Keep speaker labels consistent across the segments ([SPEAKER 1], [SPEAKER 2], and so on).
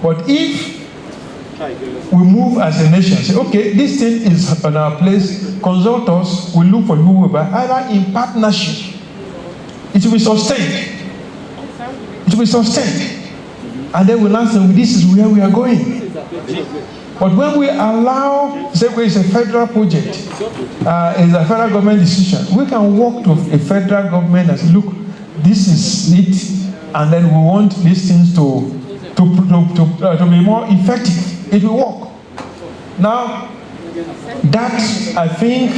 [SPEAKER 1] But if we move as a nation, say, okay, this thing is on our place, consult us, we look for who will buy, either in partnership, it will be sustained. It will be sustained. And then we'll answer, this is where we are going. But when we allow, say it's a federal project, it's a federal government decision, we can work to a federal government and say, look, this is it, and then we want these things to be more effective. It will work. Now, that, I think,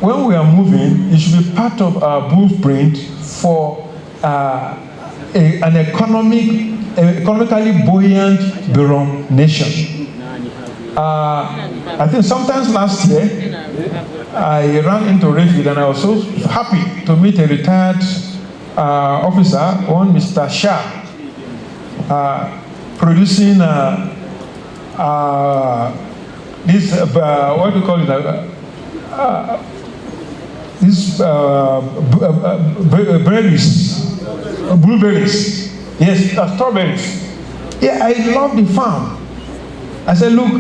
[SPEAKER 1] when we are moving, it should be part of our blueprint for an economically buoyant Berom nation. I think sometimes last year, I ran into Rayfield and I was so happy to meet a retired officer, one Mr. Shah, producing this, what do you call it? These berries, blueberries, yes, strawberries. Yeah, I love the farm. I said, look,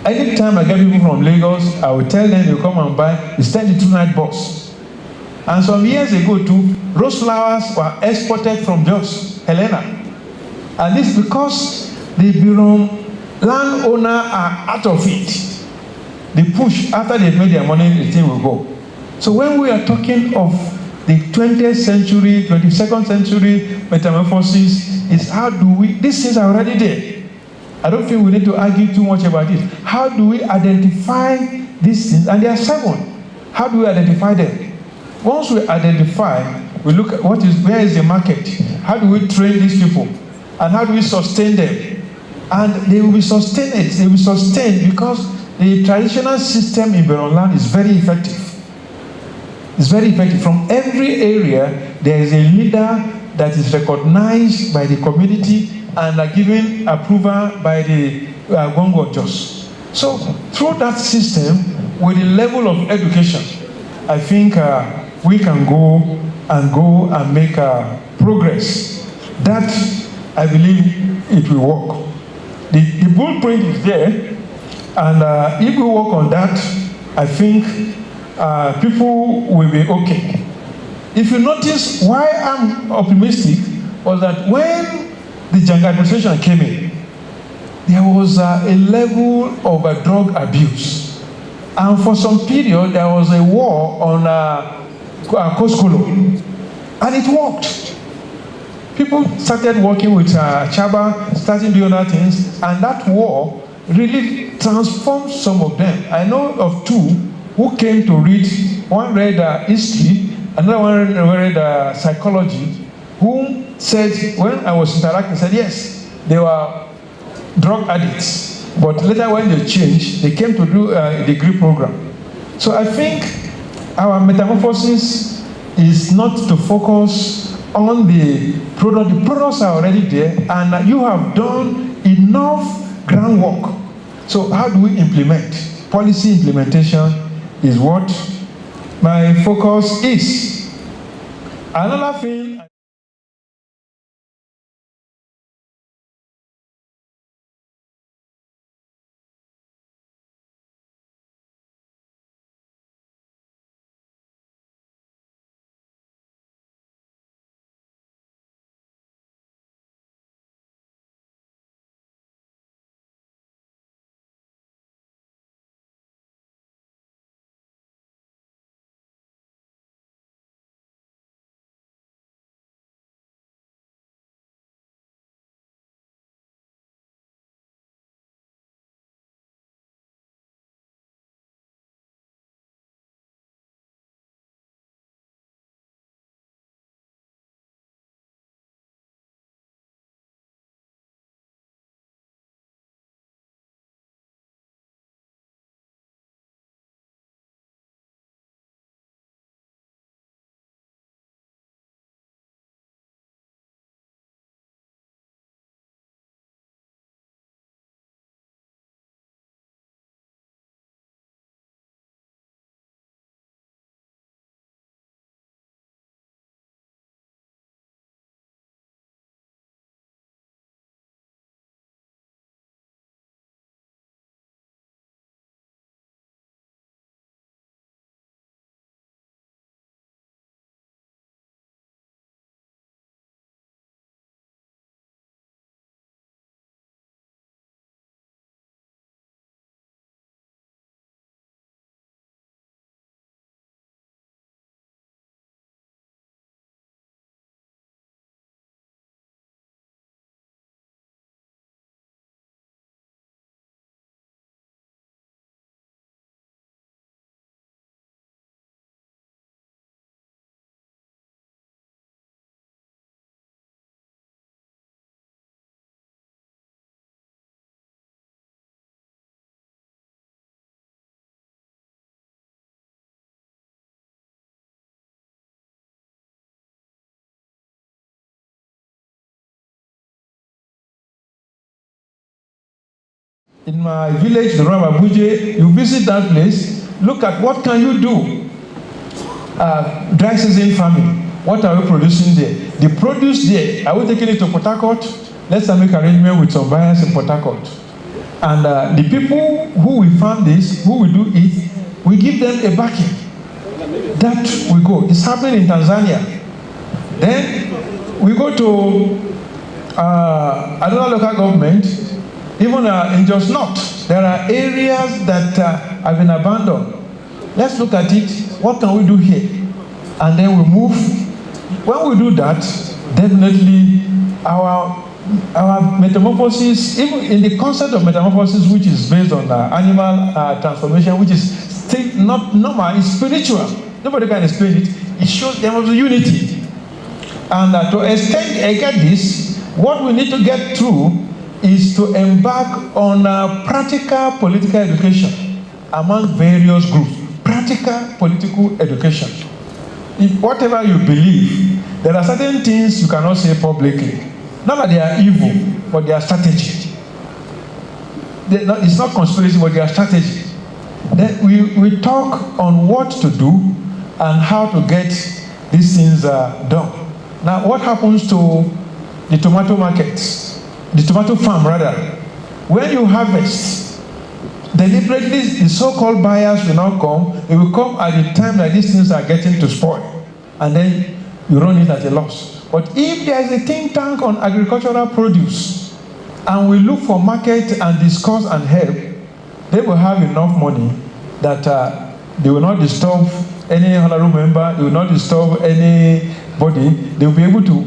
[SPEAKER 1] anytime I get people from Lagos, I will tell them to come and buy. It's 32-night bus. And some years ago too, rose flowers were exported from Jos, Helena. And this is because the Berom landowner are out of it. They push, after they've made their money, the thing will go. So when we are talking of the 20th century, 22nd century metamorphosis, is how do we, these things are already there. I don't think we need to argue too much about it. How do we identify these things? And there are 7. How do we identify them? Once we identify, we look at where is the market? How do we train these people? And how do we sustain them? And they will be sustained. They will be sustained because the traditional system in Berom land is very effective. It's very effective. From every area, there is a leader that is recognized by the community and are given approval by the Gongo Jos. So through that system, with the level of education, I think we can go and make progress. That, I believe, it will work. The blueprint is there, and if we work on that, I think people will be okay. If you notice why I'm optimistic was that when the Janga administration came in, there was a level of drug abuse. And for some period, there was a war on Koskolo. And it worked. People started working with Chaba, starting doing other things, and that war really transformed some of them. I know of 2 who came to read, one read history, another one read psychology, who said, when I was interacting, said, yes, they were drug addicts. But later when they changed, they came to do a degree program. So I think our metamorphosis is not to focus on the product. The products are already there, and you have done enough groundwork. So how do we implement? Policy implementation is what my focus is. Another thing in my village, the Rababuje, you visit that place, look at what can you do. Dry season farming, what are we producing there? The produce there, are we taking it to Port Harcourt? Let's make arrangement with some buyers in Port Harcourt. And the people who will farm this, who will do it, we give them a backing. That we go. It's happening in Tanzania. Then we go to another local government, even in Just Not. There are areas that have been abandoned. Let's look at it. What can we do here? And then we move. When we do that, definitely our metamorphosis, even in the concept of metamorphosis, which is based on animal transformation, which is still not normal, it's spiritual. Nobody can explain it. It shows there was a unity. And to extend get this, what we need to get through is to embark on practical political education among various groups. Practical political education. If whatever you believe, there are certain things you cannot say publicly. Not that they are evil, but they are strategy. It's not conspiracy, but they are strategy. Then we talk on what to do and how to get these things done. Now, what happens to the tomato markets, the tomato farm rather? When you harvest, deliberately the so-called buyers will not come. They will come at the time that these things are getting to spoil, and then you run it at a loss. But if there is a think tank on agricultural produce, and we look for market and discuss and help, they will have enough money that they will not disturb any honorable member, they will not disturb anybody. They will be able to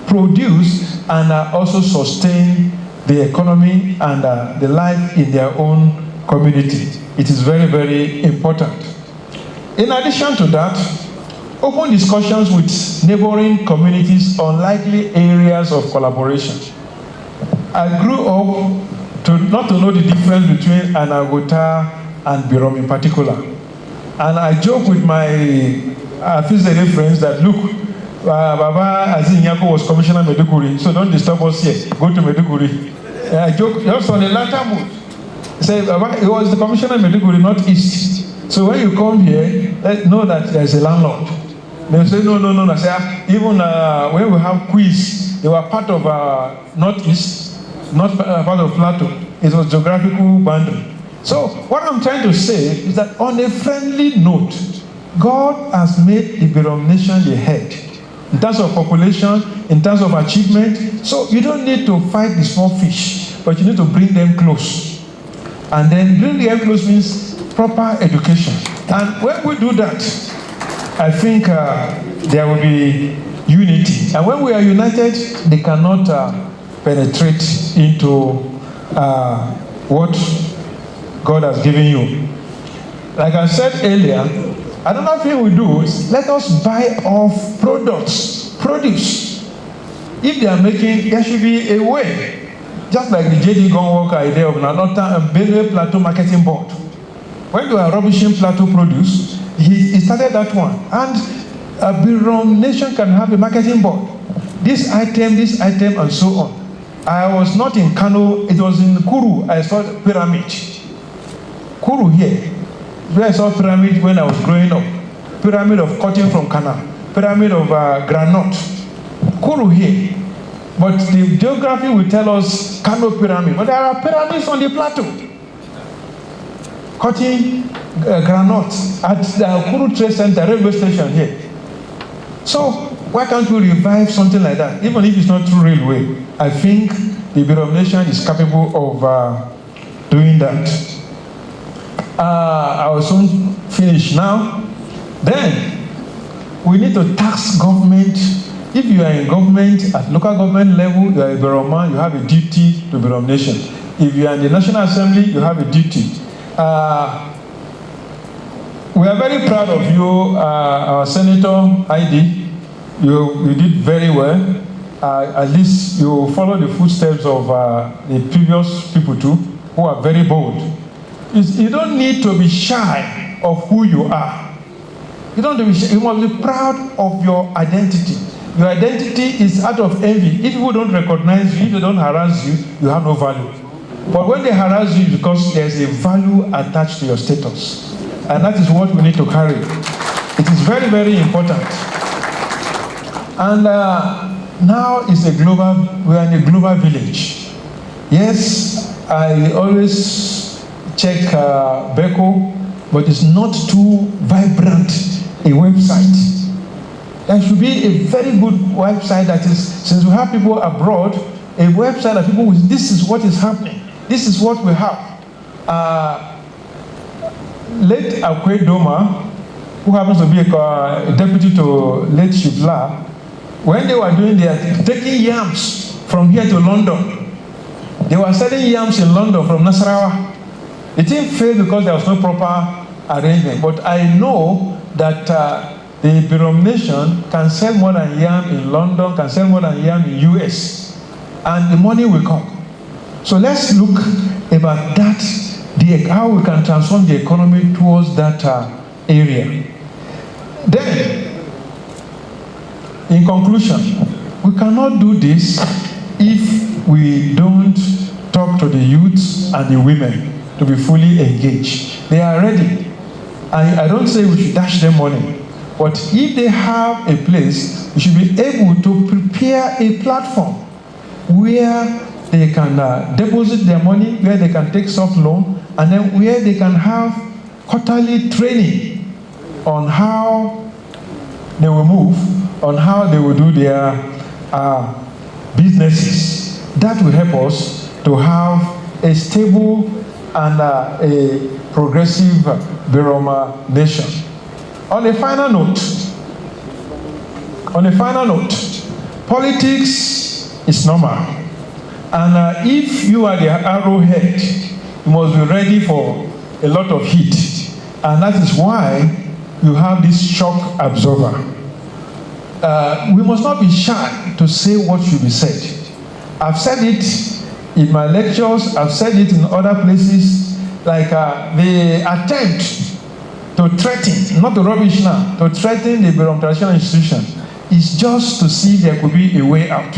[SPEAKER 1] produce and also sustain the economy and the life in their own community. It is very, very important. In addition to that, open discussions with neighboring communities on likely areas of collaboration. I grew up not to know the difference between Anagota and Berom in particular. And I joke with my Fizere friends that, look, Baba Azinyako was Commissioner Meduguri, so don't disturb us here. Go to Meduguri. I joke just on the latter mood. Say, Baba, it was the Commissioner Meduguri, not East. So when you come here, know that there is a landlord. They say, no. I say, even when we have quiz, they were part of Northeast, not part of Plateau. It was geographical boundary. So what I'm trying to say is that on a friendly note, God has made the Berom nation the head in terms of population, in terms of achievement. So you don't need to fight the small fish, but you need to bring them close. And then bring them close means proper education. And when we do that, I think there will be unity. And when we are united, they cannot penetrate into what God has given you. Like I said earlier, another thing we do is let us buy off produce. If they are making, there should be a way. Just like the JD Gunwalker idea of Nanota and Benue Plateau Marketing Board. When they were rubbishing Plateau produce, he started that one. And a Berom nation can have a marketing board. This item, and so on. I was not in Kano, it was in Kuru, I saw the pyramid. Kuru here, where I saw pyramid when I was growing up. Pyramid of cotton from Ghana, pyramid of granite. Kuru here. But the geography will tell us Kano pyramid. But there are pyramids on the plateau. Cotton, granite at the Kuru Trade Center, railway station here. So why can't we revive something like that? Even if it's not through railway, I think the Berom nation is capable of doing that. I will soon finish now. Then we need to tax government. If you are in government, at local government level, you are a Beroman, you have a duty to Berom nation. If you are in the National Assembly, you have a duty. We are very proud of you, our Senator ID. You did very well. At least you follow the footsteps of the previous people too, who are very bold. You don't need to be shy of who you are. You don't have to be shy. You must be proud of your identity. Your identity is out of envy. If people don't recognize you, if they don't harass you, you have no value. But when they harass you, because there's a value attached to your status. And that is what we need to carry. It is very, very important. And now it's we're in a global village. Yes, I always check Beko, but it's not too vibrant a website. There should be a very good website that is, since we have people abroad, a website that people will, this is what is happening. This is what we have. Late Akwe Doma, who happens to be a deputy to late Shivla, when they were doing taking yams from here to London, they were selling yams in London from Nasarawa. It didn't fail because there was no proper arrangement. But I know that the Berom Nation can sell more than yam in London, can sell more than yam in US, and the money will come. So let's look about that, how we can transform the economy towards that area. Then, in conclusion, we cannot do this if we don't talk to the youths and the women to be fully engaged. They are ready. I don't say we should dash them money, but if they have a place, we should be able to prepare a platform where they can deposit their money, where they can take soft loan, and then where they can have quarterly training on how they will move, on how they will do their businesses. That will help us to have a stable and a progressive Berom nation. On a final note, politics is normal. And if you are the arrowhead, you must be ready for a lot of heat. And that is why you have this shock absorber. We must not be shy to say what should be said. I've said it in my lectures, I've said it in other places, like the attempt to threaten, not to rubbish now, to threaten the Berom traditional institution is just to see there could be a way out.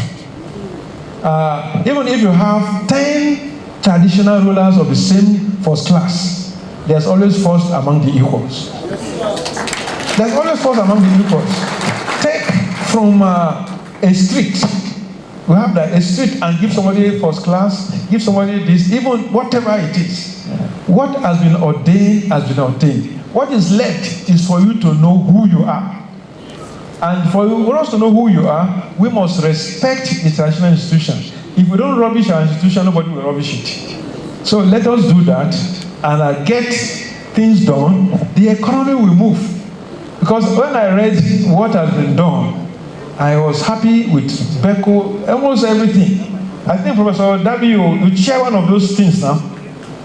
[SPEAKER 1] Even if you have 10 traditional rulers of the same first class, there's always first among the equals. There's always first among the equals. Take from a street, we have that, a street, and give somebody first class, give somebody this, even whatever it is. What has been ordained has been ordained. What is left is for you to know who you are. And for us to know who you are, we must respect the traditional institution. If we don't rubbish our institution, nobody will rubbish it. So let us do that and get things done. The economy will move. Because when I read what has been done, I was happy with Beko, almost everything. I think Professor Dabi, you share one of those things now.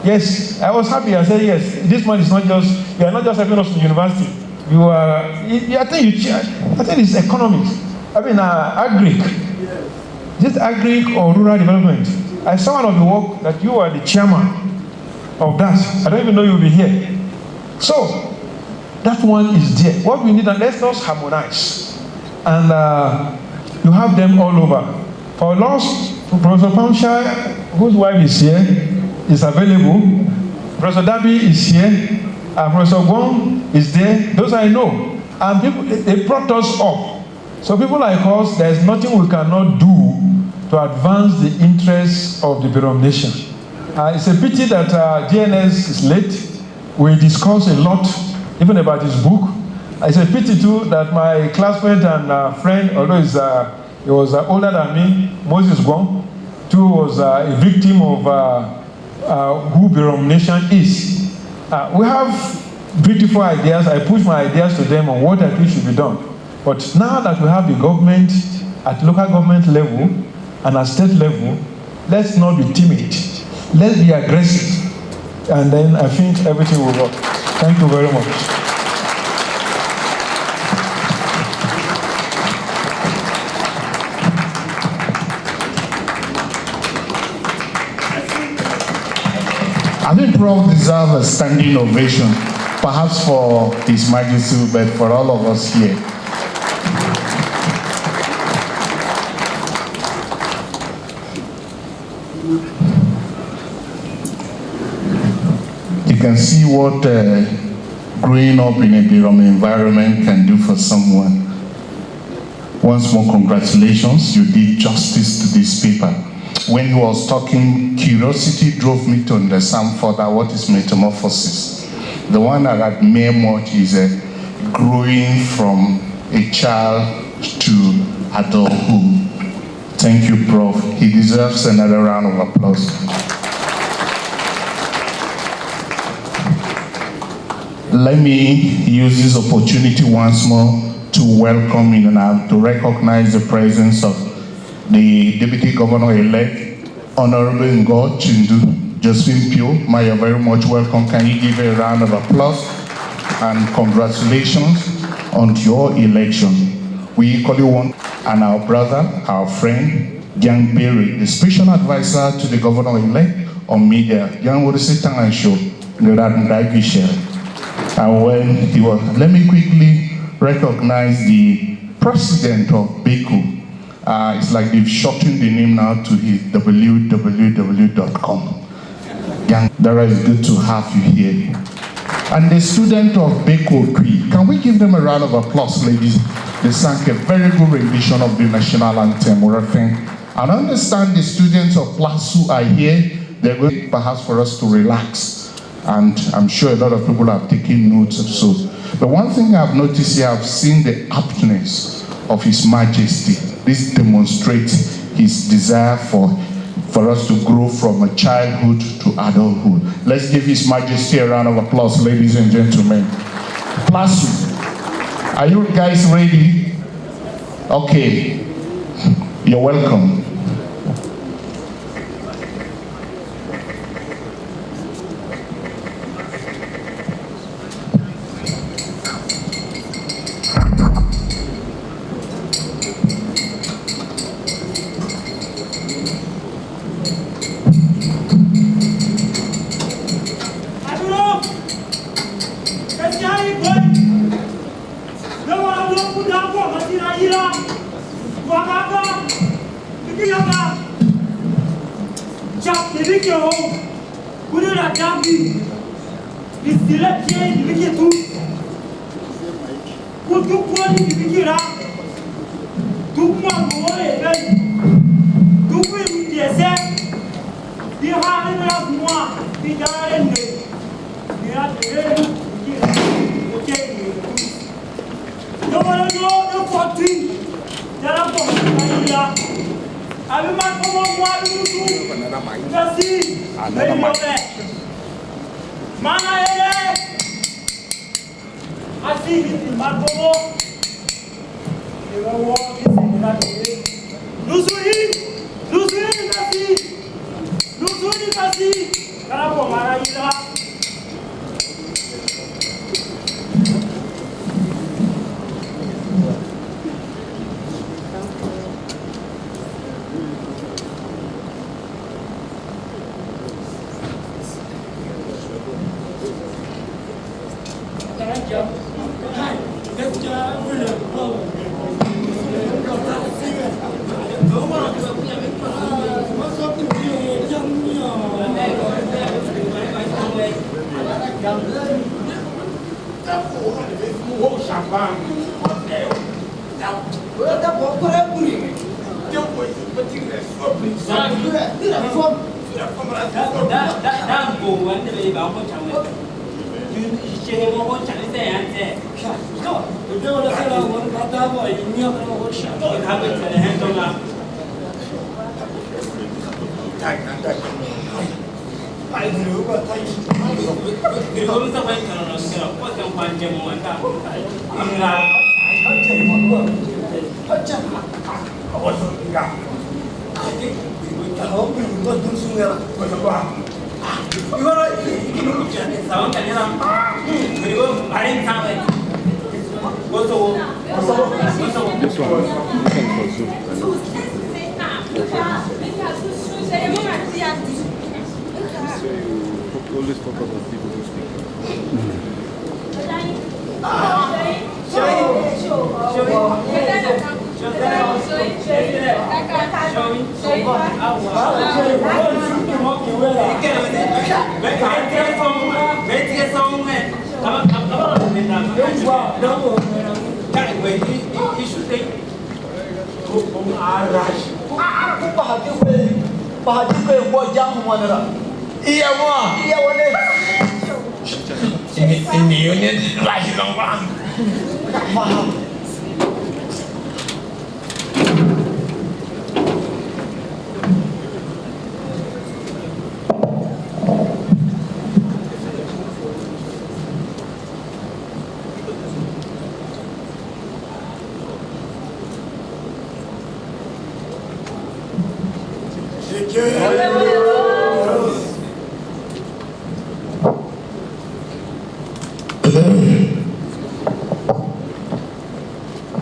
[SPEAKER 1] Yes, I was happy. I said, yes, this man is not just, you are not just helping us in university. You are, I think it's economics. I mean, agric. Just agric or rural development. I saw one of the work that you are the chairman of that. I don't even know you'll be here. So, that one is there. What we need, and let's not harmonize. And you have them all over. For loss, Professor Pamshire, whose wife is here, is available. Professor Dabi is here. Professor Wong is there. Those I know. And people, they brought us up. So people like us, there is nothing we cannot do to advance the interests of the Berom nation. It's a pity that GNS is late. We discussed a lot, even about his book. It's a pity too that my classmate and friend, although he was older than me, Moses Gwong, too was a victim of who Berom nation is. We have beautiful ideas. I push my ideas to them on what I think should be done. But now that we have the government at local government level and at state level, let's not be timid. Let's be aggressive. And then I think everything will work. Thank you very much.
[SPEAKER 2] I think Prof deserves a standing ovation, perhaps for His Majesty, but for all of us here. can see what growing up in a Berom environment can do for someone. Once more, congratulations. You did justice to this paper. When he was talking, curiosity drove me to understand further what is metamorphosis. The one that I admire much is growing from a child to adulthood. Thank you, Prof. He deserves another round of applause. Let me use this opportunity once more to welcome in and to recognize the presence of the Deputy Governor-elect, Honorable Ngo Chindu Josephine Pio. You're very much welcome. Can you give a round of applause and congratulations on your election. We equally want, and our brother, our friend, Nzem Berom, the special advisor to the Governor-elect on media. And when he was, let me quickly recognize the president of BECO. It's like they've shortened the name now to his www.com. Dara, it's good to have you here. And the student of BECO 3, can we give them a round of applause, ladies? They sang a very good rendition of the national anthem. And I understand the students of PLASU are here. They're going perhaps for us to relax. And I'm sure a lot of people have taken notes of so. But one thing I've noticed here, I've seen the aptness of His Majesty. This demonstrates his desire for us to grow from a childhood to adulthood. Let's give His Majesty a round of applause, ladies and gentlemen. PLASU, are you guys ready? Okay, you're welcome.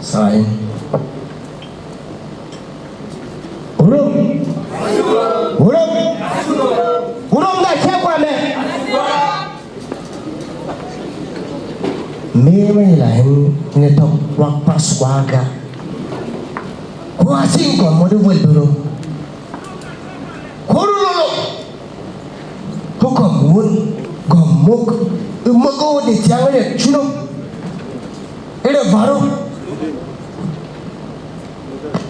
[SPEAKER 3] Sign. Urum da kekwa me. Me lain ne to wak paswaga. Ko asing ko mo de welbero. Korulolo. Ko komun gomuk umago de tiangale chuno. Ere baro.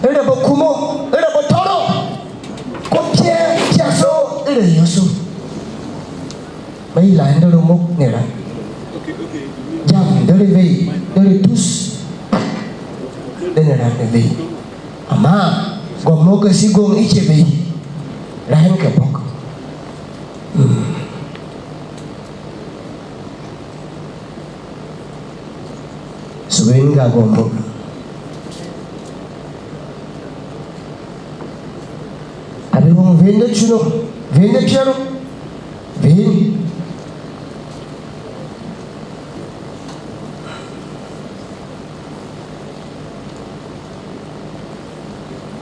[SPEAKER 3] Ere bokumo, ere botoro. Kopie piaso, ere yoso. Mai lain dulu muk nera. Jam dari vei, dari tus. Denera vei. Ama gomok si gom iche vei. Lain ke bok. Suwen ga gomok. Vende chuno, vende piano, vende.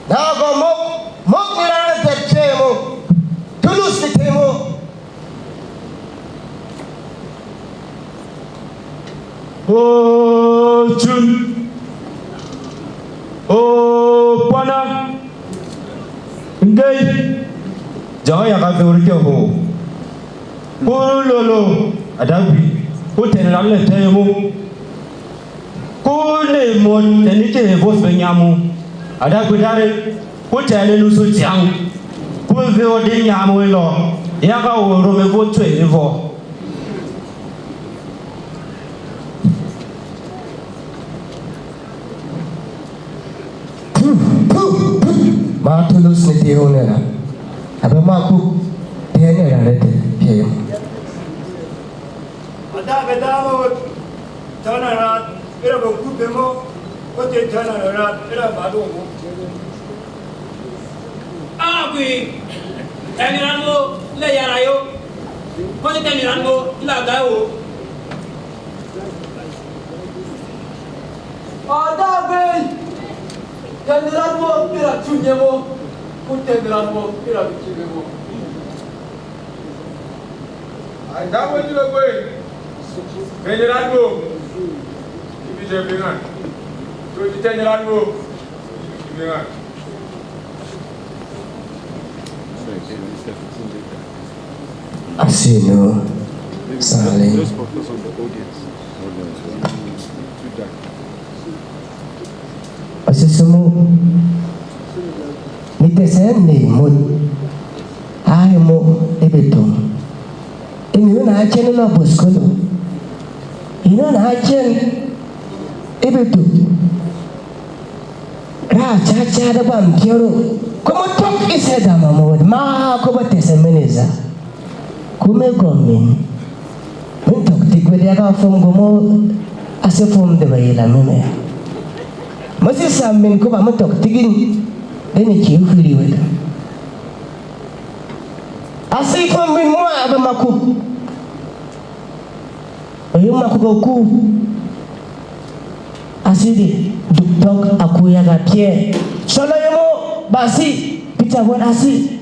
[SPEAKER 3] Now go mok nirana terchemo, tulus ditemo.
[SPEAKER 1] Oh chun, oh pana, ngay. Jangan yang kata orang dia ho, lolo ada bi, teneram le temu, le mon teni ke bos benyamu, ada dare, tele nusu jang, veo de nyamu lo, yang kau rome bos cuy levo.
[SPEAKER 3] Matulus ni dia honera. Apa maku dia ni ada dia.
[SPEAKER 4] Ada mau tanah era buku demo, kote tanah era baru mu.
[SPEAKER 5] Aku tanah le yarayo, kote tanah la gawo.
[SPEAKER 4] Ada tanah era cunyemo. Kutendramo ira bichibemo.
[SPEAKER 1] Ada apa juga gue? Kenyaranmu, ini jebingan. Tuh kenyaranmu, jebingan.
[SPEAKER 3] Asino, saling. Asisemu. Nitesen ni mut, ay mo ebetum. Ini na achen lo boskolo. Ini na achen ebetum. Ra cha da bam kioro. Como tok iseda mamo ma ko batese meneza. Kume gomin. Mentok tikwede ka fom gomo ase fom de bayila meme. Masi samin ko ba mentok tigin. Deni kiufili weda. Asifa min mwa abe maku. Oyo maku goku. Asidi duk aku ya gapie. Solo yemo basi pita buat asi.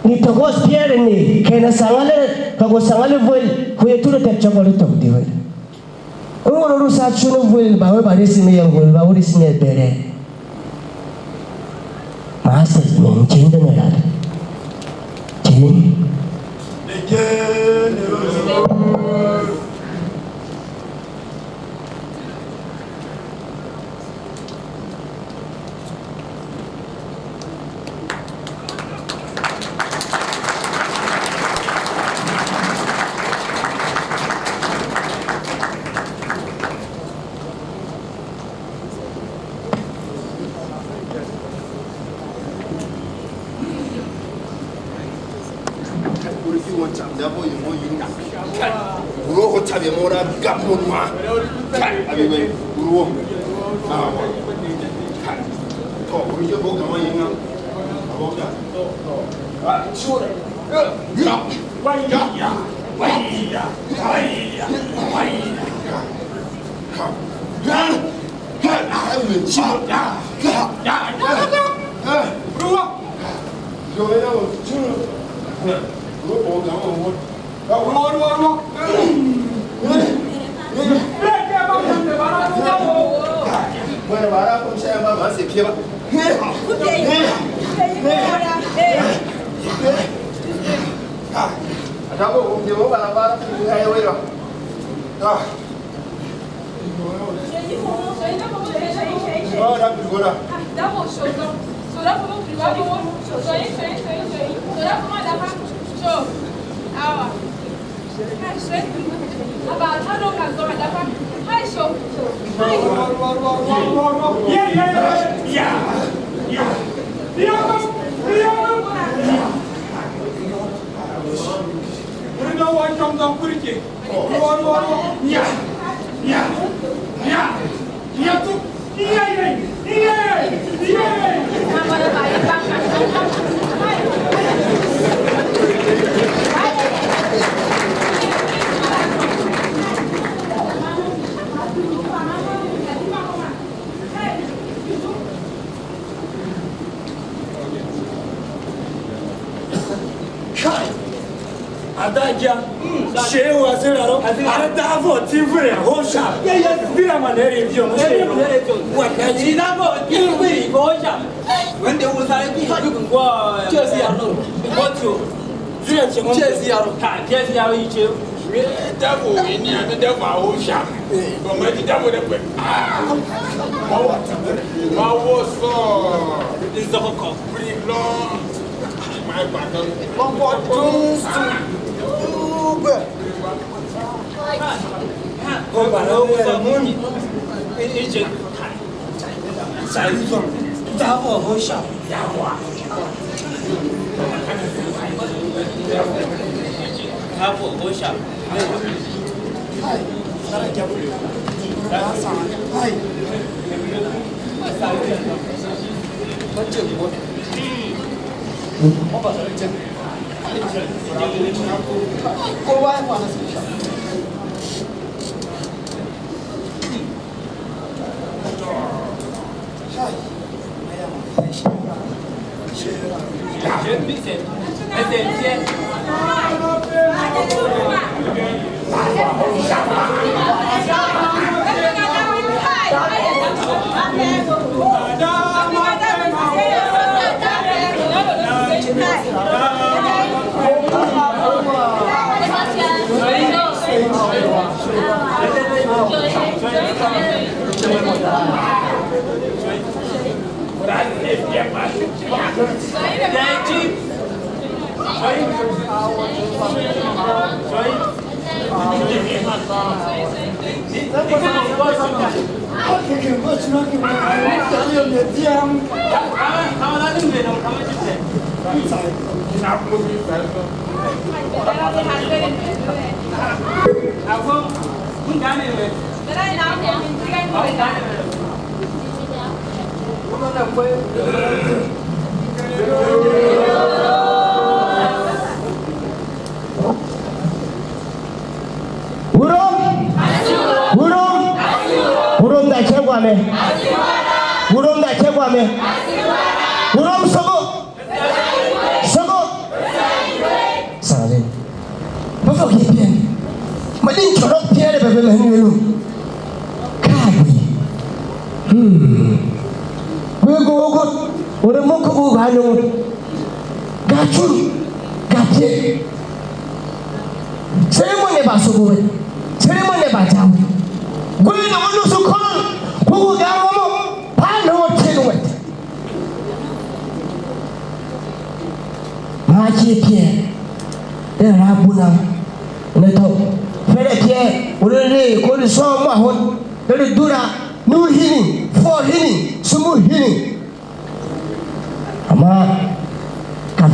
[SPEAKER 3] Ni togos pierre ni kena sangale kago sangale vuel huye tu de chakole tok di weda. Ungolo rusa chuno vuel bawe barisi me yang vuel bawe barisi me bere. Masih mencing dengan ada, cing.
[SPEAKER 6] one time, never you more you Uro Tabimora, Gapuma, I mean, Uro. Talk with your book on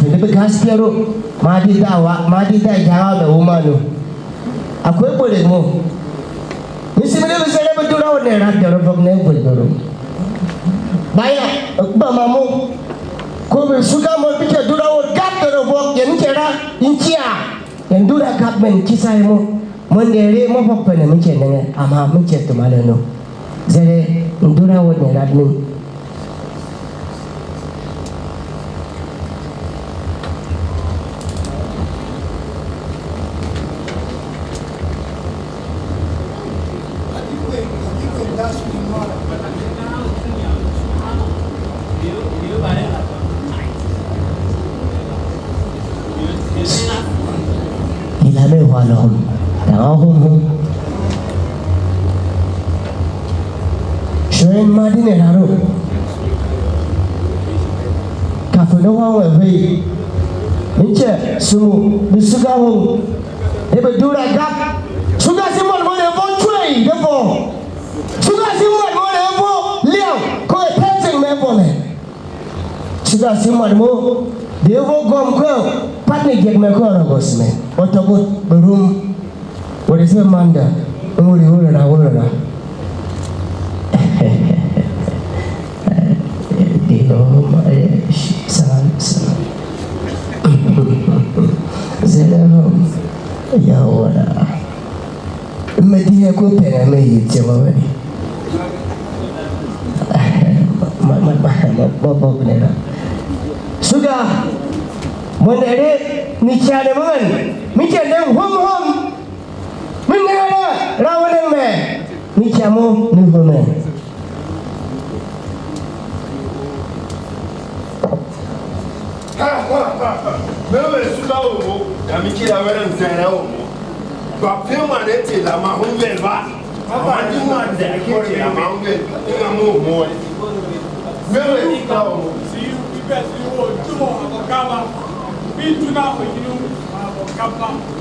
[SPEAKER 3] kafin da gaskiyaro ma di da jawa da umanu akwai bole mo misimile bisere bedura wone rat da robok ne bulbero baya ba mamu ko be suka mo bike dura wo gat da robok yen kera incia yen dura gat men kisai mo mondere mo pokpe ne mike ne ama mike to malano zere dura wone rat min لهم دعاهم شوين ما دين الهارو كافلوا وفي إنشة سمو بسكاهم يبدورا كاب سكا سمون مونه بوتشوي دفو سكا سمون مونه بو ليو كوي تنسين مبونه سكا سمون مو devo gom ko patni get me ko na gosme otobot berum wori se manda wori wora dio ma san zelero ya wora me die ko pera me yite wori ma nera suga mondere nichane man michane hom minera rawale me nichamo ni home
[SPEAKER 6] mewe suga wo kamiki la wera nzera wo ba pema de te la ma humbe ba ba di mo ande akete la ma humbe nga mo mewe suga wo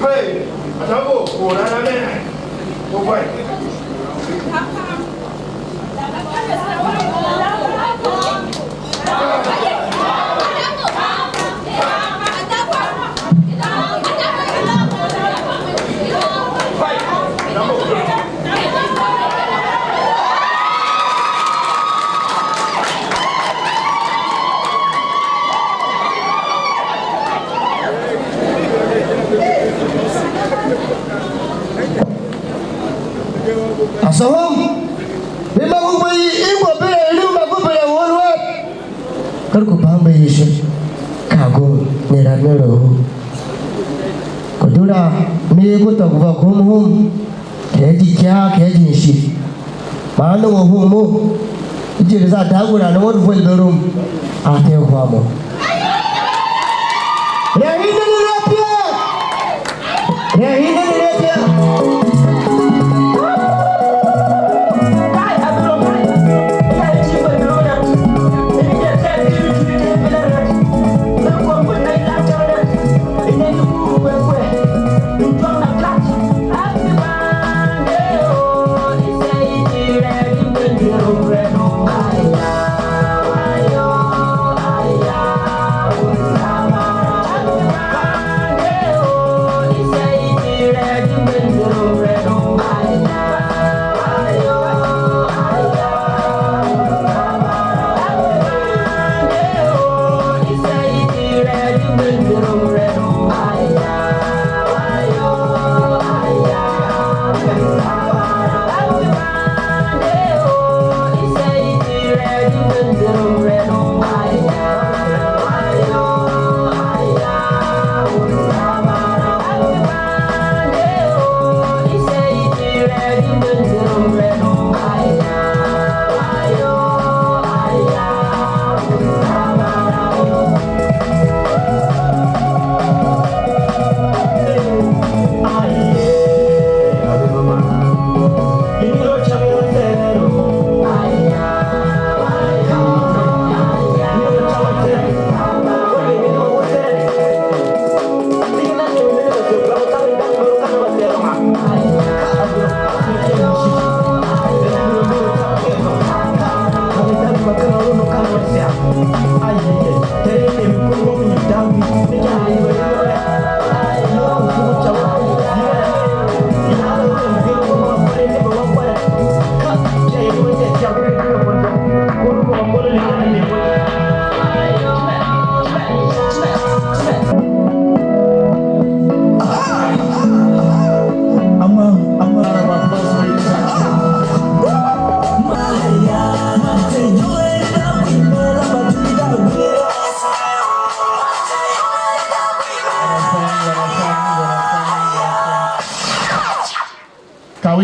[SPEAKER 6] hey, atabo, ora na mena. O vai.
[SPEAKER 3] Asahum bima kubai ingwa bere iluma kubere wonwe karku bamba yeshe kago nera nero kodura me ko to kuba komhum keji kya keji shi manu homo ije za dagura na wadu fol berum ate kwamo rehina ni rapia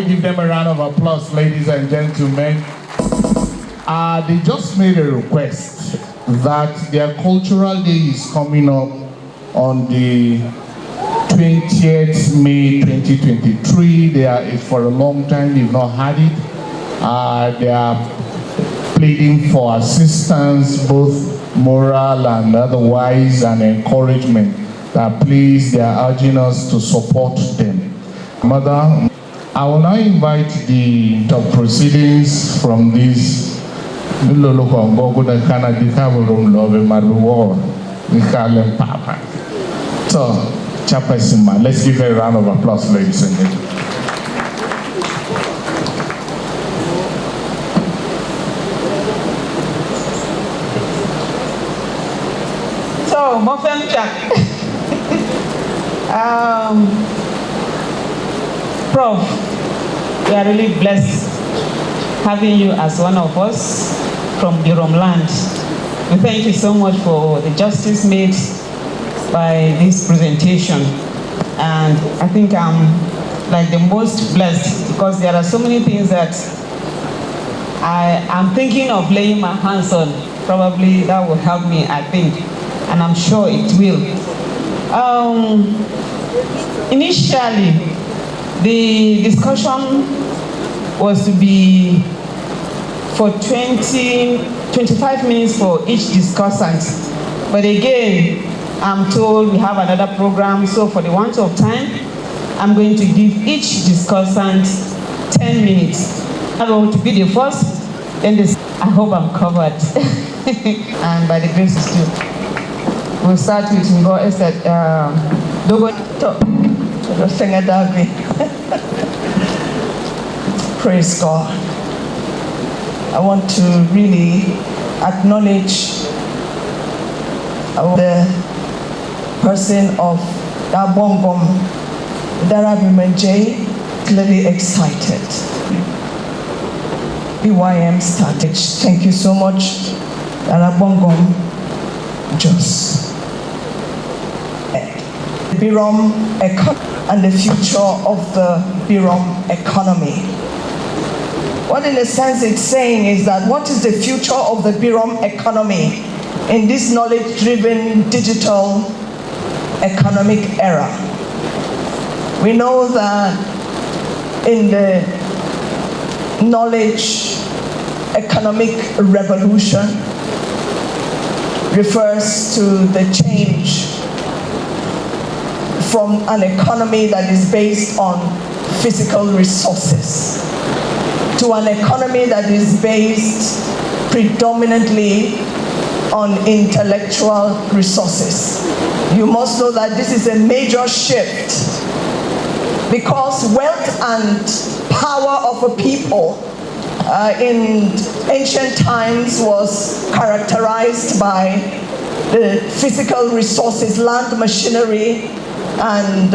[SPEAKER 2] give them a round of applause, ladies and gentlemen? They just made a request that their cultural day is coming up on the 20th May 2023. They are, for a long time, they've not had it. They are pleading for assistance, both moral and otherwise, and encouragement. That please, they are urging us to support them. Mother, I will now invite the top proceedings from this. So, Chairperson, let's give her a round of applause, ladies and gentlemen.
[SPEAKER 7] So, Mofem Jack. Prof, we are really blessed having you as one of us from Berom land. We thank you so much for the justice made by this presentation. And I think I'm like the most blessed because there are so many things that I'm thinking of laying my hands on. Probably that will help me, I think, and I'm sure it will. Initially, the discussion was to be for 25 minutes for each discussant. But again, I'm told we have another program, so for the want of time, I'm going to give each discussant 10 minutes. I'm going to be the first, then this, I hope I'm covered. And by the grace of God, we'll start with Ngo Esther Dogo.
[SPEAKER 8] Praise God. I want to really acknowledge the person of Dabongom Darabimenje, clearly excited. BYM started. Thank you so much, Darabongom Jos. Berom economy and the future of the Berom economy. What in a sense it's saying is that what is the future of the Berom economy in this knowledge-driven digital economic era? We know that in the knowledge economic revolution refers to the change from an economy that is based on physical resources to an economy that is based predominantly on intellectual resources. You must know that this is a major shift because wealth and power of a people in ancient times was characterized by the physical resources, land, machinery, and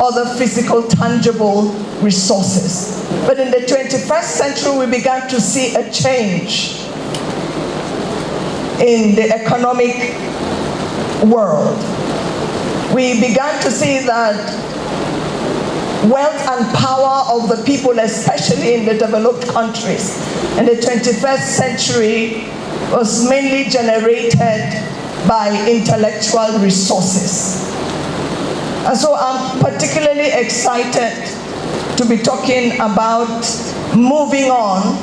[SPEAKER 8] other physical, tangible resources. But in the 21st century, we began to see a change in the economic world. We began to see that wealth and power of the people, especially in the developed countries, in the 21st century was mainly generated by intellectual resources. And so I'm particularly excited to be talking about moving on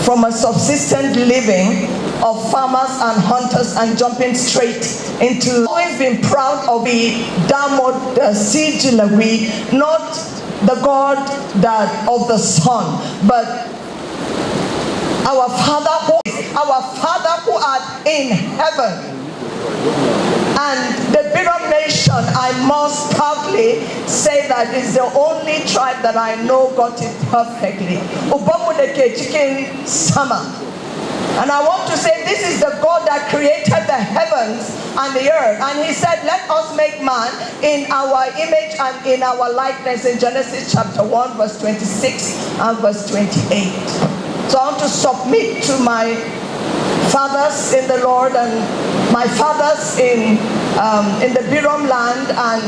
[SPEAKER 8] from a subsistent living of farmers and hunters and jumping straight into always been proud of the Damod Sijilawi, not the God that of the sun, but our Father who art in heaven. And the Berom nation, I must proudly say that is the only tribe that I know got it perfectly. And I want to say this is the God that created the heavens and the earth. And he said, let us make man in our image and in our likeness in Genesis chapter 1, verse 26 and verse 28. So I want to submit to my fathers in the Lord and my fathers in the Berom land and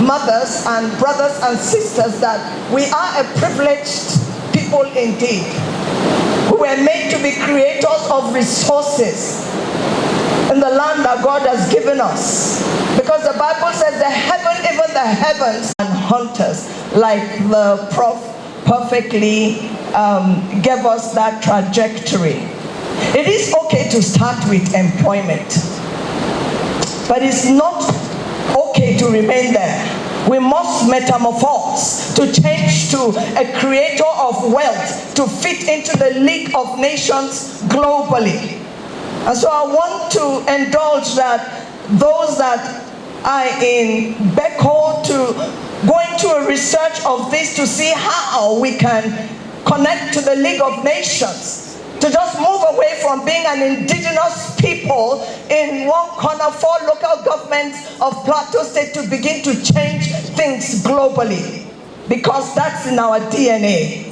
[SPEAKER 8] mothers and brothers and sisters that we are a privileged people indeed. We were made to be creators of resources in the land that God has given us. Because the Bible says even the heavens and hunters, like the prof perfectly gave us that trajectory. It is okay to start with employment, but it's not okay to remain there. We must metamorphose to change to a creator of wealth to fit into the League of Nations globally. And so I want to indulge that those that are in Beko to go into a research of this to see how we can connect to the League of Nations, to just move away from being an indigenous people in one corner, 4 local governments of Plateau State, to begin to change things globally, because that's in our DNA.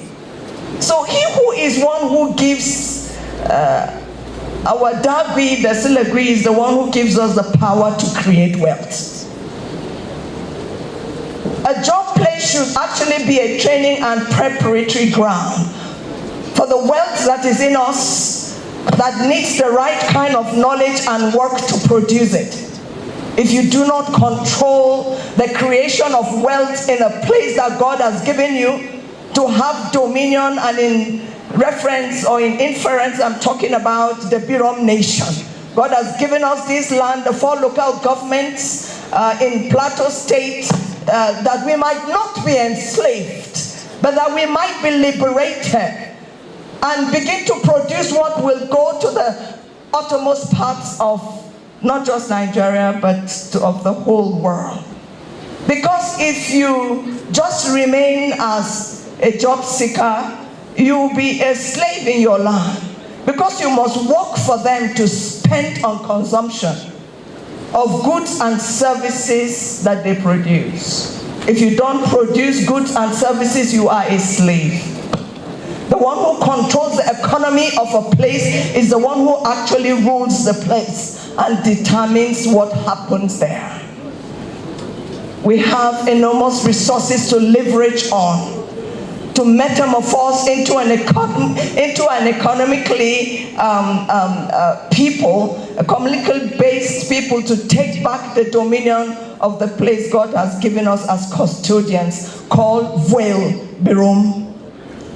[SPEAKER 8] So he who is one who gives our Dagui, the Silagui, is the one who gives us the power to create wealth. A job place should actually be a training and preparatory ground for the wealth that is in us that needs the right kind of knowledge and work to produce it. If you do not control the creation of wealth in a place that God has given you to have dominion, and in reference or in inference, I'm talking about the Berom nation. God has given us this land, the 4 local governments in Plateau State, that we might not be enslaved, but that we might be liberated and begin to produce what will go to the uttermost parts of not just Nigeria, but of the whole world. Because if you just remain as a job seeker, you'll be a slave in your land, because you must work for them to spend on consumption of goods and services that they produce. If you don't produce goods and services, you are a slave. The one who controls the economy of a place is the one who actually rules the place and determines what happens there. We have enormous resources to leverage on, to metamorphose into an economically based people, to take back the dominion of the place God has given us as custodians, called Vuel Berom.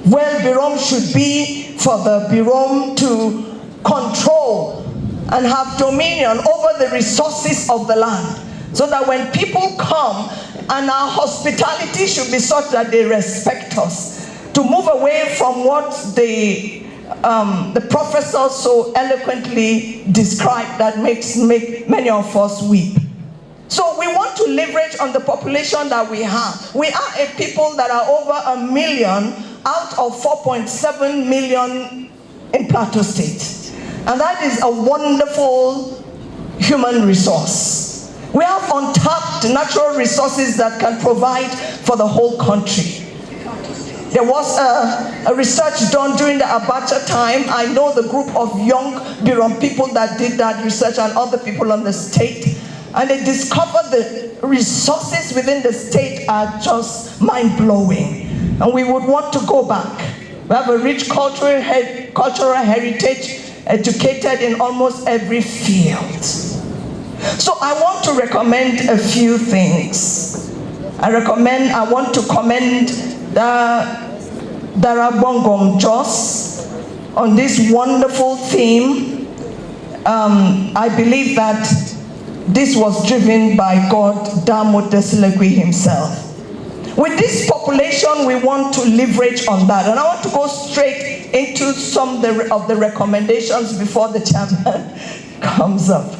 [SPEAKER 8] Vuel Berom should be for the Berom to control and have dominion over the resources of the land, so that when people come, and our hospitality should be such that they respect us, to move away from what the professors so eloquently described that make many of us weep. So we want to leverage on the population that we have. We are a people that are over 1 million out of 4.7 million in Plateau State. And that is a wonderful human resource. We have untapped natural resources that can provide for the whole country. There was a research done during the Abacha time. I know the group of young Berom people that did that research, and other people on the state. And they discovered the resources within the state are just mind-blowing. And we would want to go back. We have a rich cultural heritage, educated in almost every field. So I want to recommend a few things. I want to commend Darabongong Jos on this wonderful theme. I believe that this was driven by God, Damo Desilagui himself. With this population, we want to leverage on that. And I want to go straight into some of the recommendations before the chairman comes up.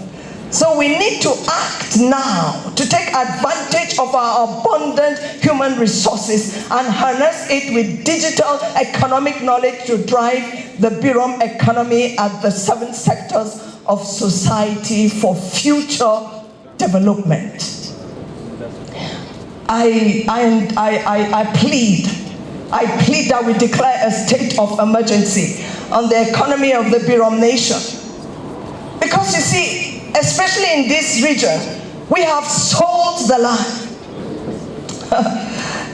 [SPEAKER 8] So we need to act now to take advantage of our abundant human resources and harness it with digital economic knowledge to drive the Berom economy at the 7 sectors of society for future development. I plead that we declare a state of emergency on the economy of the Berom nation. Because you see, especially in this region, we have sold the land.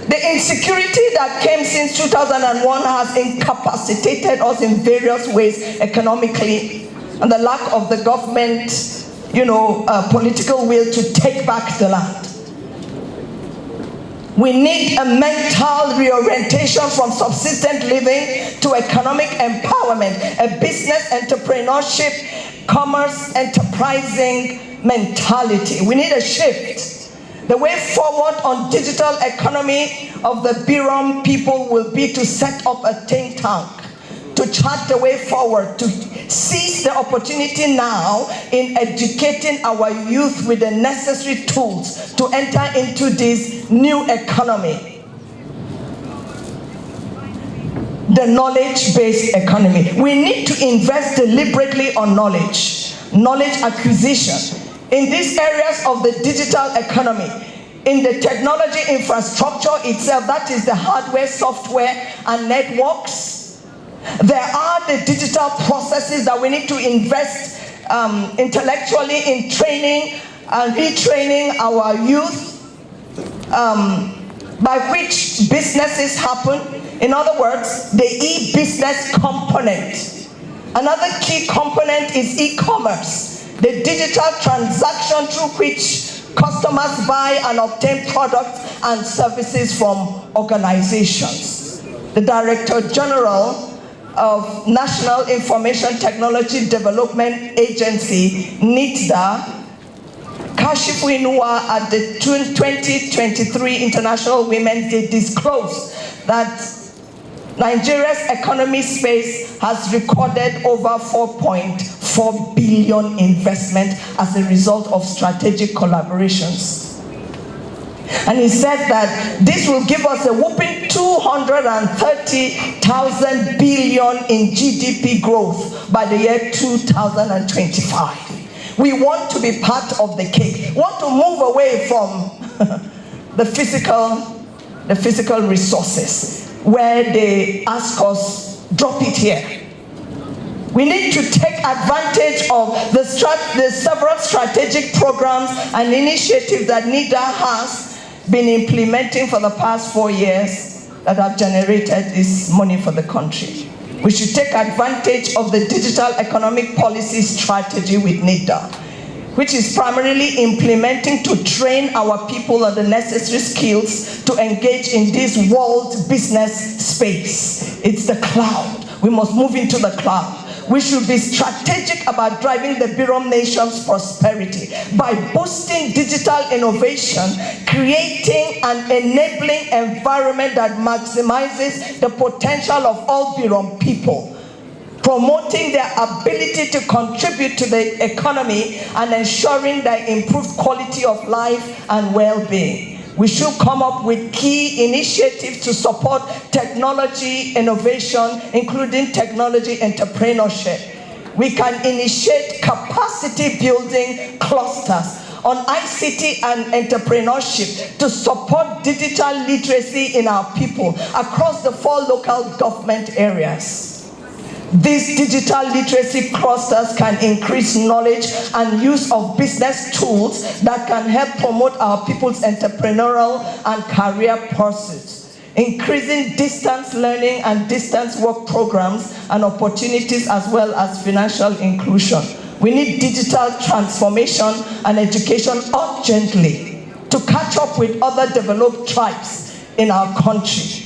[SPEAKER 8] The insecurity that came since 2001 has incapacitated us in various ways economically, and the lack of the government, political will to take back the land. We need a mental reorientation from subsistence living to economic empowerment, a business entrepreneurship, commerce, enterprising mentality. We need a shift. The way forward on digital economy of the Berom people will be to set up a think tank, to chart the way forward, to seize the opportunity now in educating our youth with the necessary tools to enter into this new economy. The knowledge-based economy. We need to invest deliberately on knowledge acquisition, in these areas of the digital economy, in the technology infrastructure itself, that is the hardware, software, and networks. There are the digital processes that we need to invest intellectually in training and retraining our youth, by which businesses happen. In other words, the e-business component. Another key component is e-commerce, the digital transaction through which customers buy and obtain products and services from organizations. The Director General of National Information Technology Development Agency, NITDA, Kashifu Inua, at the 2023 International Women's Day disclosed that Nigeria's economy space has recorded over 4.4 billion investment as a result of strategic collaborations. And he said that this will give us a whopping 230,000 billion in GDP growth by the year 2025. We want to be part of the cake. We want to move away from the physical resources, where they ask us, drop it here. We need to take advantage of the several strategic programs and initiatives that NIDA has been implementing for the past 4 years that have generated this money for the country. We should take advantage of the digital economic policy strategy with NIDA, which is primarily implementing to train our people on the necessary skills to engage in this world business space. It's the cloud. We must move into the cloud. We should be strategic about driving the Berom nation's prosperity by boosting digital innovation, creating an enabling environment that maximizes the potential of all Berom people, promoting their ability to contribute to the economy and ensuring their improved quality of life and well-being. We should come up with key initiatives to support technology innovation, including technology entrepreneurship. We can initiate capacity building clusters on ICT and entrepreneurship to support digital literacy in our people across the 4 local government areas. These digital literacy clusters can increase knowledge and use of business tools that can help promote our people's entrepreneurial and career pursuits, increasing distance learning and distance work programs and opportunities, as well as financial inclusion. We need digital transformation and education urgently to catch up with other developed tribes in our country.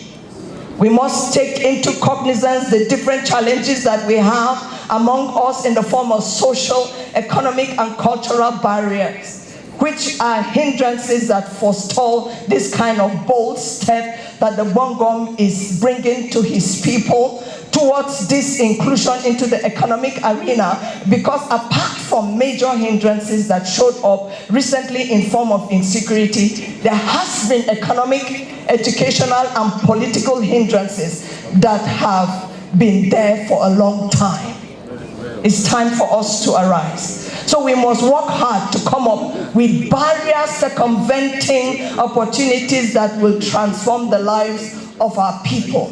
[SPEAKER 8] We must take into cognizance the different challenges that we have among us in the form of social, economic, and cultural barriers, which are hindrances that forestall this kind of bold step that the Bongom is bringing to his people towards this inclusion into the economic arena, because apart from major hindrances that showed up recently in form of insecurity, there has been economic, educational, and political hindrances that have been there for a long time. It's time for us to arise. So we must work hard to come up with barrier circumventing opportunities that will transform the lives of our people.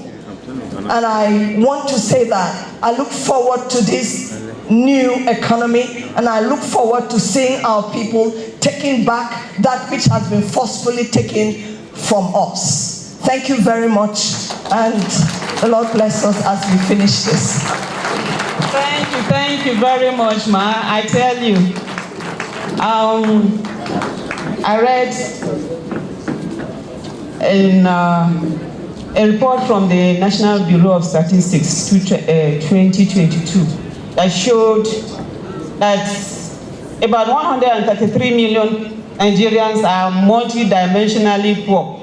[SPEAKER 8] And I want to say that I look forward to this new economy, and I look forward to seeing our people taking back that which has been forcefully taken from us. Thank you very much, and the Lord bless us as we finish this.
[SPEAKER 7] Thank you very much, Ma. I tell you, I read in a report from the National Bureau of Statistics 2022 that showed that about 133 million Nigerians are multidimensionally poor.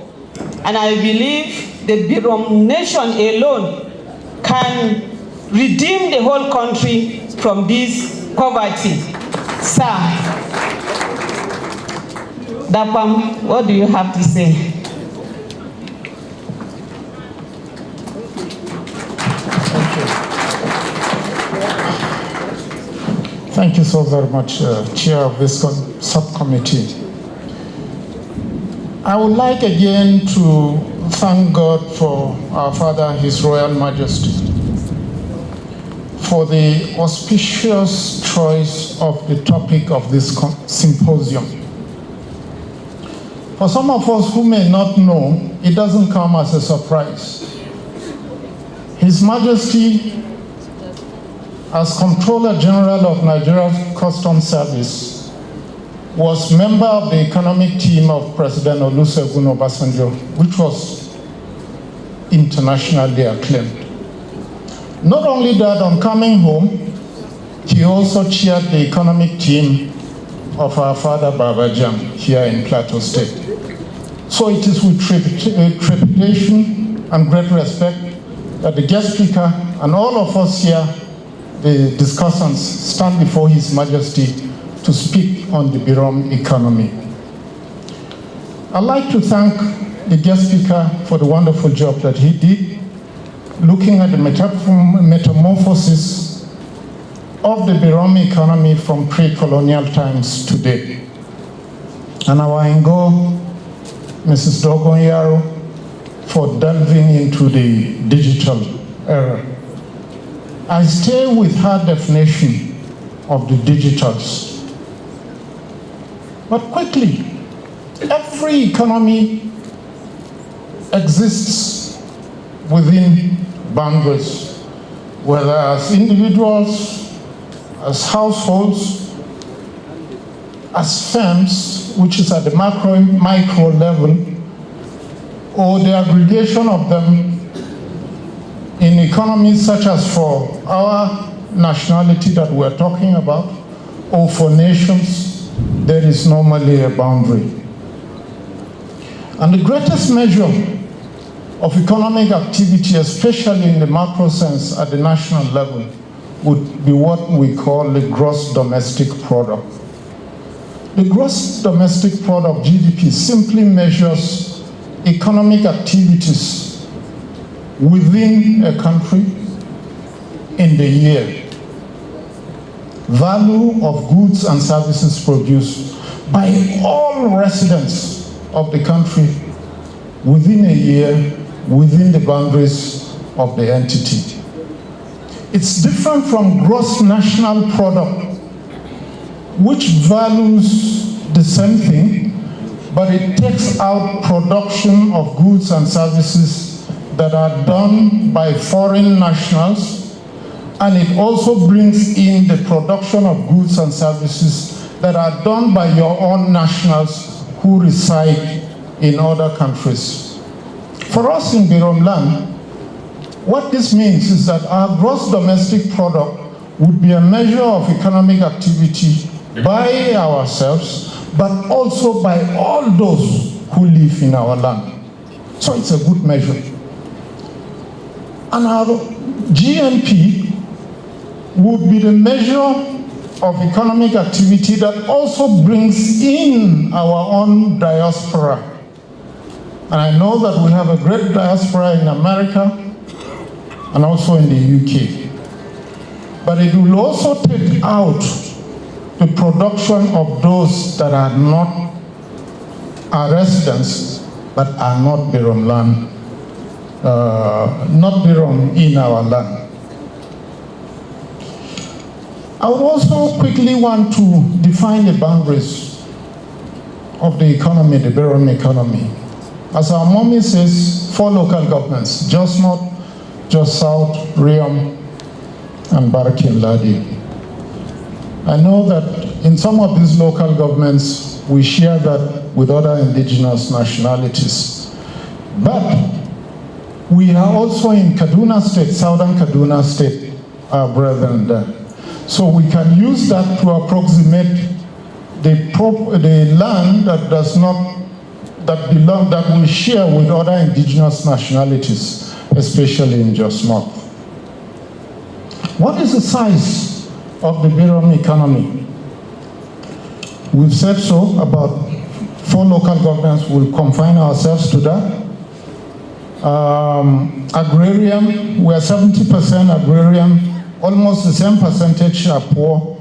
[SPEAKER 7] And I believe the Berom nation alone can redeem the whole country from this poverty. Sir, Dapam, what do you have to say?
[SPEAKER 9] Thank you so very much, Chair of this subcommittee. I would like again to thank God for our Father, His Royal Majesty, for the auspicious choice of the topic of this symposium. For some of us who may not know, it doesn't come as a surprise. His Majesty, as Comptroller General of Nigeria's Customs Service, was member of the economic team of President Olusegun Obasanjo, which was internationally acclaimed. Not only that, on coming home, he also chaired the economic team of our father Babajan here in Plateau State. So it is with trepidation and great respect that the guest speaker and all of us here, the discussants, stand before His Majesty to speak on the Berom economy. I'd like to thank the guest speaker for the wonderful job that he did, looking at the metamorphosis of the Berom economy from pre-colonial times to date. And our Ingo, Mrs. Dogonyaro, for delving into the digital era. I stay with her definition of the digitals. But quickly, every economy exists within boundaries, whether as individuals, as households, as firms, which is at the micro level, or the aggregation of them in economies such as for our nationality that we're talking about, or for nations, there is normally a boundary. And the greatest measure of economic activity, especially in the macro sense at the national level, would be what we call the gross domestic product. The gross domestic product, GDP, simply measures economic activities within a country in the year. Value of goods and services produced by all residents of the country within a year, within the boundaries of the entity. It's different from gross national product, which values the same thing, but it takes out production of goods and services that are done by foreign nationals, and it also brings in the production of goods and services that are done by your own nationals who reside in other countries. For us in Berom land, what this means is that our gross domestic product would be a measure of economic activity by ourselves, but also by all those who live in our land. So it's a good measure. And our GNP would be the measure of economic activity that also brings in our own diaspora. And I know that we have a great diaspora in America and also in the UK. But it will also take out the production of those that are not our residents, but are not Berom land, not Berom in our land. I would also quickly want to define the boundaries of the economy, the Berom economy. As our mommy says, 4 local governments, Jos North, Jos South, Riam, and Barakin Ladi. I know that in some of these local governments, we share that with other indigenous nationalities. But we are also in Kaduna State, Southern Kaduna State, our brethren there. So we can use that to approximate the land that does not, that we share with other indigenous nationalities, especially in Jos North. What is the size of the Berom economy? We've said so, about 4 local governments. Will confine ourselves to that. Agrarian, we are 70% agrarian, almost the same percentage are poor.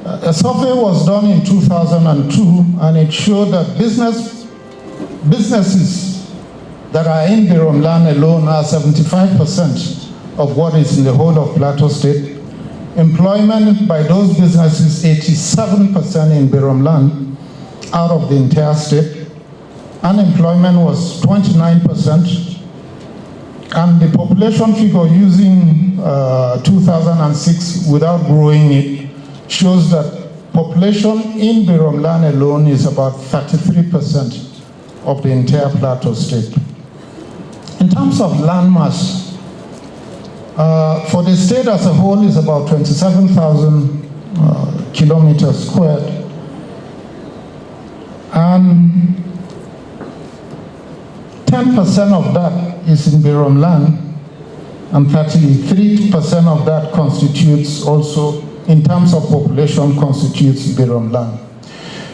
[SPEAKER 9] A survey was done in 2002, and it showed that businesses that are in Berom land alone are 75% of what is in the whole of Plateau State. Employment by those businesses, 87% in Berom land out of the entire state. Unemployment was 29%. And the population figure using 2006 without growing it shows that population in Berom land alone is about 33% of the entire Plateau State. In terms of land mass, for the state as a whole is about 27,000 kilometers squared. And 10% of that is in Berom land, and 33% of that constitutes also, in terms of population, constitutes Berom land.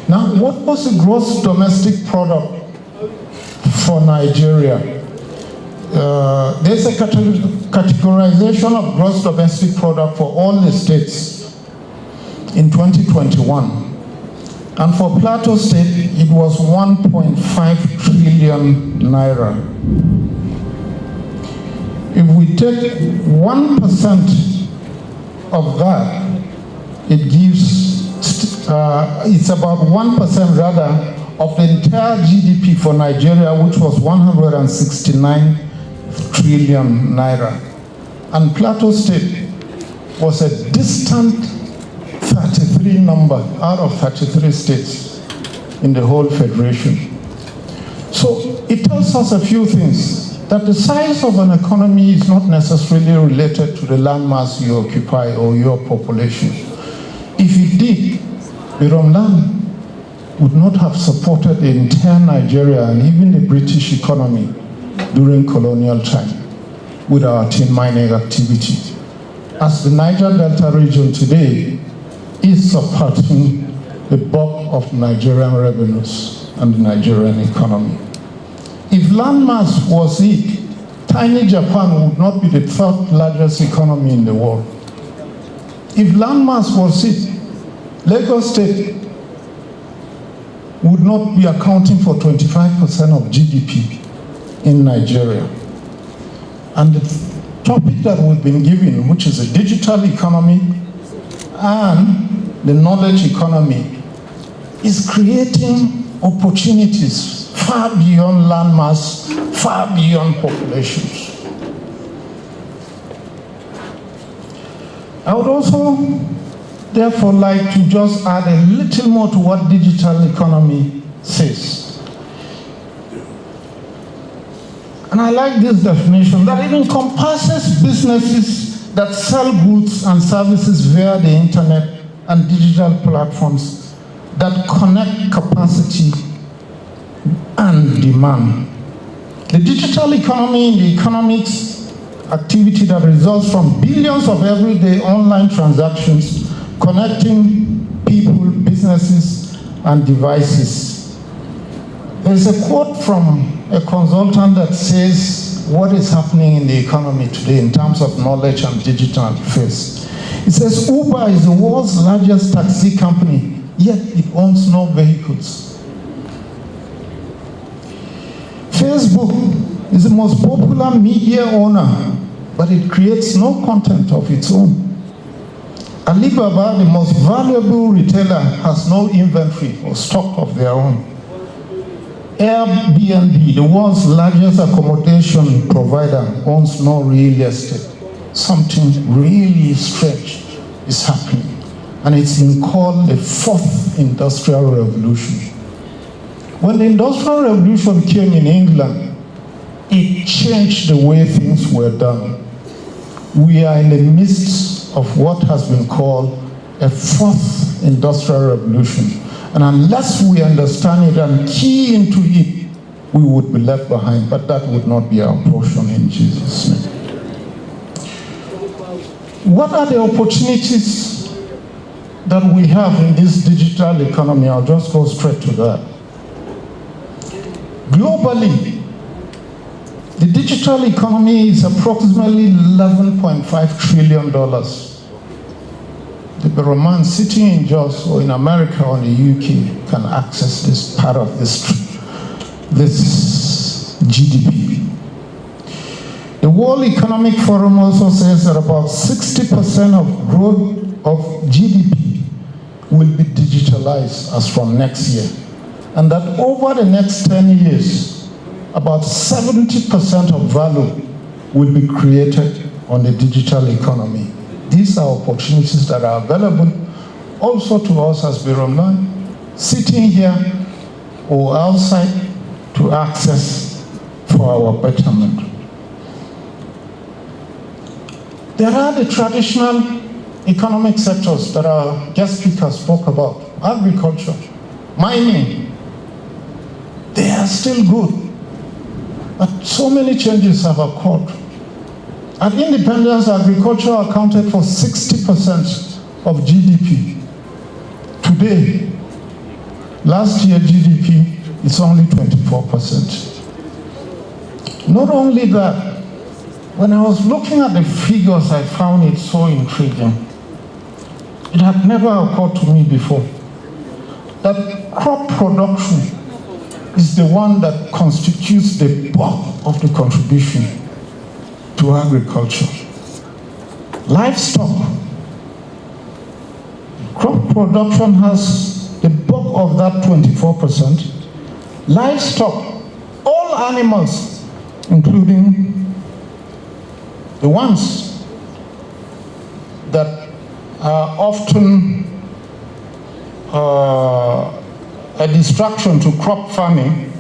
[SPEAKER 9] Now, what was the gross domestic product for Nigeria? There's a categorization of gross domestic product for all the states in 2021. And for Plateau State, it was 1.5 trillion naira. If we take 1% of that, it gives, it's about 1% rather of the entire GDP for Nigeria, which was 169 trillion naira. And Plateau State was a distant 33 number out of 33 states in the whole federation. So it tells us a few things, that the size of an economy is not necessarily related to the land mass you occupy or your population. If it did, Berom land would not have supported the entire Nigeria and even the British economy during colonial time with our tin mining activity. As the Niger Delta region today is supporting the bulk of Nigerian revenues and the Nigerian economy. If land mass was it, tiny Japan would not be the 3rd largest economy in the world. If land mass was it, Lagos State would not be accounting for 25% of GDP in Nigeria. And the topic that we've been given, which is a digital economy and the knowledge economy, is creating opportunities far beyond land mass, far beyond populations. I would also therefore like to just add a little more to what digital economy says. And I like this definition, that it encompasses businesses that sell goods and services via the internet and digital platforms that connect capacity and demand. The digital economy in the economics activity that results from billions of everyday online transactions connecting people, businesses, and devices. There's a quote from a consultant that says what is happening in the economy today in terms of knowledge and digital face. It says Uber is the world's largest taxi company, yet it owns no vehicles. Facebook is the most popular media owner, but it creates no content of its own. Alibaba, the most valuable retailer, has no inventory or stock of their own. Airbnb, the world's largest accommodation provider, owns no real estate. Something really strange is happening. And it's been called the fourth industrial revolution. When the industrial revolution came in England, it changed the way things were done. We are in the midst of what has been called a fourth industrial revolution. And unless we understand it and key into it, we would be left behind. But that would not be our portion in Jesus' name. What are the opportunities that we have in this digital economy? I'll just go straight to that. Globally, the digital economy is approximately $11.5 trillion. The Beroman sitting in Jos or in America or in the UK can access this part of this GDP. The World Economic Forum also says that about 60% of growth of GDP will be digitalized as from next year. And that over the next 10 years, about 70% of value will be created on the digital economy. These are opportunities that are available also to us as Berom, sitting here or outside to access for our betterment. There are the traditional economic sectors that our guest speaker spoke about. Agriculture, mining, they are still good. But so many changes have occurred. At independence, agriculture accounted for 60% of GDP. Today, last year GDP is only 24%. Not only that, when I was looking at the figures, I found it so intriguing. It had never occurred to me before that crop production is the one that constitutes the bulk of the contribution to agriculture. Livestock, crop production has the bulk of that 24%. Livestock, all animals, including the ones that are often a distraction to crop farming,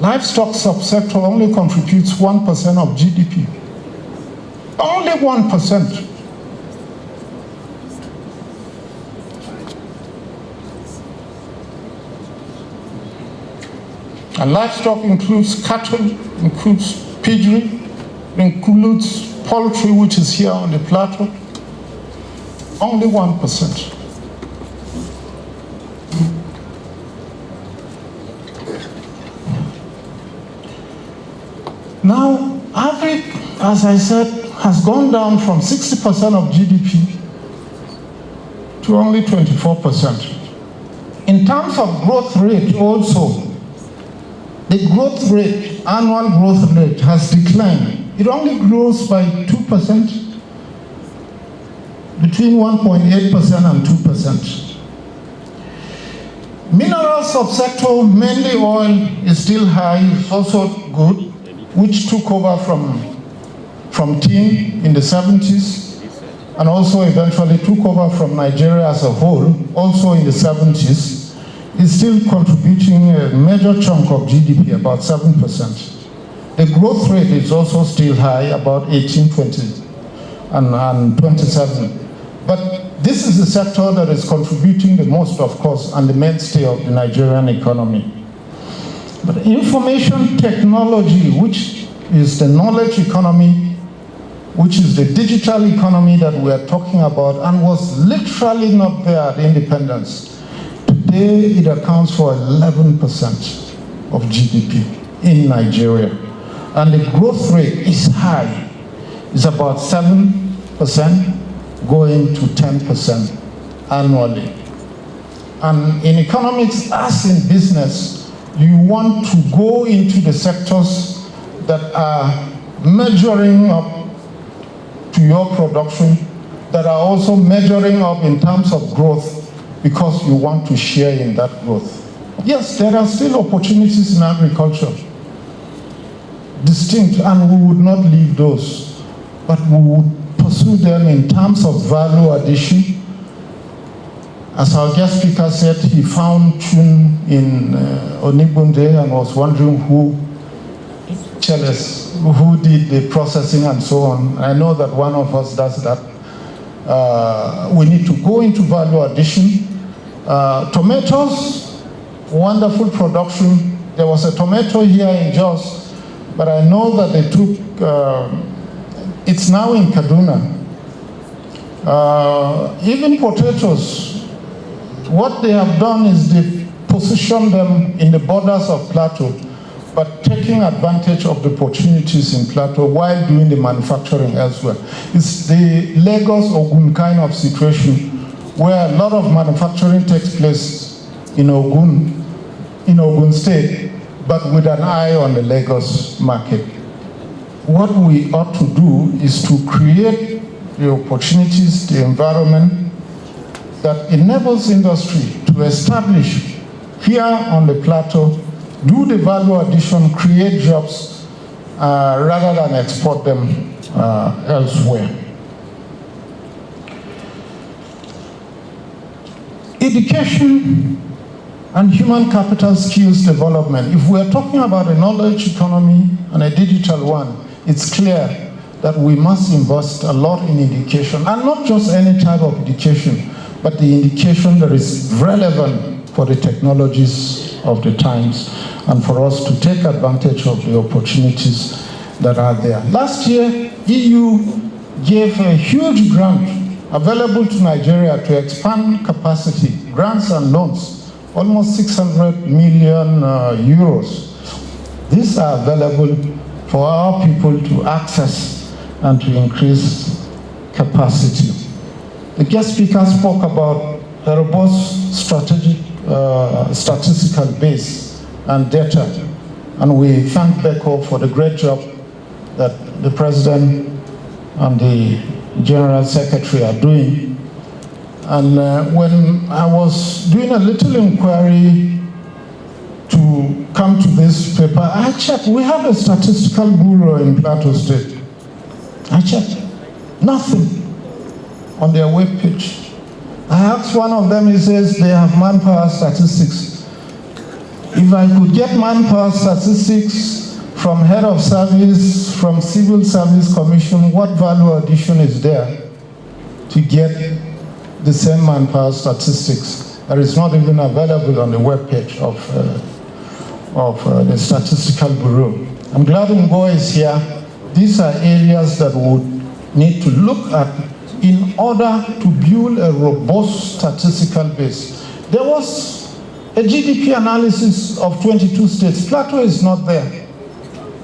[SPEAKER 9] livestock subsector only contributes 1% of GDP. Only 1%. And livestock includes cattle, includes piggery, includes poultry, which is here on the plateau. Only 1%. Now, agri, as I said, has gone down from 60% of GDP to only 24%. In terms of growth rate also, the growth rate, annual growth rate has declined. It only grows by 2%, between 1.8% and 2%. Mineral subsector, mainly oil, is still high, it's also good, which took over from tin in the 70s, and also eventually took over from Nigeria as a whole, also in the 70s, is still contributing a major chunk of GDP, about 7%. The growth rate is also still high, about 18, 20, and 27. But this is the sector that is contributing the most, of course, and the mainstay of the Nigerian economy. But information technology, which is the knowledge economy, which is the digital economy that we are talking about, and was literally not there at independence. Today, it accounts for 11% of GDP in Nigeria. And the growth rate is high. It's about 7% going to 10% annually. And in economics, as in business, you want to go into the sectors that are measuring up to your production, that are also measuring up in terms of growth, because you want to share in that growth. Yes, there are still opportunities in agriculture, distinct, and we would not leave those, but we would pursue them in terms of value addition. As our guest speaker said, he found tune in Onigbunde and was wondering who did the processing and so on. I know that one of us does that. We need to go into value addition. Tomatoes, wonderful production. There was a tomato here in Jos, but I know that they took, it's now in Kaduna. Even potatoes, what they have done is they position them in the borders of Plateau, but taking advantage of the opportunities in Plateau while doing the manufacturing elsewhere. It's the Lagos-Ogun kind of situation where a lot of manufacturing takes place in Ogun State, but with an eye on the Lagos market. What we ought to do is to create the opportunities, the environment that enables industry to establish here on the Plateau, do the value addition, create jobs, rather than export them elsewhere. Education and human capital skills development. If we are talking about a knowledge economy and a digital one, it's clear that we must invest a lot in education, and not just any type of education, but the education that is relevant for the technologies of the times and for us to take advantage of the opportunities that are there. Last year, EU gave a huge grant available to Nigeria to expand capacity, grants and loans, almost 600 million euros. These are available for our people to access and to increase capacity. The guest speaker spoke about a robust statistical base and data, and we thank Beko for the great job that the President and the General Secretary are doing. And when I was doing a little inquiry to come to this paper, I checked. We have a statistical bureau in Plateau State. I checked. Nothing on their webpage. I asked one of them, he says they have manpower statistics. If I could get manpower statistics from head of service, from Civil Service Commission, what value addition is there to get the same manpower statistics that is not even available on the webpage of the Statistical Bureau? I'm glad Ngo is here. These are areas that we would need to look at in order to build a robust statistical base. There was a GDP analysis of 22 states. Plateau is not there.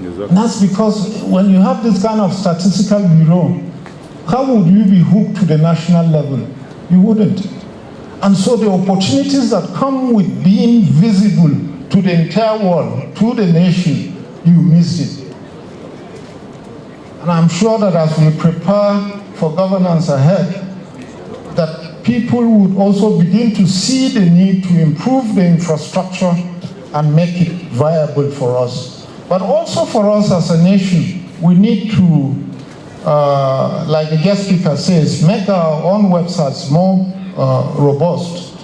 [SPEAKER 9] And that's because when you have this kind of statistical bureau, how would you be hooked to the national level? You wouldn't. And so the opportunities that come with being visible to the entire world, to the nation, you miss it. And I'm sure that as we prepare for governance ahead, that people would also begin to see the need to improve the infrastructure and make it viable for us. But also for us as a nation, we need to, like the guest speaker says, make our own websites more robust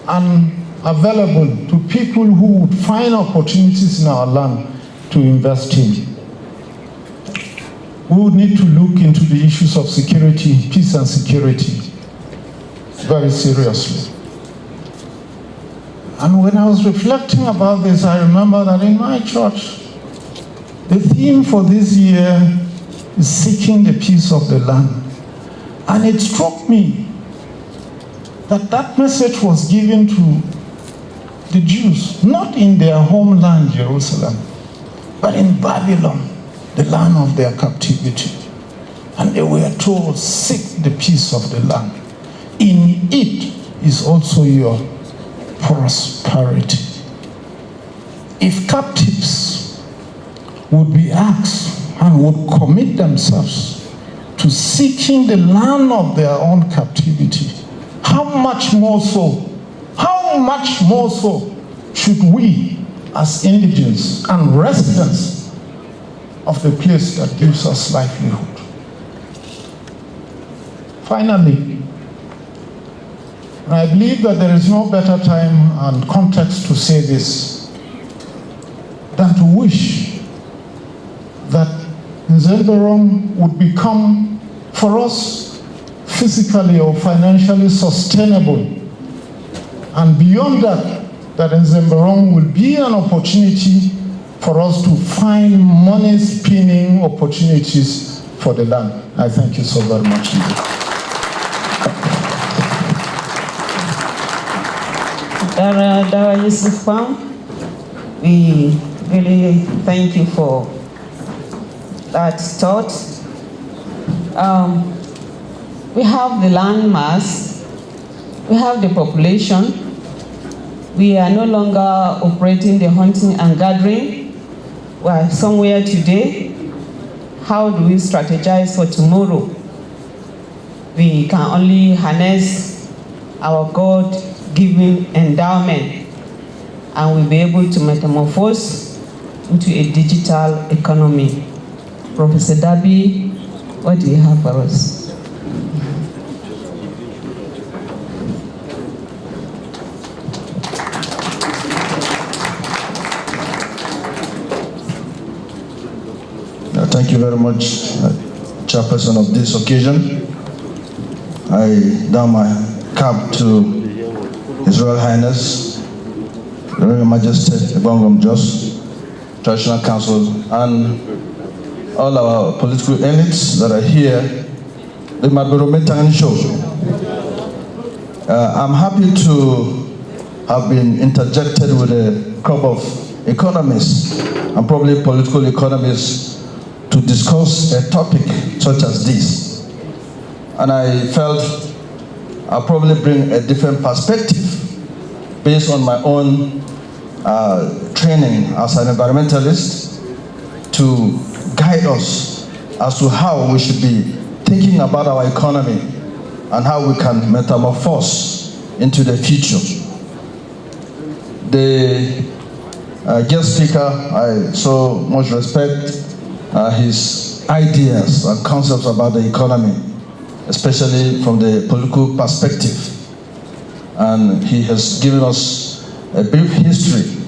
[SPEAKER 9] and available to people who would find opportunities in our land to invest in. We would need to look into the issues of security, peace and security, very seriously. And when I was reflecting about this, I remember that in my church, the theme for this year is seeking the peace of the land. And it struck me that that message was given to the Jews, not in their homeland, Jerusalem, but in Babylon, the land of their captivity. And they were told, seek the peace of the land. In it is also your prosperity. If captives would be asked and would commit themselves to seeking the land of their own captivity, how much more so should we, as indigenous and residents of the place that gives us livelihood. Finally, I believe that there is no better time and context to say this than to wish that Nzem Berom would become, for us, physically or financially sustainable. And beyond that, that Nzem Berom will be an opportunity for us to find money-spinning opportunities for the land. I thank you so very much indeed.
[SPEAKER 7] Dara Yusuf Pam, we really thank you for that thought. We have the land mass, we have the population. We are no longer operating the hunting and gathering. We are somewhere today. How do we strategize for tomorrow? We can only harness our God-given endowment, and we'll be able to metamorphose into a digital economy. Professor Dabi, what do you have for us?
[SPEAKER 10] Thank you very much, Chairperson of this occasion. I down my cap to His Royal Highness, the Royal Majesty, the Bongom Jos, Traditional Council, and all our political elites that are here. The Maberometan show. I'm happy to have been interjected with a crop of economists and probably political economists to discuss a topic such as this. And I felt I'll probably bring a different perspective based on my own training as an environmentalist to guide us as to how we should be thinking about our economy and how we can metamorphose into the future. The guest speaker, I so much respect his ideas and concepts about the economy, especially from the political perspective. And he has given us a brief history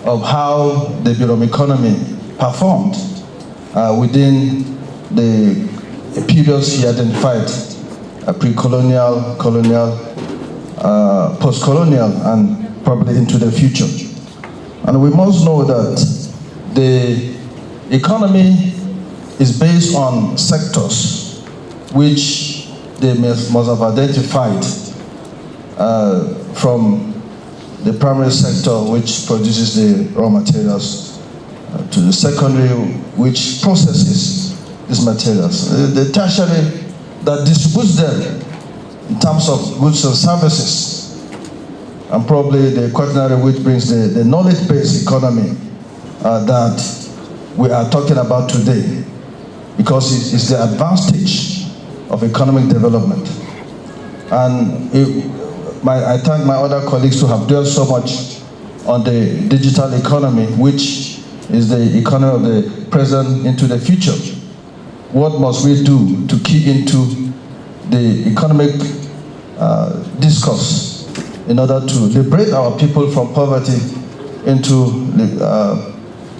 [SPEAKER 10] of how the Berom economy performed within the periods he identified, pre-colonial, colonial, post-colonial, and probably into the future. And we must know that the economy is based on sectors which they must have identified from the primary sector, which produces the raw materials, to the secondary, which processes these materials, the tertiary that distributes them in terms of goods and services, and probably the quaternary, which brings the knowledge-based economy that we are talking about today, because it's the advantage of economic development. And I thank my other colleagues to have dwelt so much on the digital economy, which is the economy of the present into the future. What must we do to key into the economic discourse in order to liberate our people from poverty into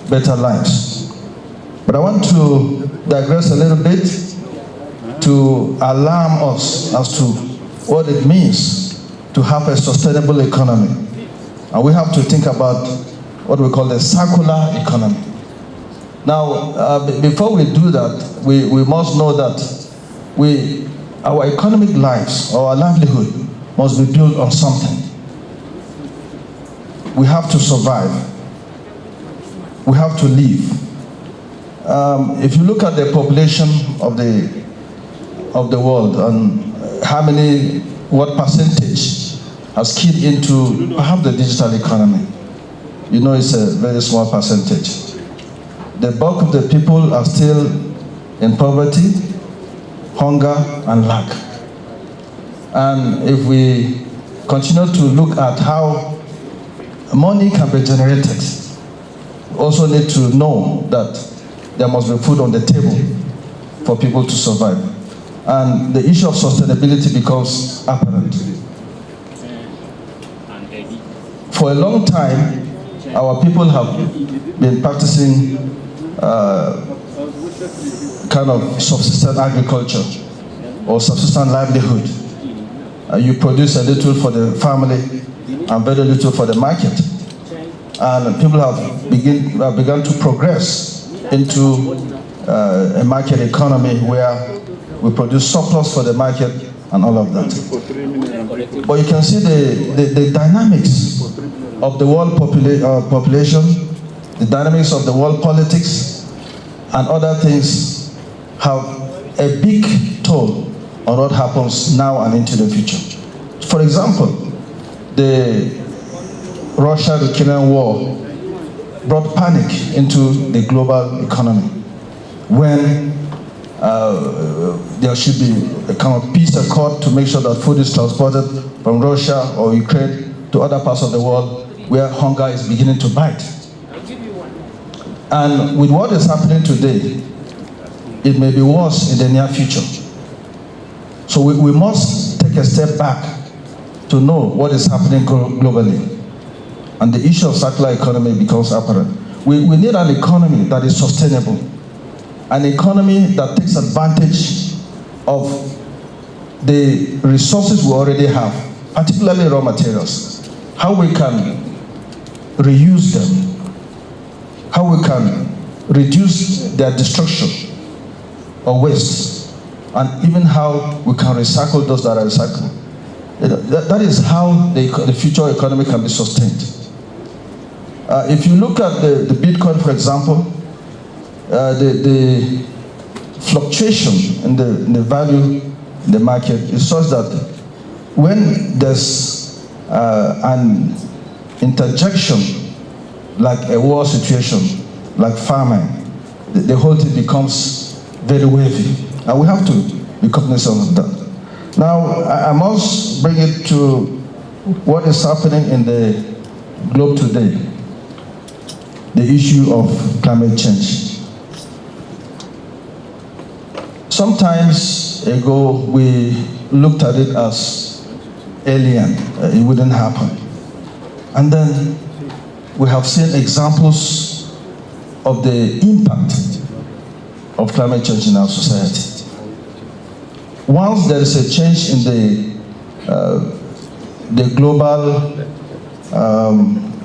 [SPEAKER 10] better lives? But I want to digress a little bit to alarm us as to what it means to have a sustainable economy. And we have to think about what we call the circular economy. Now, before we do that, we must know that our economic lives, our livelihood, must be built on something. We have to survive. We have to live. If you look at the population of the world and what percentage has keyed into perhaps the digital economy, you know it's a very small percentage. The bulk of the people are still in poverty, hunger, and lack. And if we continue to look at how money can be generated, we also need to know that there must be food on the table for people to survive. And the issue of sustainability becomes apparent. For a long time, our people have been practicing kind of subsistence agriculture or subsistence livelihood. You produce a little for the family and very little for the market. And people have begun to progress into a market economy where we produce surplus for the market and all of that. But you can see the dynamics of the world population, the dynamics of the world politics, and other things have a big toll on what happens now and into the future. For example, the Russia-Ukrainian war brought panic into the global economy when there should be a kind of peace accord to make sure that food is transported from Russia or Ukraine to other parts of the world where hunger is beginning to bite. And with what is happening today, it may be worse in the near future. So we must take a step back to know what is happening globally. And the issue of circular economy becomes apparent. We need an economy that is sustainable, an economy that takes advantage of the resources we already have, particularly raw materials, how we can reuse them, how we can reduce their destruction or waste, and even how we can recycle those that are recycled. That is how the future economy can be sustained. If you look at the Bitcoin, for example, the fluctuation in the value in the market is such that when there's an interjection, like a war situation, like famine, the whole thing becomes very wavy. And we have to be cognizant of that. Now, I must bring it to what is happening in the globe today, the issue of climate change. Sometimes ago, we looked at it as alien, it wouldn't happen. And then we have seen examples of the impact of climate change in our society. Once there is a change in the global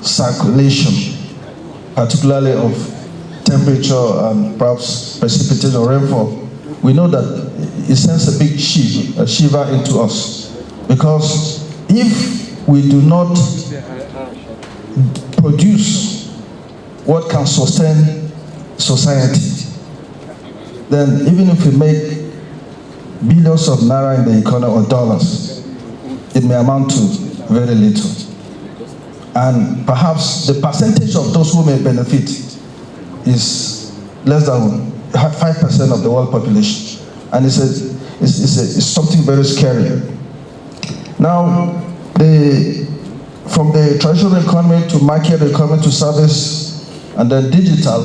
[SPEAKER 10] circulation, particularly of temperature and perhaps precipitation or rainfall, we know that it sends a big shiver into us. Because if we do not produce what can sustain society, then even if we make billions of naira in the economy or dollars, it may amount to very little. And perhaps the percentage of those who may benefit is less than 5% of the world population. And it's something very scary. Now, from the traditional economy to market economy to service and then digital,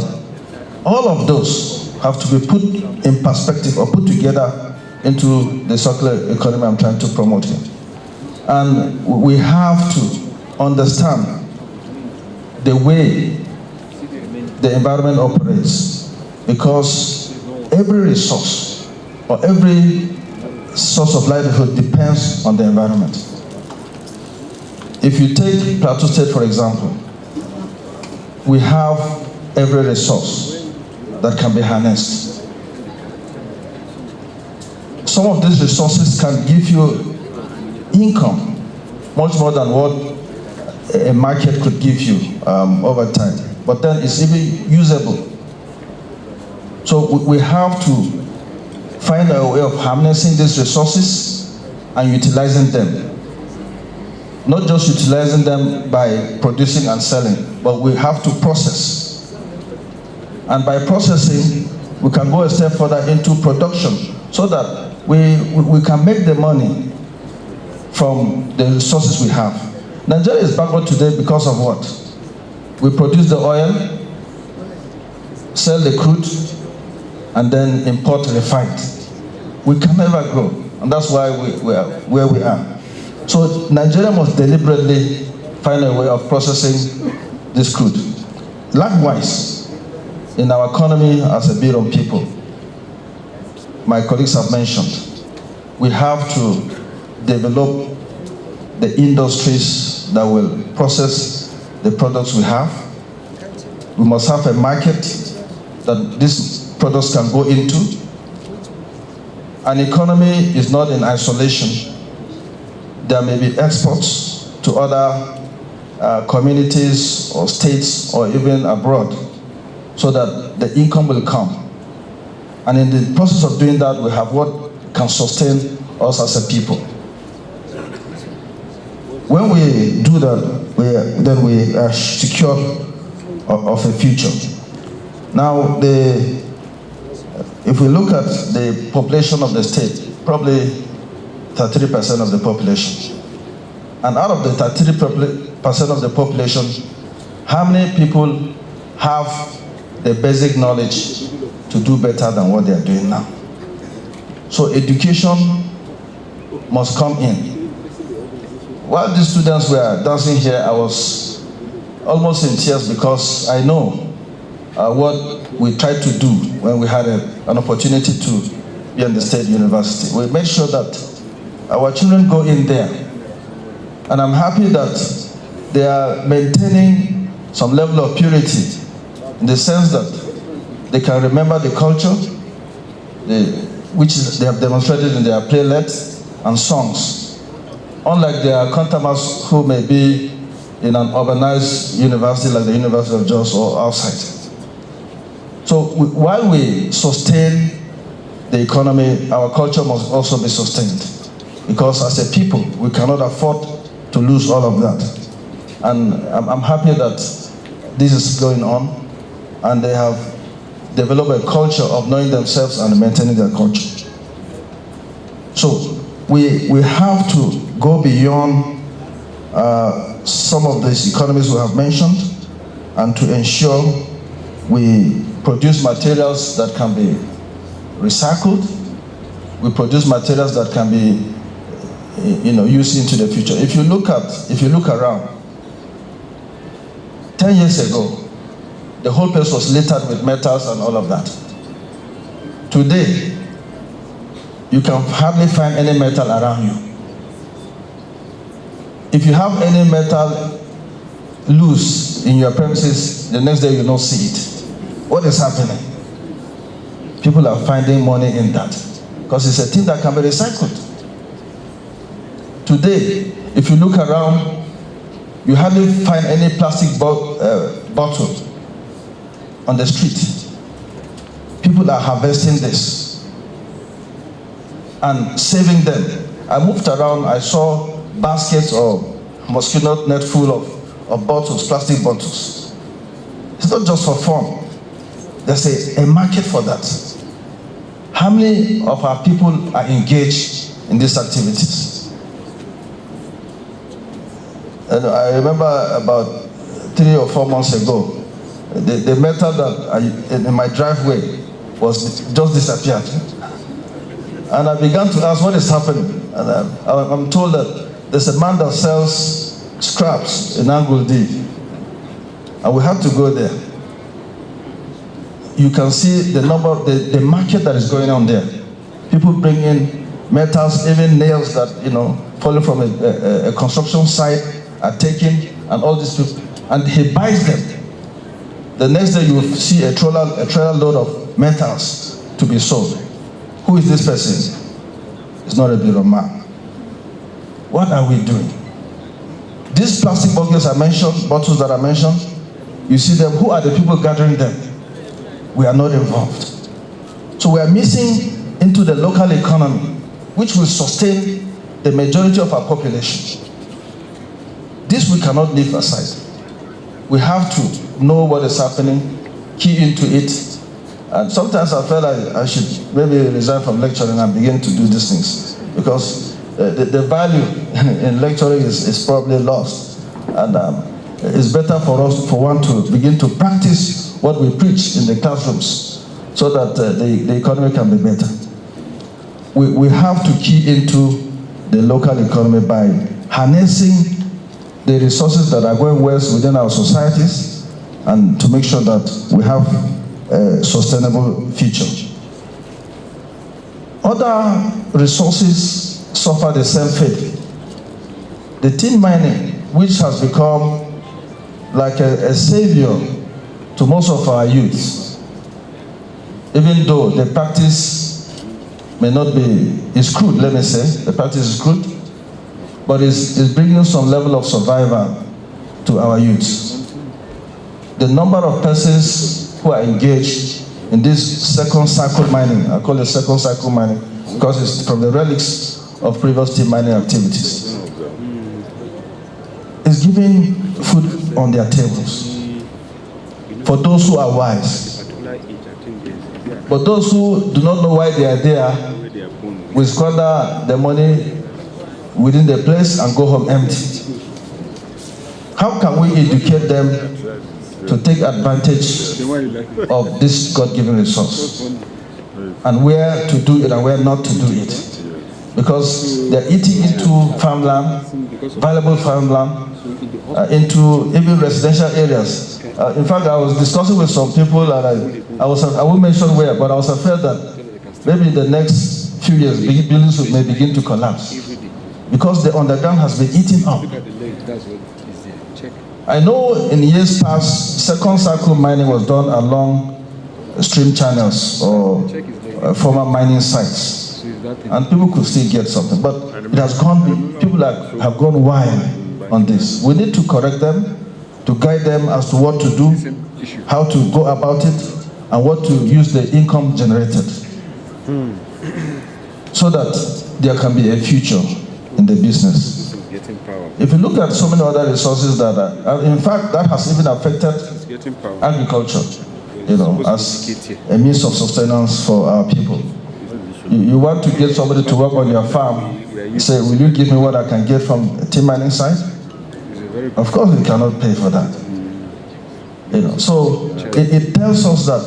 [SPEAKER 10] all of those have to be put in perspective or put together into the circular economy I'm trying to promote here. And we have to understand the way the environment operates, because every resource or every source of livelihood depends on the environment. If you take Plateau State, for example, we have every resource that can be harnessed. Some of these resources can give you income, much more than what a market could give you over time. But then it's even usable. So we have to find a way of harnessing these resources and utilizing them. Not just utilizing them by producing and selling, but we have to process. And by processing, we can go a step further into production so that we can make the money from the resources we have. Nigeria is backward today because of what? We produce the oil, sell the crude, and then import refined. We can never grow, and that's why we are where we are. So Nigeria must deliberately find a way of processing this crude. Likewise, in our economy as a Berom people, my colleagues have mentioned, we have to develop the industries that will process the products we have. We must have a market that these products can go into. An economy is not in isolation. There may be exports to other communities or states or even abroad so that the income will come. And in the process of doing that, we have what can sustain us as a people. When we do that, then we are secure of a future. Now, if we look at the population of the state, probably 33% of the population. And out of the 33% of the population, how many people have the basic knowledge to do better than what they are doing now? So education must come in. While these students were dancing here, I was almost in tears because I know what we tried to do when we had an opportunity to be in the state university. We made sure that our children go in there. And I'm happy that they are maintaining some level of purity in the sense that they can remember the culture, which they have demonstrated in their playlets and songs. Unlike their counterparts who may be in an urbanized university like the University of Jos or outside. So while we sustain the economy, our culture must also be sustained. Because as a people, we cannot afford to lose all of that. And I'm happy that this is going on, and they have developed a culture of knowing themselves and maintaining their culture. So we have to go beyond some of these economies we have mentioned and to ensure we produce materials that can be recycled, we produce materials that can be used into the future. If you look around, 10 years ago, the whole place was littered with metals and all of that. Today, you can hardly find any metal around you. If you have any metal loose in your premises, the next day you don't see it. What is happening? People are finding money in that because it's a thing that can be recycled. Today, if you look around, you hardly find any plastic bottle on the street. People are harvesting this and saving them. I moved around, I saw baskets or mosquito net full of bottles, plastic bottles. It's not just for fun. There's a market for that. How many of our people are engaged in these activities? And I remember about 3 or 4 months ago, the metal that in my driveway was just disappeared. And I began to ask what is happening. And I'm told that there's a man that sells scraps in Angle D. And we have to go there. You can see the the market that is going on there. People bring in metals, even nails that, falling from a construction site are taken, and all these people, and he buys them. The next day you will see a trailer load of metals to be sold. Who is this person? It's not a Berom man. What are we doing? These plastic bottles that I mentioned, you see them, who are the people gathering them? We are not involved. So we are missing into the local economy, which will sustain the majority of our population. This we cannot leave aside. We have to know what is happening, key into it. And sometimes I feel like I should maybe resign from lecturing and begin to do these things, because the value in lecturing is probably lost. And it's better for us, for one, to begin to practice what we preach in the classrooms so that the economy can be better. We have to key into the local economy by harnessing the resources that are going west within our societies and to make sure that we have a sustainable future. Other resources suffer the same fate. The tin mining, which has become like a savior to most of our youths, even though the practice may not be, it's crude, let me say, the practice is crude, but it's bringing some level of survival to our youths. The number of persons who are engaged in this second cycle mining, I call it second cycle mining because it's from the relics of previous tin mining activities, is giving food on their tables for those who are wise. But those who do not know why they are there will squander the money within the place and go home empty. How can we educate them to take advantage of this God-given resource and where to do it and where not to do it? Because they're eating into farmland, valuable farmland, into even residential areas. In fact, I was discussing with some people, and I won't mention where, but I was afraid that maybe in the next few years, buildings may begin to collapse because the underground has been eaten up. I know in years past, second cycle mining was done along stream channels or former mining sites, and people could still get something. But it has gone, people have gone wild on this. We need to correct them, to guide them as to what to do, how to go about it, and what to use the income generated, so that there can be a future in the business. If you look at so many other resources that are, in fact, that has even affected agriculture, as a means of sustenance for our people. You want to get somebody to work on your farm, you say, will you give me what I can get from a tin mining site? Of course, we cannot pay for that. So it tells us that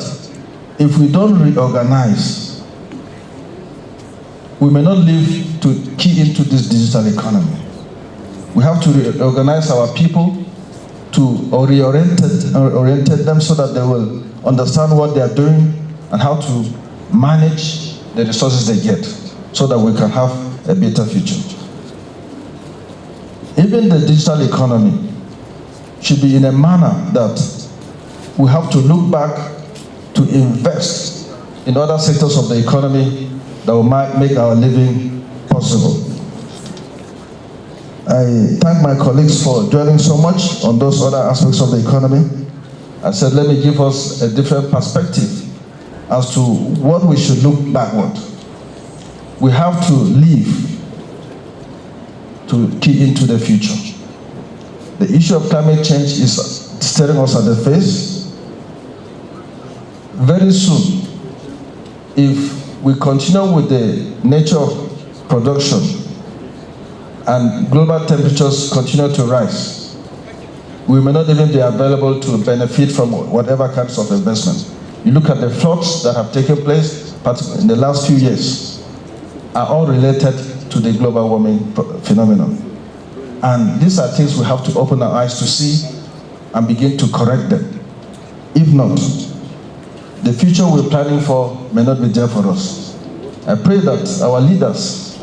[SPEAKER 10] if we don't reorganize, we may not live to key into this digital economy. We have to reorganize our people to orientate them so that they will understand what they are doing and how to manage the resources they get so that we can have a better future. Even the digital economy should be in a manner that we have to look back to invest in other sectors of the economy that will make our living possible. I thank my colleagues for dwelling so much on those other aspects of the economy. I said, let me give us a different perspective as to what we should look backward. We have to live to key into the future. The issue of climate change is staring us at the face. Very soon, if we continue with the nature of production and global temperatures continue to rise, we may not even be available to benefit from whatever kinds of investment. You look at the floods that have taken place in the last few years are all related to the global warming phenomenon. And these are things we have to open our eyes to see and begin to correct them. If not, the future we're planning for may not be there for us. I pray that our leaders,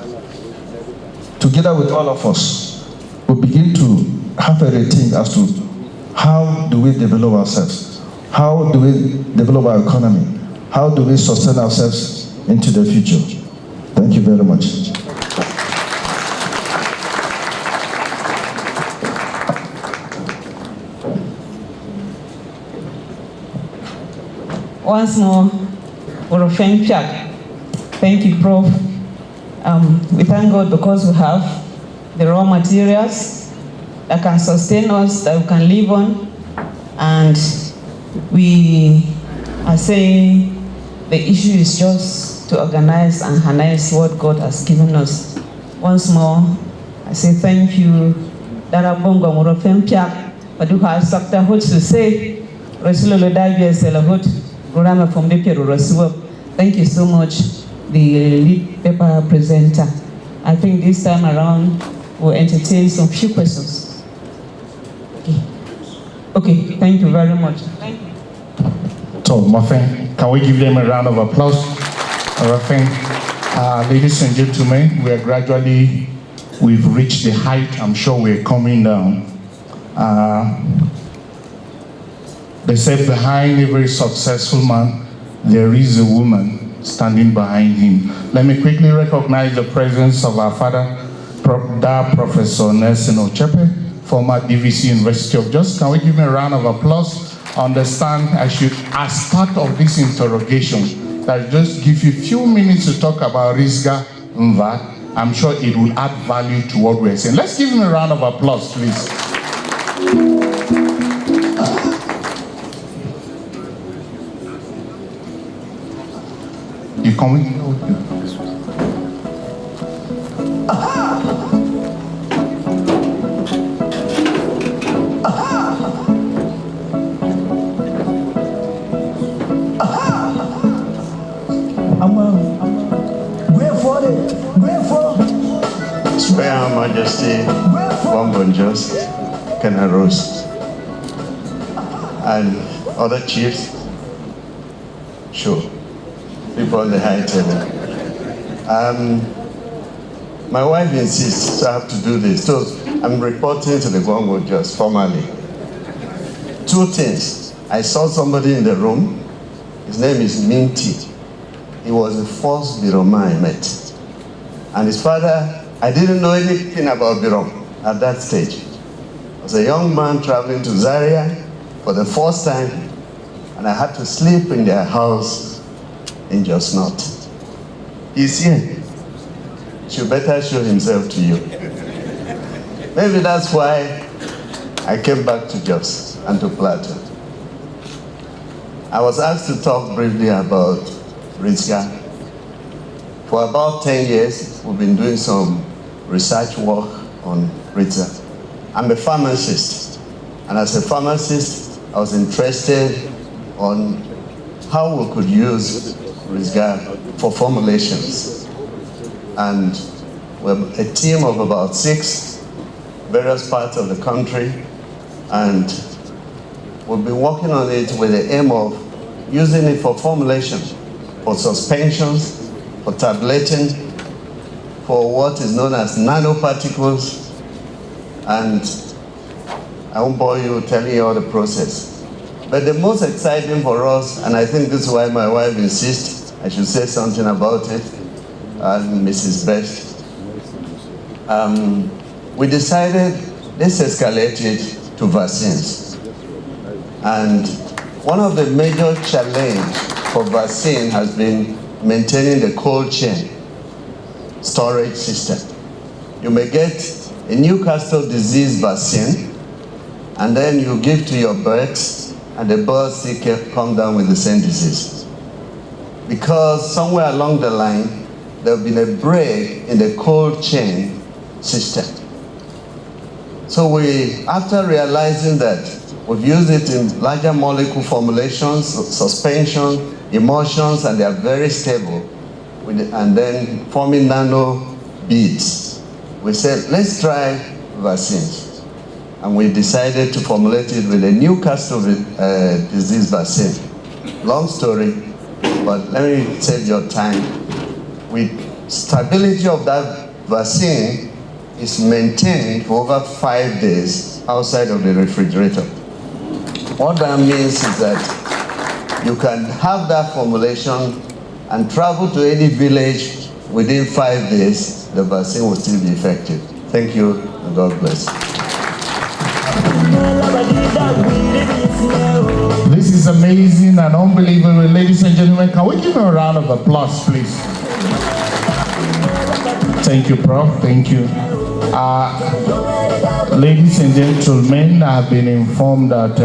[SPEAKER 10] together with all of us, will begin to have a rethink as to how do we develop ourselves? How do we develop our economy? How do we sustain ourselves into the future? Thank you very much.
[SPEAKER 7] Once more, thank you, Prof. We thank God because we have the raw materials that can sustain us, that we can live on, and we are saying the issue is just to organize and harness what God has given us. Once more, I say thank you Darabongo Morofempia, Paduha Sakta Hut to say, Rosilo Davia Selahut, Rurama from the Peru Roswell. Thank you so much, the lead paper presenter. I think this time around we'll entertain some few questions. Okay, thank you very much. Thank you.
[SPEAKER 2] So, Muffin, can we give them a round of applause? Ladies and gentlemen, we've reached the height. I'm sure we're coming down. They said behind every successful man, there is a woman standing behind him. Let me quickly recognize the presence of our father, Professor Nelson Ochepe, former DVC University of Jos. Can we give him a round of applause? Understand, I should, as part of this interrogation, that just give you a few minutes to talk about Rizga Mva. I'm sure it will add value to what we're saying. Let's give him a round of applause, please. You coming?
[SPEAKER 11] Spare Her Majesty Wambonjos, Kenaros, and other chiefs, sure, people on the high table. My wife insists, so I have to do this. So I'm reporting to the Wambonjos formally. Two things. I saw somebody in the room. His name is Minty. He was the first Biroma I met. And his father, I didn't know anything about Berom at that stage. I was a young man traveling to Zaria for the first time, and I had to sleep in their house in Jos North. He's here. Should better show himself to you. Maybe that's why I came back to Jos and to Plateau. I was asked to talk briefly about Rizga. For about 10 years, we've been doing some research work on Rizga. I'm a pharmacist, and as a pharmacist, I was interested on how we could use Rizga for formulations. And we're a team of about 6, various parts of the country, and we've been working on it with the aim of using it for formulation, for suspensions, for tableting, for what is known as nanoparticles, and I won't bore you telling you all the process. But the most exciting for us, and I think this is why my wife insists I should say something about it, and Mrs. Best, we decided let's escalate it to vaccines. And one of the major challenges for vaccine has been maintaining the cold chain storage system. You may get a Newcastle disease vaccine, and then you give to your birds, and the birds still come down with the same disease. Because somewhere along the line, there have been a break in the cold chain system. So we, after realizing that we've used it in larger molecule formulations, suspension, emulsions, and they are very stable, and then forming nano beads, we said, let's try vaccines. And we decided to formulate it with a Newcastle disease vaccine. Long story, but let me save your time. With stability of that vaccine is maintained for over 5 days outside of the refrigerator. What that means is that you can have that formulation and travel to any village within 5 days, the vaccine will still be effective. Thank you, and God bless.
[SPEAKER 2] This is amazing and unbelievable. Ladies and gentlemen, can we give him a round of applause, please? Thank you, Prof. Thank you. Ladies and gentlemen, I have been informed that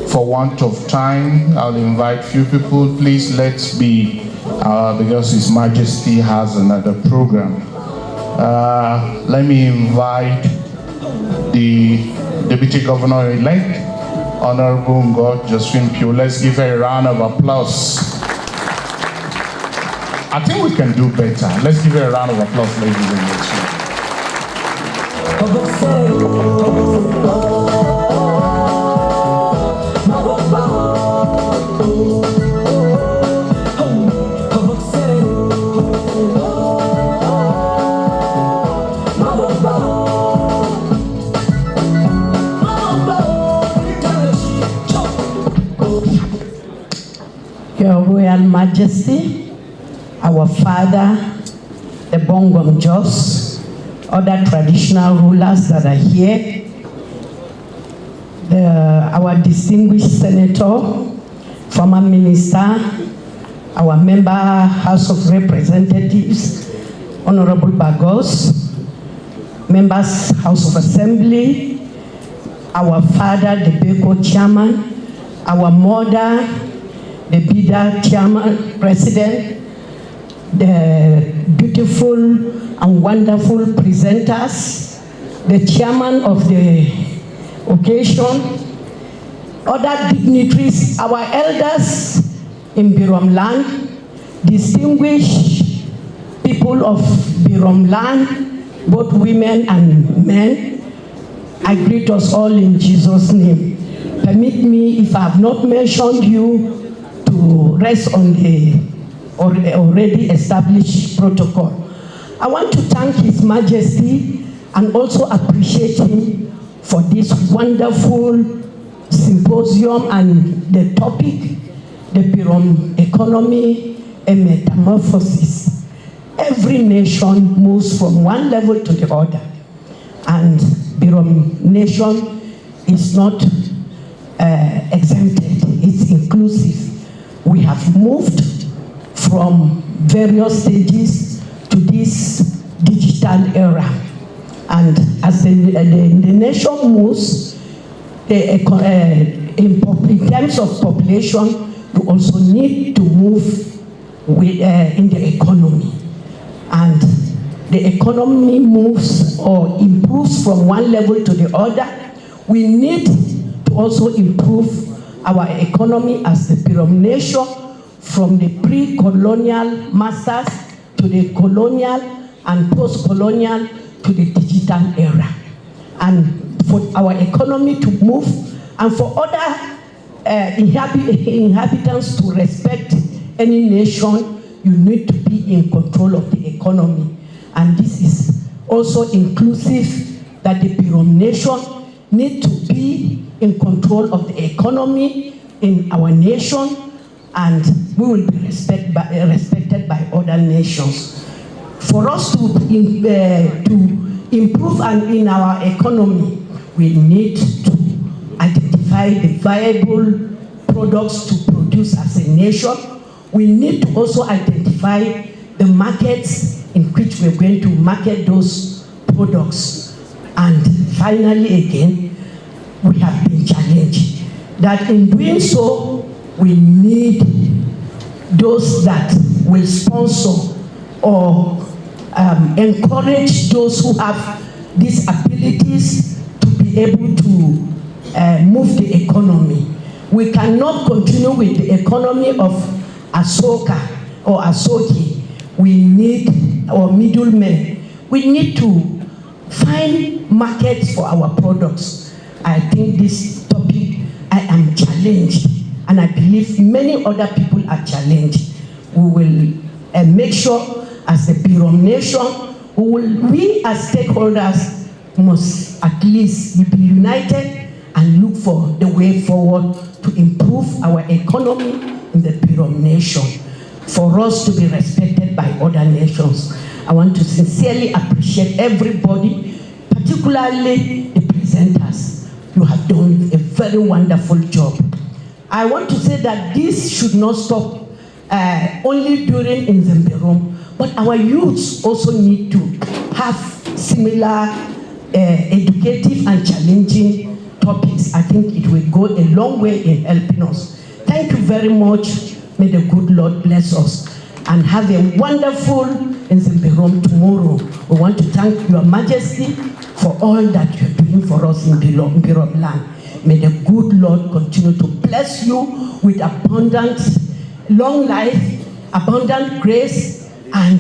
[SPEAKER 2] for want of time, I'll invite few people. Please let's be, because His Majesty has another program. Let me invite the Deputy Governor-elect, Honorable Ngo Josephine Pugh. Let's give her a round of applause. I think we can do better. Let's give her a round of applause, ladies and gentlemen.
[SPEAKER 12] Your Royal Majesty, our father, the Bongom Jos, other traditional rulers that are here, our distinguished senator, former minister, our member House of Representatives, Honorable Bagos, members House of Assembly, our father, the Beko chairman, our mother, the Bida chairman, president, the beautiful and wonderful presenters, the chairman of the occasion, other dignitaries, our elders in Berom land, distinguished people of Berom land, both women and men. I greet us all in Jesus' name. Permit me, if I have not mentioned you, to rest on the already established protocol. I want to thank His Majesty and also appreciate him for this wonderful symposium and the topic, the Berom economy, a metamorphosis. Every nation moves from one level to the other, and Berom nation is not exempted, it's inclusive. We have moved from various stages to this digital era. And as the nation moves, in terms of population, you also need to move with, in the economy. And the economy moves or improves from one level to the other. We need to also improve our economy as the Berom nation, from the pre-colonial masters to the colonial and post-colonial to the digital era. And for our economy to move and for other inhabitants to respect any nation, you need to be in control of the economy. And this is also inclusive that the Berom nation need to be in control of the economy in our nation, and we will be respected by other nations. For us to improve in our economy, we need to identify the viable products to produce as a nation. We need to also identify the markets in which we're going to market those products. And finally, again, we have been challenged that in doing so, we need those that will sponsor or encourage those who have these abilities to be able to move the economy. We cannot continue with the economy of Asoka or Asoki. We need our middlemen. We need to find markets for our products. I think this topic, I am challenged, and I believe many other people are challenged. We will make sure as the Berom nation, we as stakeholders must at least be united and look for the way forward to improve our economy in the Berom nation, for us to be respected by other nations. I want to sincerely appreciate everybody, particularly the presenters. You have done a very wonderful job. I want to say that this should not stop only during Nzem Berom, but our youths also need to have similar educative and challenging topics. I think it will go a long way in helping us. Thank you very much. May the good Lord bless us and have a wonderful Nzem Berom tomorrow. We want to thank Your Majesty for all that you do. doing for us in Berom land. May the good Lord continue to bless you with abundant long life, abundant grace, and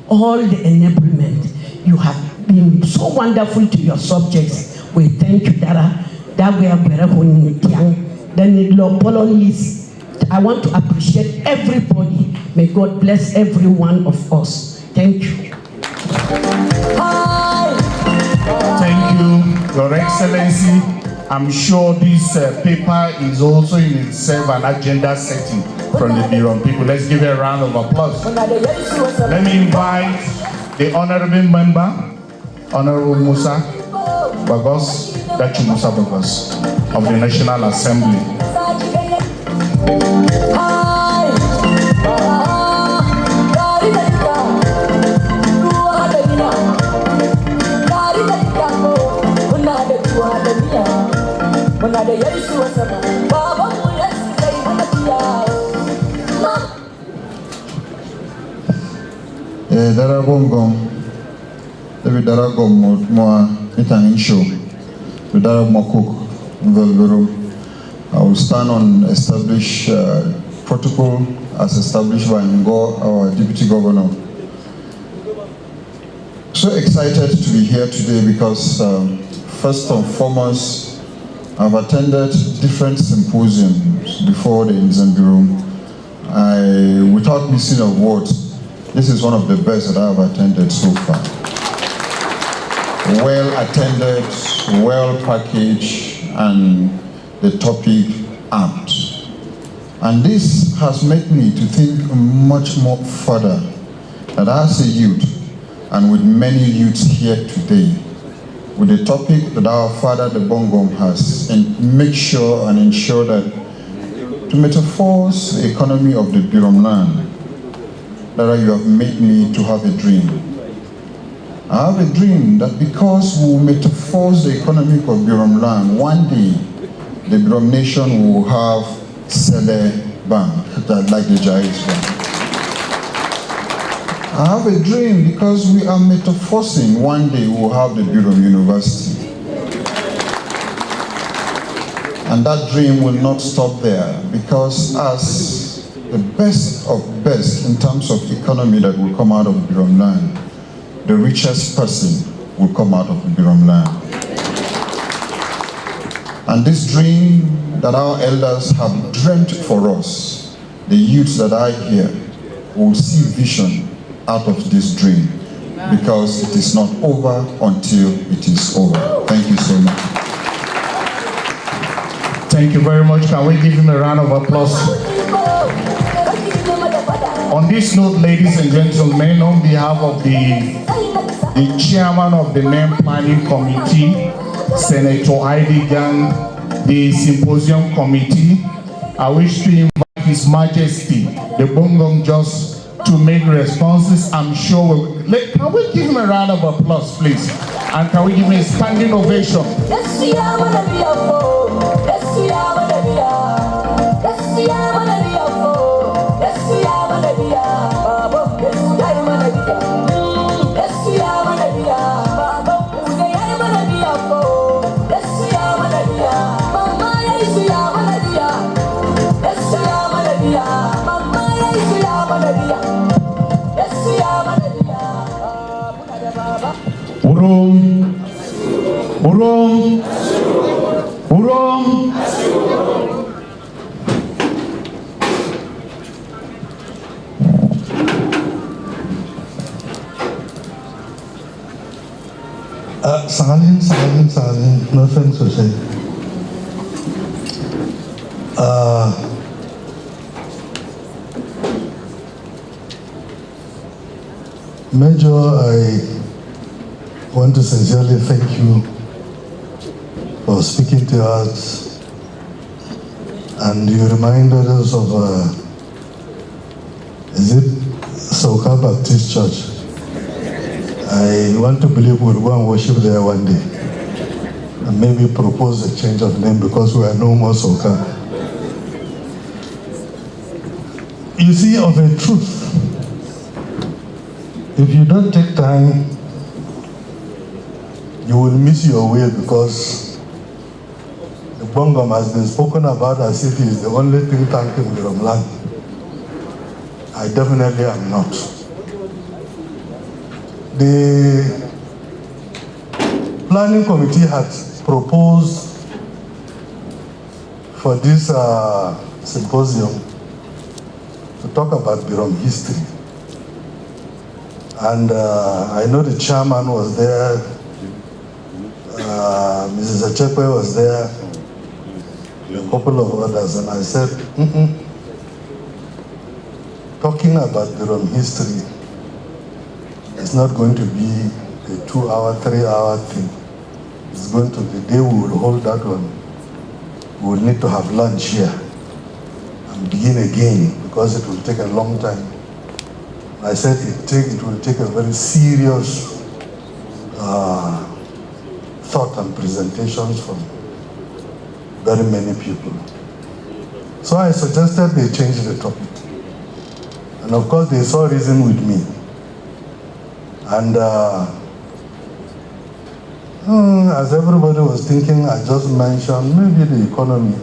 [SPEAKER 12] all the enablement. You have been so wonderful to your subjects. We thank you, Dara. That we are very Then Lord Polonese, I want to appreciate everybody. May God bless every one of us. Thank you.
[SPEAKER 2] Thank you, Your Excellency. I'm sure this paper is also in itself an agenda setting from the Berom people. Let's give a round of applause. Let me invite the honorable member, Honorable Musa Bagos, Dachi Musa Bagos of the National Assembly.
[SPEAKER 13] Darabongom, David Daragom, more Italian show, with Darabmokuk, Nzem Berom. I will stand on established protocol as established by Ngo, our Deputy Governor. So excited to be here today because first and foremost, I've attended different symposiums before the Nzem Berom. Without missing a word, this is one of the best that I have attended so far. Well attended, well packaged, and the topic apt. And this has made me to think much more further that as a youth, and with many youths here today, with the topic that our father, the Bongom, has, and make sure and ensure that to metamorphose the economy of the Berom land, that you have made me to have a dream. I have a dream that because we will metamorphose the economy of Berom land, one day the Berom nation will have Sele Bank, like the Jais Bank. I have a dream because we are metamorphosing, one day we will have the Berom University. And that dream will not stop there because as the best of best in terms of economy that will come out of Berom land, the richest person will come out of Berom land. And this dream that our elders have dreamt for us, the youths that are here will see vision out of this dream because it is not over until it is over. Thank you so much.
[SPEAKER 2] Thank you very much. Can we give him a round of applause? On this note, ladies and gentlemen, on behalf of the chairman of the Name Planning Committee, Senator Heidi Gang, the Symposium Committee, I wish to invite His Majesty, the Bongom, just to make responses. I'm sure can we give him a round of applause, please? And can we give him a standing ovation?
[SPEAKER 14] Yes, we are gonna be a fool. Yes, we are gonna be a. Yes, we are gonna be a fool. Yes, we are gonna be a. Babo, yes, we are gonna be a. Yes, we are gonna be a. Babo, we are gonna be a fool. Yes, we are gonna be a. Mama, yes, we are gonna be a. Yes, we are gonna be a. Mama, yes, we are gonna be a. Yes, we are gonna be a.
[SPEAKER 1] Urum, urum, urum.
[SPEAKER 9] Salin, nothing to say. Major, I want to sincerely thank you for speaking to us, and you reminded us of is it Soka Baptist Church? I want to believe we'll go and worship there one day and maybe propose a change of name because we are no more Soka. You see, of a truth, if you don't take time
[SPEAKER 15] you will miss your way because the Bongom has been spoken about as if he is the only think tank in Birom land. I definitely am not. The planning committee had proposed for this symposium to talk about Birom history. And I know the chairman was there, Mrs. Achekwe was there, a couple of others, and I said, talking about Birom history is not going to be a 2-hour, 3-hour thing. It's going to be, the day we will hold that one, we will need to have lunch here and begin again because it will take a long time. I said it will take a very serious thought and presentations from very many people. So I suggested they change the topic. And of course they saw reason with me. And as everybody was thinking, I just mentioned maybe the economy.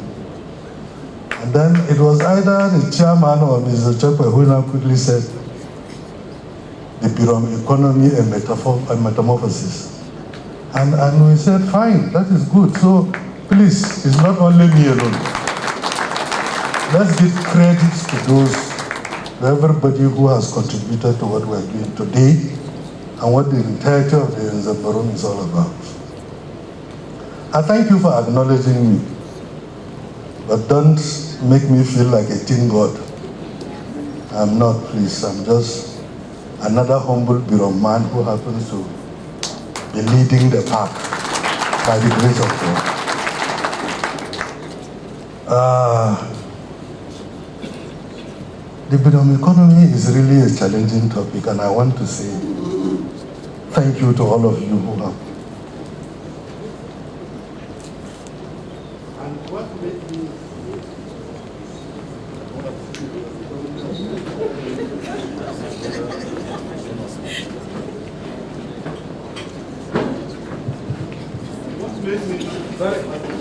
[SPEAKER 15] And then it was either the chairman or Mr. Chepe who now quickly said, the Birom economy a metamorphosis. And we said, fine, that is good. So please, it's not only me alone. Let's give credit to everybody who has contributed to what we're doing today and what the entirety of the Nzem Berom is all about. I thank you for acknowledging me, but don't make me feel like a teen god. I'm not, please. I'm just another humble Birom man who happens to be leading the pack by the grace of God. The Birom economy is really a challenging topic, and I want to say thank you to all of you who have. And what made me very happy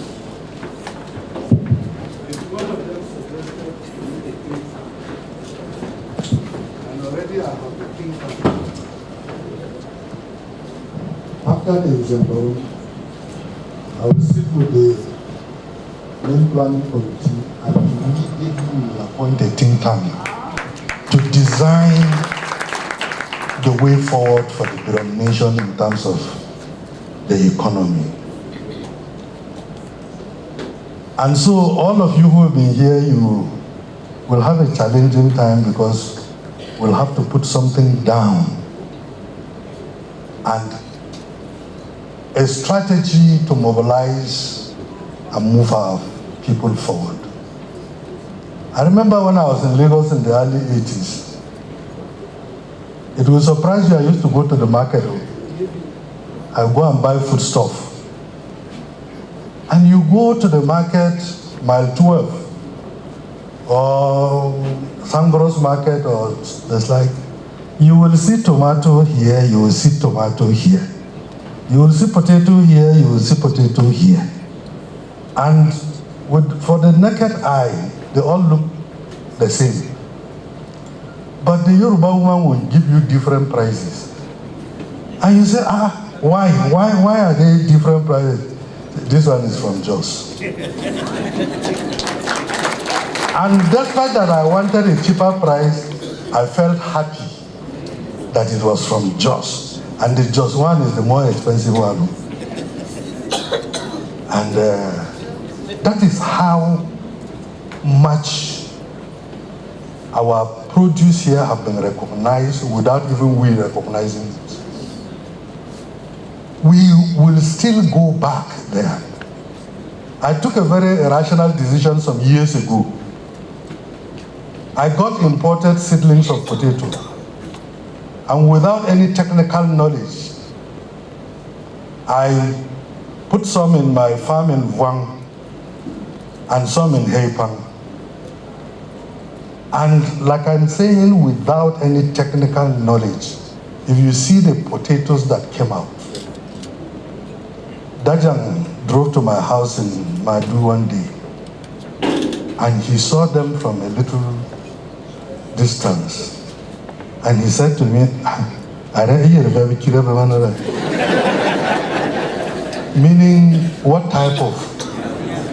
[SPEAKER 15] is one of them suggested a think tank. And already I have the think tank. After the Nzem Berom, I will sit with the main planning committee and immediately will appoint a think tank to design the way forward for the Birom nation in terms of the economy. And so all of you who have been here, you will have a challenging time because we'll have to put something down and a strategy to mobilize and move our people forward. I remember when I was in Lagos in the early 80s, it will surprise you, I used to go to the market. I go and buy foodstuff. And you go to the market, mile 12, or Sangros market, or there's like, you will see tomato here, you will see tomato here. You will see potato here, you will see potato here. And for the naked eye, they all look the same. But the Yoruba woman will give you different prices. And you say, why are they different prices? This one is from Jos. And despite that I wanted a cheaper price, I felt happy that it was from Jos. And the Jos one is the more expensive one. And that is how much our produce here have been recognized without even we recognizing it. We will still go back there. I took a very irrational decision some years ago. I got imported seedlings of potato, and without any technical knowledge, I put some in my farm in Vuang and some in Heipang. And like I'm saying, without any technical knowledge, if you see the potatoes that came out, Dajang drove to my house in Madu one day, and he saw them from a little distance. And he said to me, meaning, what type of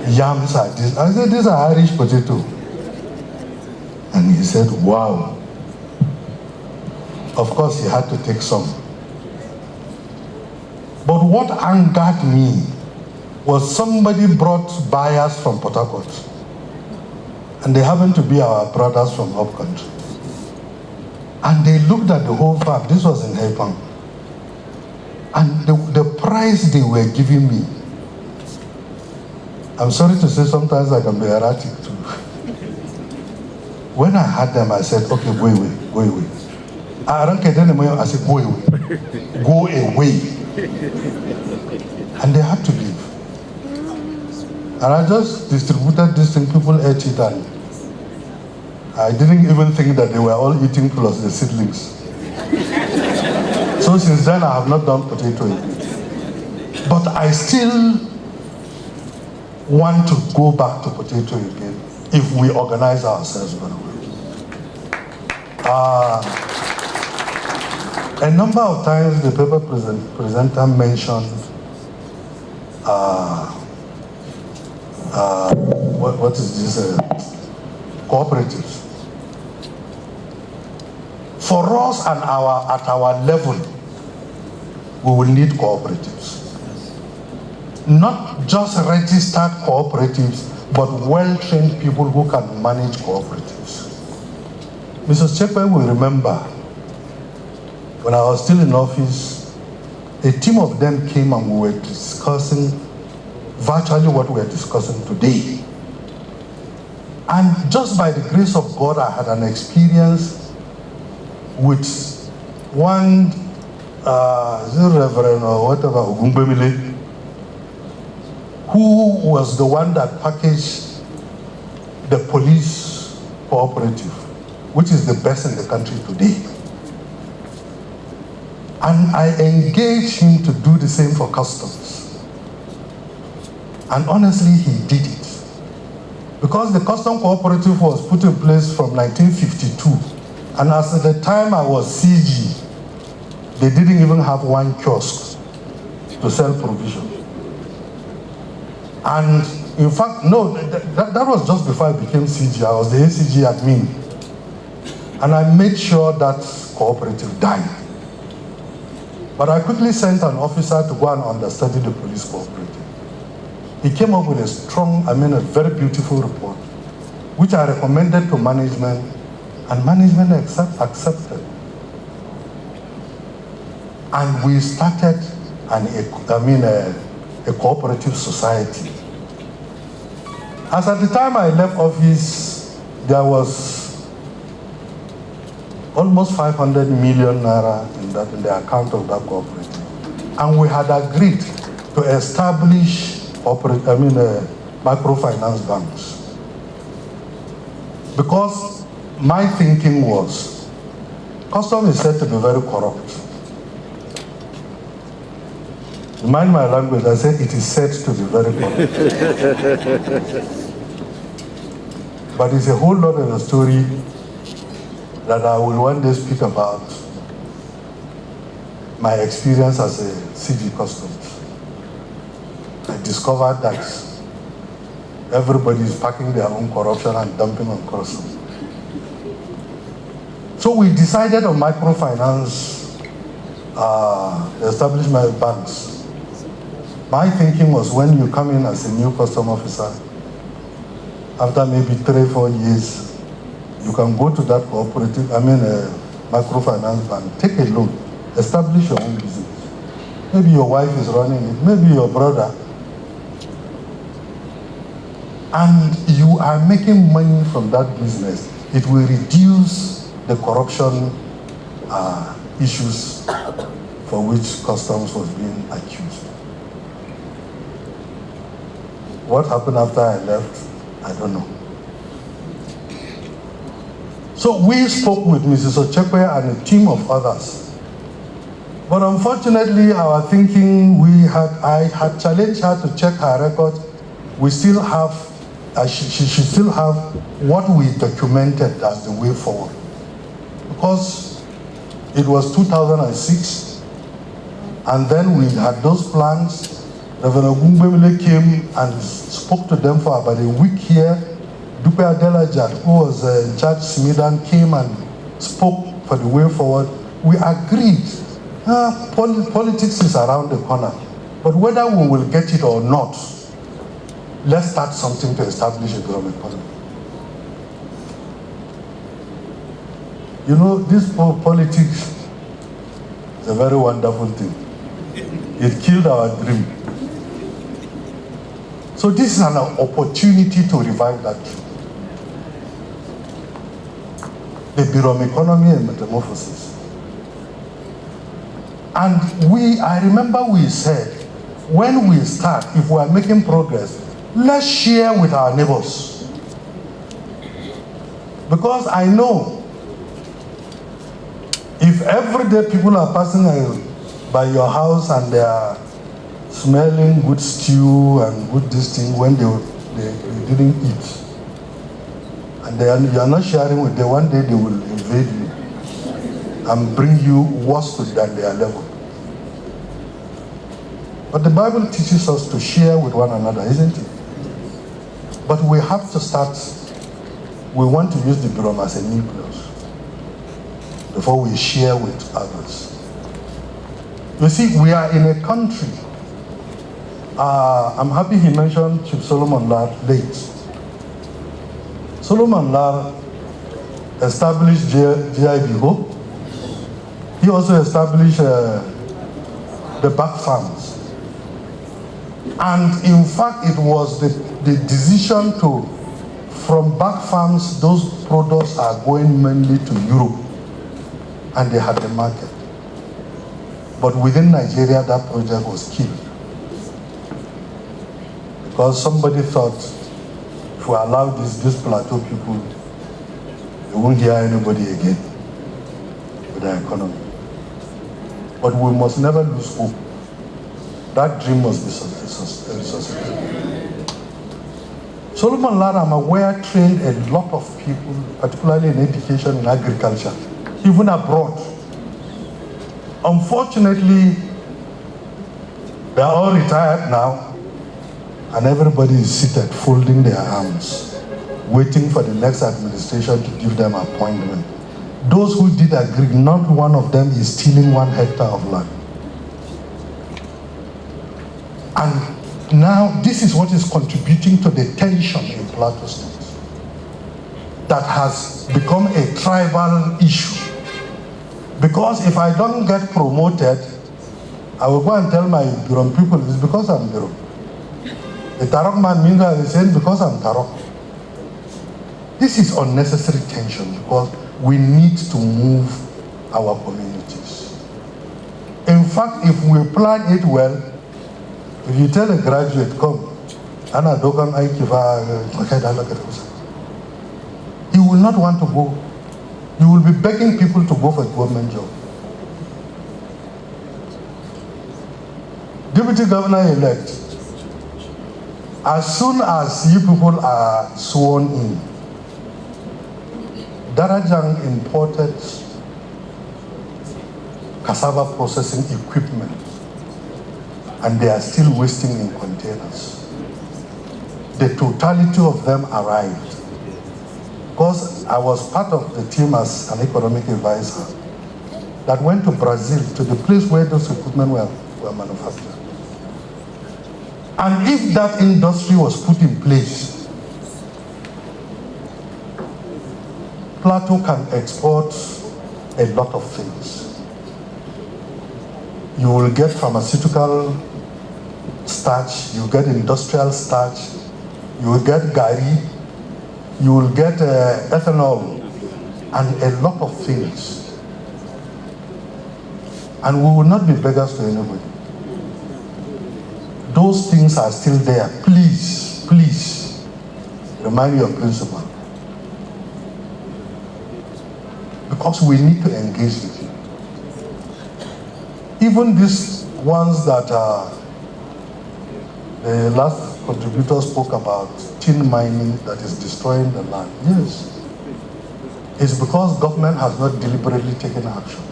[SPEAKER 15] yams are these? I said, these are Irish potato. And he said, wow. Of course, he had to take some. But what angered me was somebody brought buyers from Port Harcourt. And they happened to be our brothers from up country. And they looked at the whole farm. This was in Haipang. And the price they were giving me, I'm sorry to say sometimes I can be erratic too. When I had them, I said, okay, go away, go away. I said, go away, go away. And they had to leave. And I just distributed this thing, people ate it, and I didn't even think that they were all eating plus the seedlings. So since then, I have not done potato. But I still want to go back to potato again if we organize ourselves very well. A number of times the paper presenter mentioned what is this? Cooperatives. For us and at our level, we will need cooperatives. Not just registered cooperatives, but well-trained people who can manage cooperatives. Mrs. Chekwe will remember, when I was still in office, a team of them came and we were discussing virtually what we are discussing today. And just by the grace of God, I had an experience with one Reverend or whatever, Ogungbemile, who was the one that packaged the police cooperative, which is the best in the country today. And I engaged him to do the same for customs. And honestly, he did it. Because the custom cooperative was put in place from 1952. And as at the time I was CG, they didn't even have one kiosk to sell provision. And in fact, no, that was just before I became CG. I was the ACG admin. And I made sure that cooperative died. But I quickly sent an officer to go and understudy the police cooperative. He came up with a very beautiful report, which I recommended to management, and management accepted. And we started a cooperative society. As at the time I left office, there was almost 500 million naira in the account of that cooperative. And we had agreed to establish microfinance banks. Because my thinking was, custom is said to be very corrupt. Mind my language, I said it is said to be very corrupt. But it's a whole lot of a story that I will one day speak about my experience as a CG customs. I discovered that everybody is packing their own corruption and dumping on customs. So we decided on microfinance establishment banks. My thinking was, when you come in as a new custom officer, after maybe 3-4 years, you can go to that cooperative, microfinance bank, take a loan, establish your own business. Maybe your wife is running it, maybe your brother. And you are making money from that business. It will reduce the corruption issues for which customs was being accused. What happened after I left, I don't know. So we spoke with Mrs. Ochekwe and a team of others But unfortunately, our thinking, I had challenged her to check her record. We still have, she still have what we documented as the way forward. Because it was 2006, and then we had those plans. Reverend Ogungbemile came and spoke to them for about a week here. Dupe Adelajad, who was in charge Simidan, came and spoke for the way forward. We agreed. Politics is around the corner, but whether we will get it or not, let's start something to establish a Berom economy. You know, this politics is a very wonderful thing. It killed our dream. So this is an opportunity to revive that dream. The Berom economy and metamorphosis. And I remember we said, when we start, if we are making progress, let's share with our neighbors. Because I know, if every day people are passing by your house and they are smelling good stew and good this thing when they didn't eat, and you are not sharing with them, one day they will invade you and bring you worse than their level. But the Bible teaches us to share with one another, isn't it? But we have to start, we want to use the Berom as a nucleus before we share with others. You see, we are in a country, I'm happy he mentioned Chief Solomon Lar late. Solomon Lar established GIBO. He also established the back farms. And in fact, it was the decision from back farms, those products are going mainly to Europe, and they had the market. But within Nigeria, that project was killed. Because somebody thought, if we allow these plateau people, they won't hear anybody again with their economy. But we must never lose hope. That dream must be resuscitated. Solomon Lar, I'm aware, trained a lot of people, particularly in education and agriculture, even abroad. Unfortunately, they are all retired now, and everybody is seated, folding their arms, waiting for the next administration to give them appointment. Those who did agree, not one of them is stealing 1 hectare of land. And now this is what is contributing to the tension in Plateau State that has become a tribal issue. Because if I don't get promoted, I will go and tell my Berom people, it's because I'm Berom. The Tarok man means I will say because I'm Tarok. This is unnecessary tension because we need to move our communities. In fact, if we plan it well, if you tell a graduate, come, he will not want to go. You will be begging people to go for a government job. Deputy Governor-elect, as soon as you people are sworn in, Darajang imported cassava processing equipment, and they are still wasting in containers. The totality of them arrived. Because I was part of the team as an economic advisor that went to Brazil, to the place where those equipment were manufactured. And if that industry was put in place, Plateau can export a lot of things. You will get pharmaceutical starch, you get industrial starch, you will get gari, you will get ethanol, and a lot of things. And we will not be beggars to anybody. Those things are still there. Please, please, remind your principal. Because we need to engage with you. even these ones that the last contributor spoke about, tin mining that is destroying the land. Yes, it's because government has not deliberately taken action.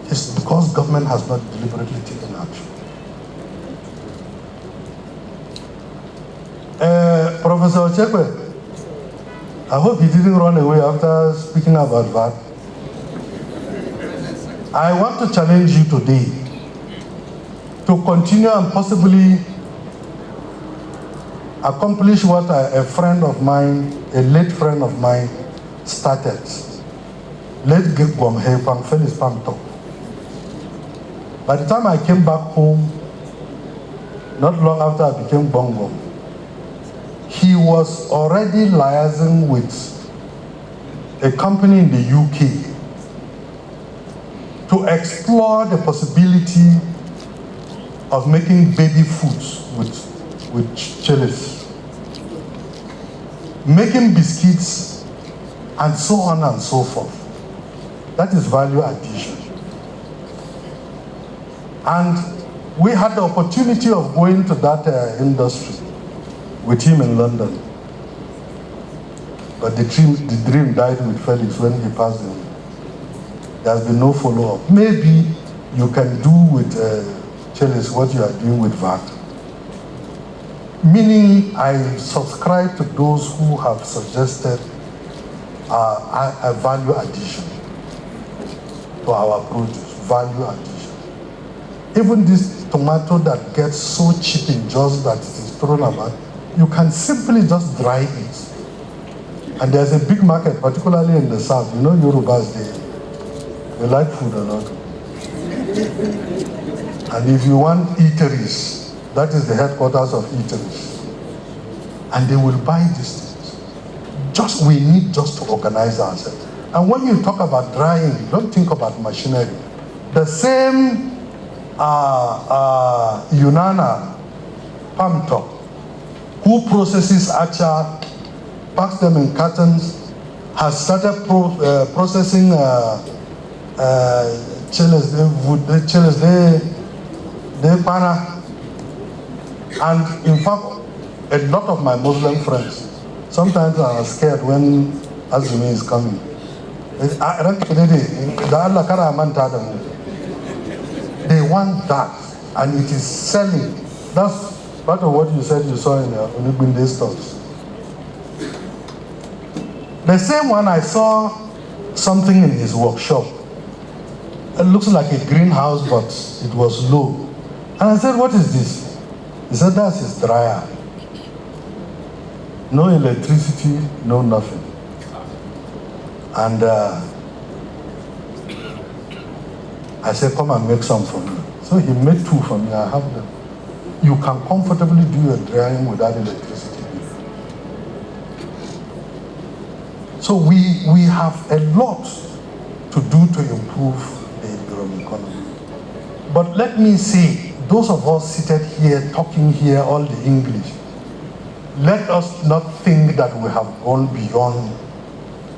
[SPEAKER 15] It's because government has not deliberately taken action. Professor Ochekwe, I hope he didn't run away after speaking about that. I want to challenge you today to continue and possibly accomplish what a friend of mine, a late friend of mine, started. Let's get Gwamhe Felix Pamto. By the time I came back home, not long after I became Bongo, he was already liaising with a company in the UK to explore the possibility of making baby foods with chilies, making biscuits, and so on and so forth. That is value addition. And we had the opportunity of going to that industry with him in London. But the dream died with Felix when he passed away. There has been no follow-up. Maybe you can do with chilies what you are doing with VAT. Meaning, I subscribe to those who have suggested a value addition to our produce, value addition. Even this tomato that gets so cheap in Jos that it is thrown about, you can simply just dry it. And there's a big market, particularly in the south. You know, Yorubas, they like food a lot. And if you want eateries, that is the headquarters of eateries. And they will buy these things. We need just to organize ourselves. And when you talk about drying, don't think about machinery. The same Yunana palm top, who processes achar, packs them in cartons, has started processing chilies, they pana. And in fact, a lot of my Muslim friends, sometimes are scared when Azumi is coming. They want that, and it is selling. That's part of what you said you saw in Unigbinde stores. The same one, I saw something in his workshop. It looks like a greenhouse, but it was low. And I said, what is this? He said, that's his dryer. No electricity, no nothing. And I said, come and make some for me. So he made 2 for me, I have them. You can comfortably do your drying without electricity. So we have a lot to do to improve the Berom economy. But let me say, those of us seated here, talking here, all the English, let us not think that we have gone beyond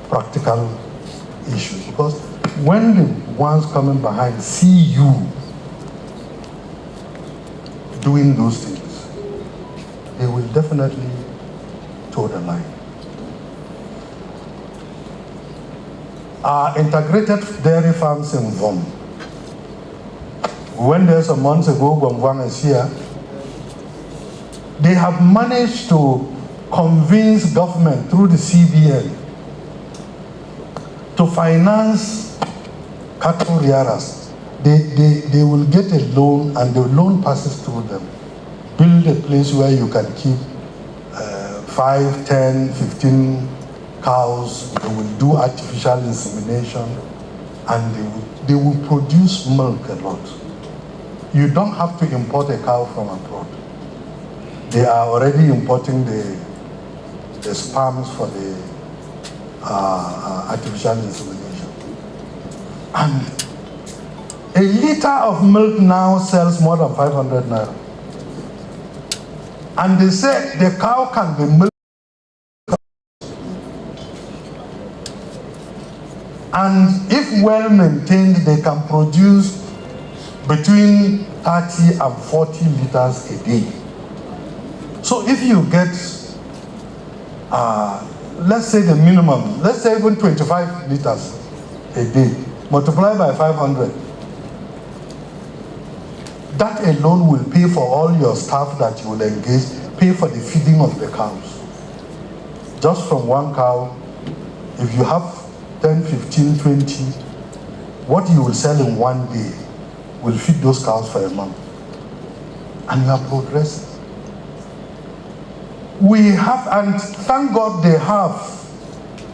[SPEAKER 15] practical issues. Because when the ones coming behind see you doing those things, they will definitely toe the line. Our integrated dairy farms in Vom. When there some months ago, Gwangwang is here, they have managed to convince government through the CBN to finance cattle rearers. They will get a loan, and the loan passes through them. Build a place where you can keep 5, 10, 15 cows. They will do artificial insemination, and they will produce milk a lot. You don't have to import a cow from abroad. They are already importing the sperms for the artificial insemination. And a liter of milk now sells more than 500 naira. And they say the cow can be milked. And if well maintained, they can produce between 30 and 40 liters a day. So if you get, let's say the minimum, let's say even 25 liters a day, multiply by 500, that alone will pay for all your staff that you will engage, pay for the feeding of the cows. Just from one cow, if you have 10, 15, 20, what you will sell in one day will feed those cows for a month. And you are progressing. We have, and thank God they have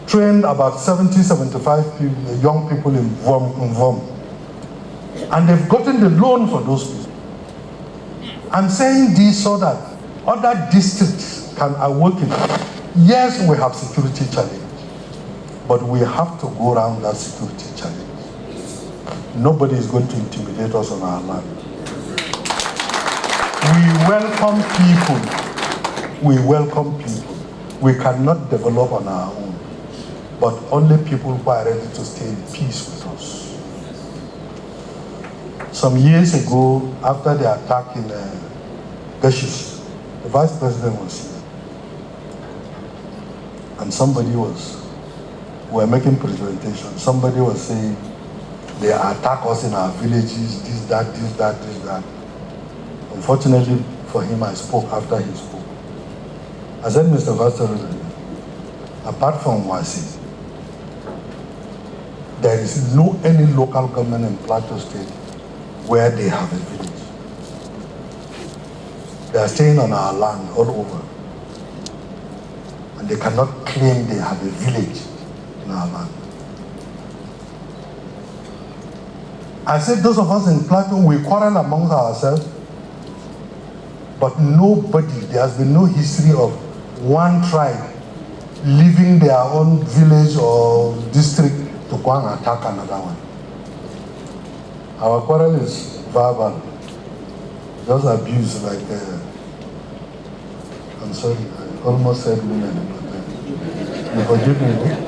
[SPEAKER 15] trained about 70, 75 people, young people in VOM. And they've gotten the loan for those people. I'm saying this so that other districts can awaken. Yes, we have security challenge, but we have to go around that security challenge. Nobody is going to intimidate us on our land. We welcome people. We welcome people. We cannot develop on our own, but only people who are ready to stay in peace with us. Some years ago, after the attack in Geshis, the vice president was here. And we were making presentation. Somebody was saying, they attack us in our villages, this, that, this, that, this, that. Unfortunately for him, I spoke after he spoke. I said, Mr. Vice President, apart from Wasi, there is no any local government in Plateau State where they have a village. They are staying on our land all over. And they cannot claim they have a village in our land. I said those of us in Plateau, we quarrel among ourselves, but there has been no history of one tribe leaving their own village or district to go and attack another one. Our quarrel is verbal, just abuse, like, I'm sorry, I almost said women, but you forgive me.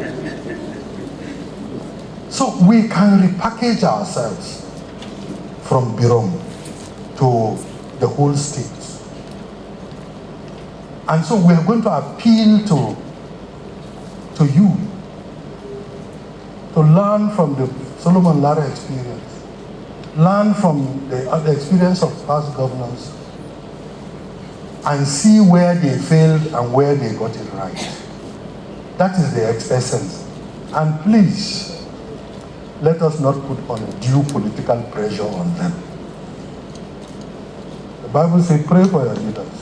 [SPEAKER 15] So we can repackage ourselves from Berom to the whole state. And so we are going to appeal to you to learn from the Solomon Lara experience, learn from the experience of past governors, and see where they failed and where they got it right. That is the essence. And please, let us not put undue political pressure on them. The Bible says, pray for your leaders.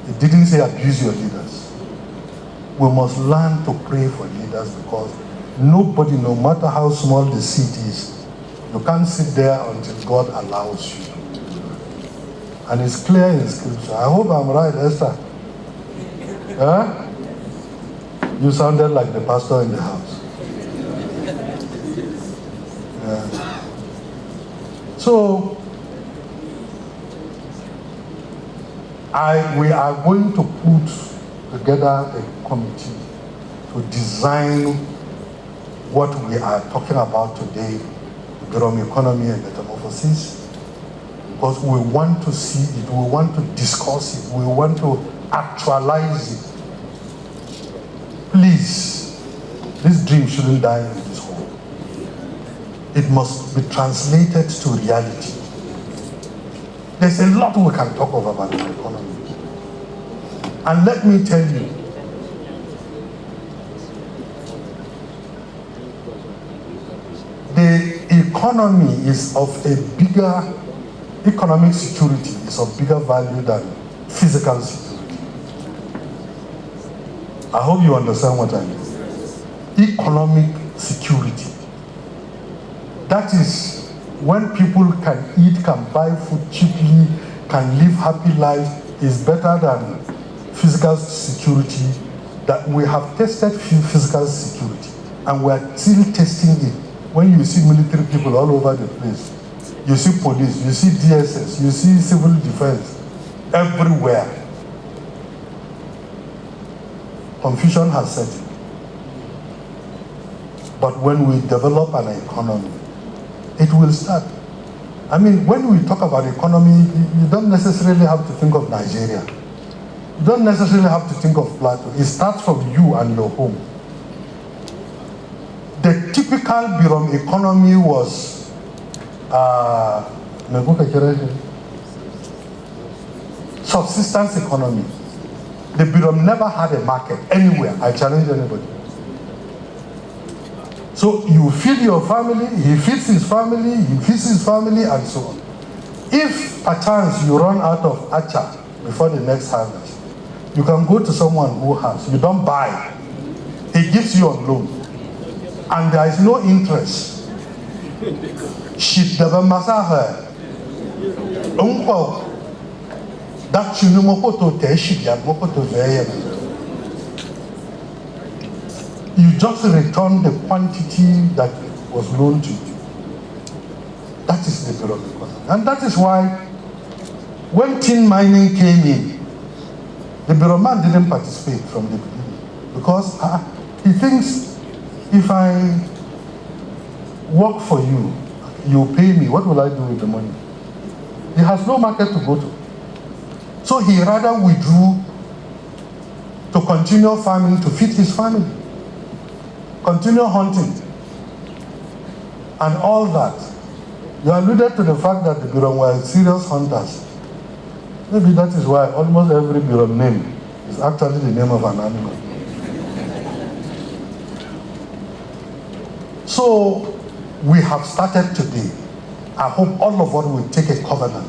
[SPEAKER 15] It didn't say abuse your leaders. We must learn to pray for leaders, because nobody, no matter how small the seat is, you can't sit there until God allows you. And it's clear in Scripture. I hope I'm right, Esther. Huh? You sounded like the pastor in the house. Yeah. So, we are going to put together a committee to design what we are talking about today, Berom economy and metamorphosis, because we want to see it, we want to discuss it, we want to actualize it. Please, this dream shouldn't die in this hole. It must be translated to reality. There's a lot we can talk about the economy. And let me tell you, the economy is of a bigger, economic security is of bigger value than physical security. I hope you understand what I mean. Economic security. That is when people can eat, can buy food cheaply, can live happy lives, is better than physical security. That we have tested physical security, and we are still testing it. When you see military people all over the place, you see police, you see DSS, you see civil defense, everywhere. Confusion has set in. But when we develop an economy, it will start. I mean, when we talk about economy, you don't necessarily have to think of Nigeria. You don't necessarily have to think of Plateau. It starts from you and your home. The typical Berom economy was subsistence economy. The Berom never had a market anywhere. I challenge anybody. So you feed your family, he feeds his family, he feeds his family, and so on. If perchance you run out of acha before the next harvest, you can go to someone who has. You don't buy. He gives you on loan. And there is no interest. Shit never massacre. Uncle. That you know mokoto te shit ya mokoto veye. You just return the quantity that was loaned to you. That is the Berom economy. And that is why when tin mining came in, the Berom man didn't participate from the beginning. Because he thinks, if I work for you, you pay me, what will I do with the money? He has no market to go to. So he rather withdrew to continue farming to feed his family. Continue hunting, and all that. You alluded to the fact that the Berom were serious hunters. Maybe that is why almost every Berom name is actually the name of an animal. So we have started today. I hope all of us will take a covenant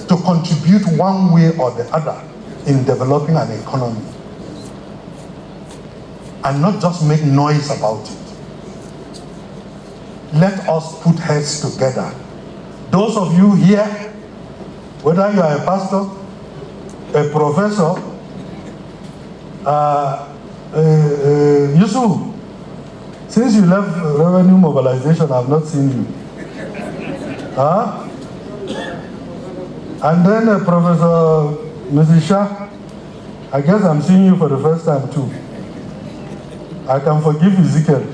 [SPEAKER 15] to contribute one way or the other in developing an economy. And not just make noise about it. Let us put heads together. Those of you here, whether you are a pastor, a professor, Yusuf, since you left revenue mobilization, I have not seen you. Huh? And then Professor Mrs. Shah, I guess I'm seeing you for the first time too. I can forgive Ezekiel,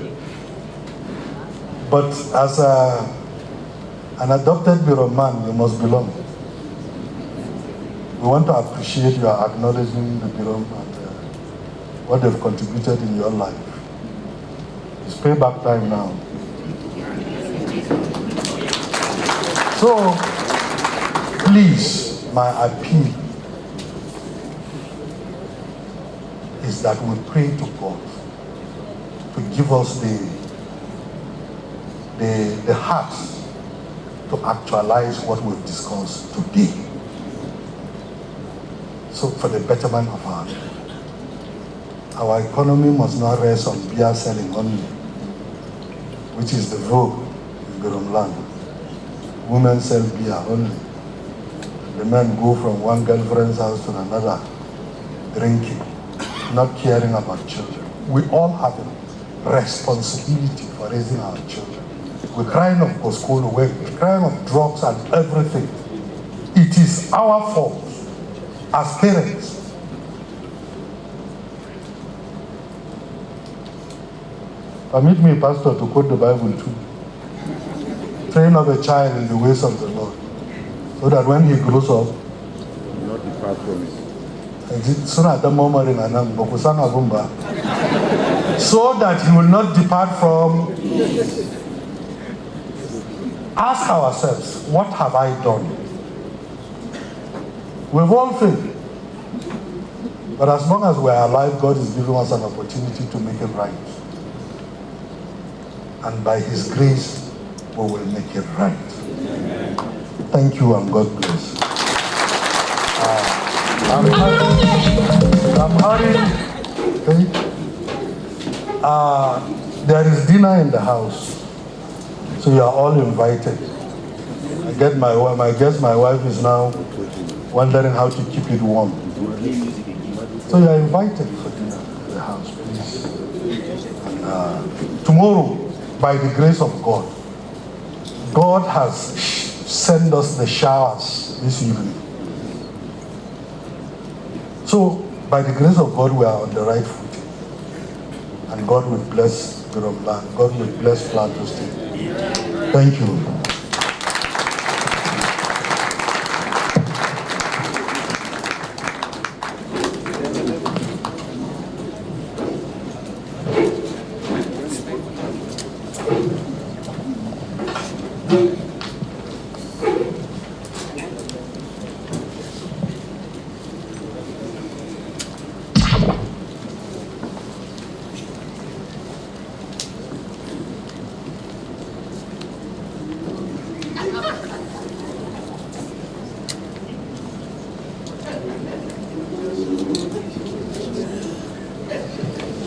[SPEAKER 15] but as an adopted Berom man, you must belong. We want to appreciate your acknowledging the Berom and what they've contributed in your life. It's payback time now. So, please, my appeal is that we pray to God to give us the heart to actualize what we've discussed today. So for the betterment of our economy must not rest on beer selling only, which is the vogue in Berom land. Women sell beer only. The men go from one girlfriend's house to another, drinking, not caring about children. We all have a responsibility for raising our children. We're crying of post-school, we're crying of drugs and everything. It is our fault as parents. Permit me, Pastor, to quote the Bible too. Train up a child in the ways of the Lord, so that when he grows up, he will not depart from it. So that he will not depart from. Ask ourselves, what have I done? We've all failed. But as long as we're alive, God is giving us an opportunity to make it right. And by His grace, we will make it right. Thank you and God bless. I'm hurrying. Okay. There is dinner in the house, so you are all invited. I guess my wife is now wondering how to keep it warm. So you are invited for dinner in the house, please. And, tomorrow, by the grace of God, God has sent us the showers this evening. So, by the grace of God, we are on the right foot. and God will bless Berom land. God will bless Plateau State. Thank you.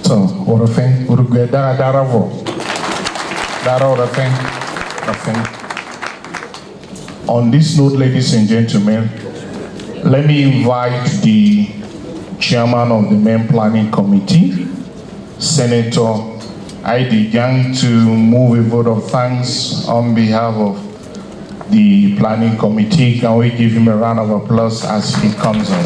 [SPEAKER 2] So, Orofin, Uruguay, Daravo. Dara Orofin. On this note, ladies and gentlemen, let me invite the chairman of the main planning committee, Senator Heidi Yang, to move a vote of thanks on behalf of the planning committee. Can we give him a round of applause as he comes on?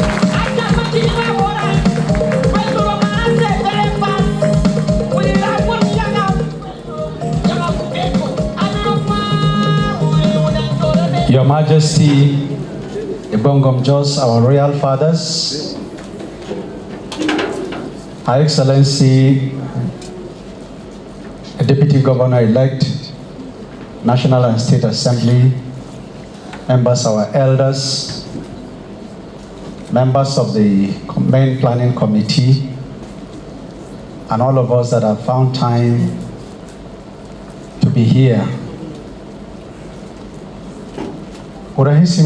[SPEAKER 16] Your Majesty, Ibongom Jos, our royal fathers, Her Excellency, Deputy Governor-elect, National and State Assembly, members, our elders, members of the main planning committee, and all of us that have found time to be here. As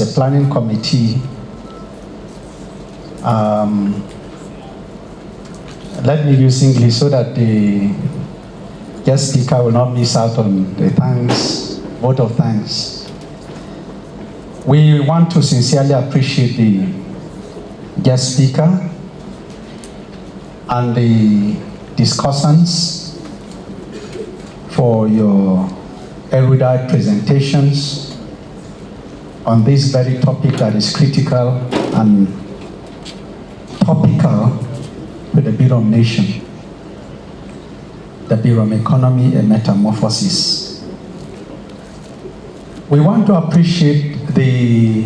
[SPEAKER 16] a planning committee, let me use English so that the guest speaker will not miss out on the vote of thanks. We want to sincerely appreciate the guest speaker and the discussants for your erudite presentations on this very topic that is critical and topical to the Berom nation, the Berom economy, a metamorphosis. We want to appreciate the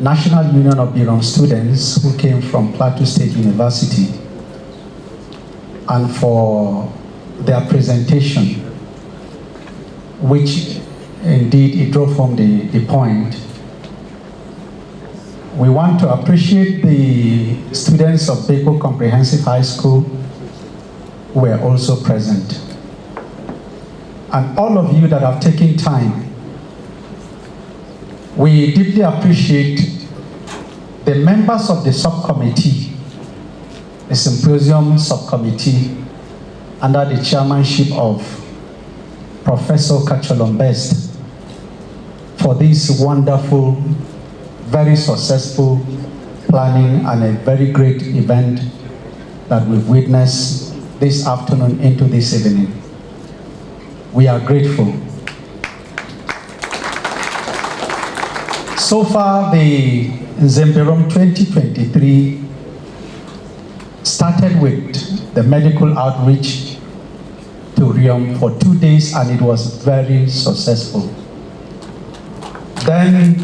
[SPEAKER 16] National Union of Berom Students who came from Plateau State University and for their presentation, which indeed it drove home the point. We want to appreciate the students of Beko Comprehensive High School who were also present. And all of you that have taken time, we deeply appreciate the members of the subcommittee, the Symposium subcommittee, under the chairmanship of Professor Kacholom Best, for this wonderful, very successful planning and a very great event that we've witnessed this afternoon into this evening. We are grateful. So far, the Nzem Berom 2023 started with the medical outreach to Riom for 2 days, and it was very successful. Then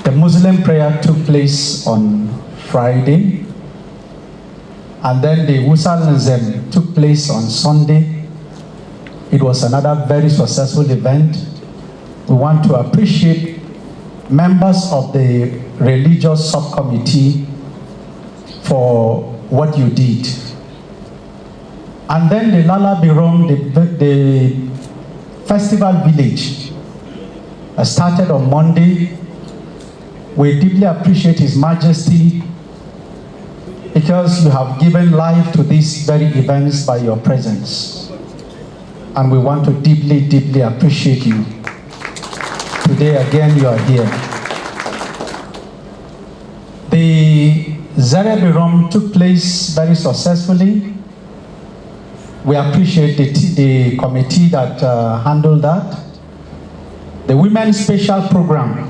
[SPEAKER 16] the Muslim prayer took place on Friday, and then the Wusal Nzem took place on Sunday. It was another very successful event. We want to appreciate members of the religious subcommittee for what you did. And then the Lala Berom, the festival village, started on Monday. We deeply appreciate His Majesty because you have given life to these very events by your presence. And we want to deeply, deeply appreciate you. Today again you are here. The Zere Berom took place very successfully. We appreciate the committee that handled that. The Women's Special Program,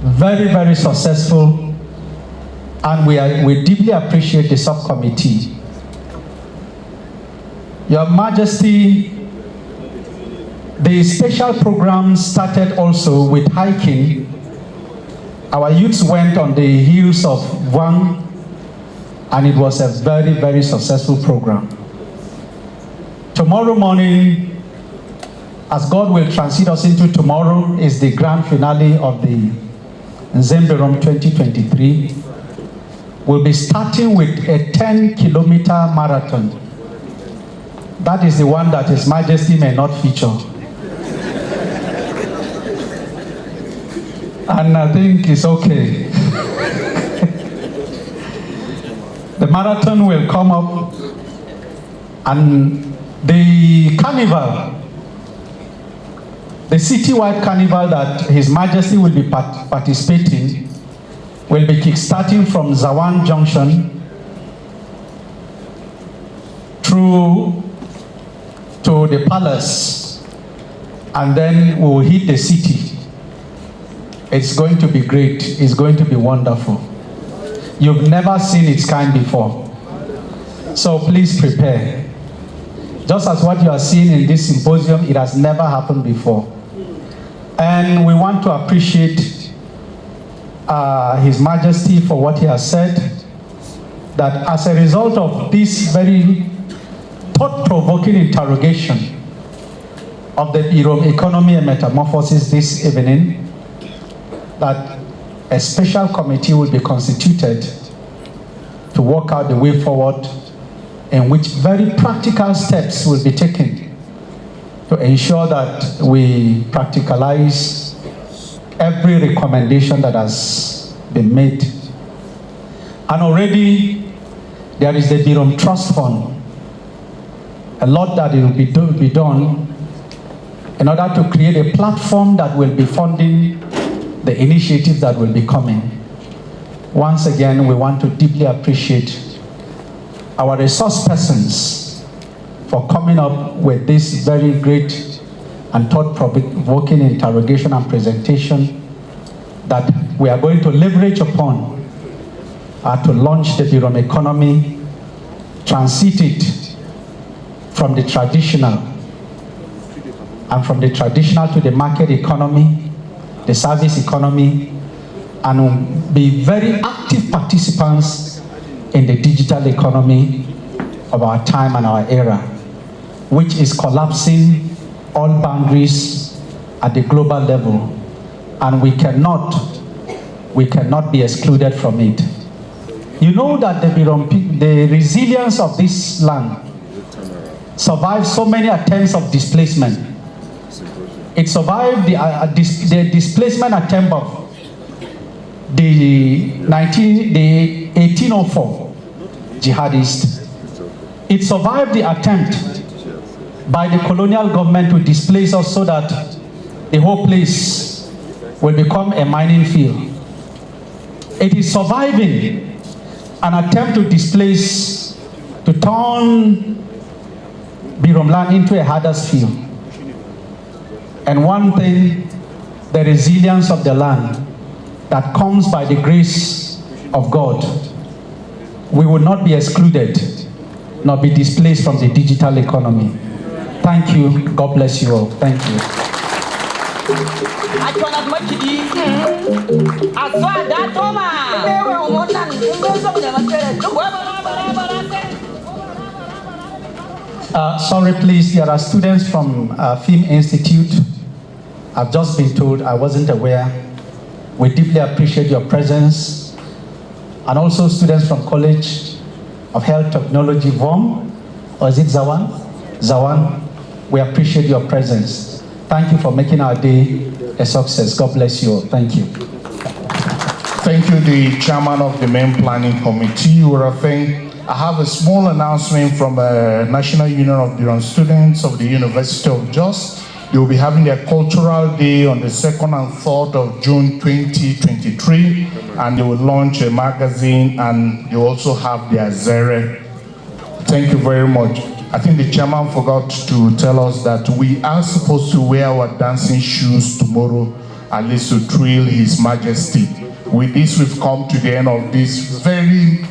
[SPEAKER 16] very, very successful. And we deeply appreciate the subcommittee. Your Majesty, the special program started also with hiking. Our youths went on the hills of Vang, and it was a very, very successful program. Tomorrow morning, as God will transit us into tomorrow, is the grand finale of the Nzem Berom 2023. We'll be starting with a 10-kilometer marathon. That is the one that His Majesty may not feature. And I think it's okay. The marathon will come up, and the carnival, the citywide carnival that His Majesty will be participating, will be kick-starting from Zawan Junction through to the palace, and then we will hit the city. It's going to be great. It's going to be wonderful. You've never seen its kind before. So please prepare. Just as what you are seeing in this symposium, it has never happened before. And we want to appreciate His Majesty for what he has said, that as a result of this very thought-provoking interrogation of the Berom economy and metamorphosis this evening, that a special committee will be constituted to work out the way forward, in which very practical steps will be taken to ensure that we practicalize every recommendation that has been made. And already there is the Berom Trust Fund. A lot that will be done in order to create a platform that will be funding the initiatives that will be coming. Once again, we want to deeply appreciate our resource persons for coming up with this very great and thought-provoking interrogation and presentation that we are going to leverage upon to launch the Berom economy, transit it from the traditional, and from the traditional to the market economy, the service economy, and be very active participants in the digital economy of our time and our era, which is collapsing all boundaries at the global level, and we cannot be excluded from it. You know that the resilience of this land survived so many attempts of displacement. It survived the displacement attempt of the 1804 jihadists. It survived the attempt by the colonial government to displace us so that the whole place will become a mining field. It is surviving an attempt to displace, to turn Berom land into a Huddersfield. And one thing, the resilience of the land that comes by the grace of God, we will not be excluded, nor be displaced from the digital economy. Thank you. God bless you all. Thank you. Sorry, please. There are students from Film Institute. I've just been told, I wasn't aware. We deeply appreciate your presence. And also students from College of Health Technology, VOM, or is it Zawan? Zawan, we appreciate your presence. Thank you for making our day a success. God bless you all. Thank you.
[SPEAKER 2] Thank you, the chairman of the main planning committee, Urafeng. I have a small announcement from the National Union of Berom Students of the University of Jos. They will be having their cultural day on the 2nd and 3rd of June 2023, and they will launch a magazine, and they also have their Zere. Thank you very much. I think the chairman forgot to tell us that we are supposed to wear our dancing shoes tomorrow, at least to thrill His Majesty. with this, we've come to the end of this very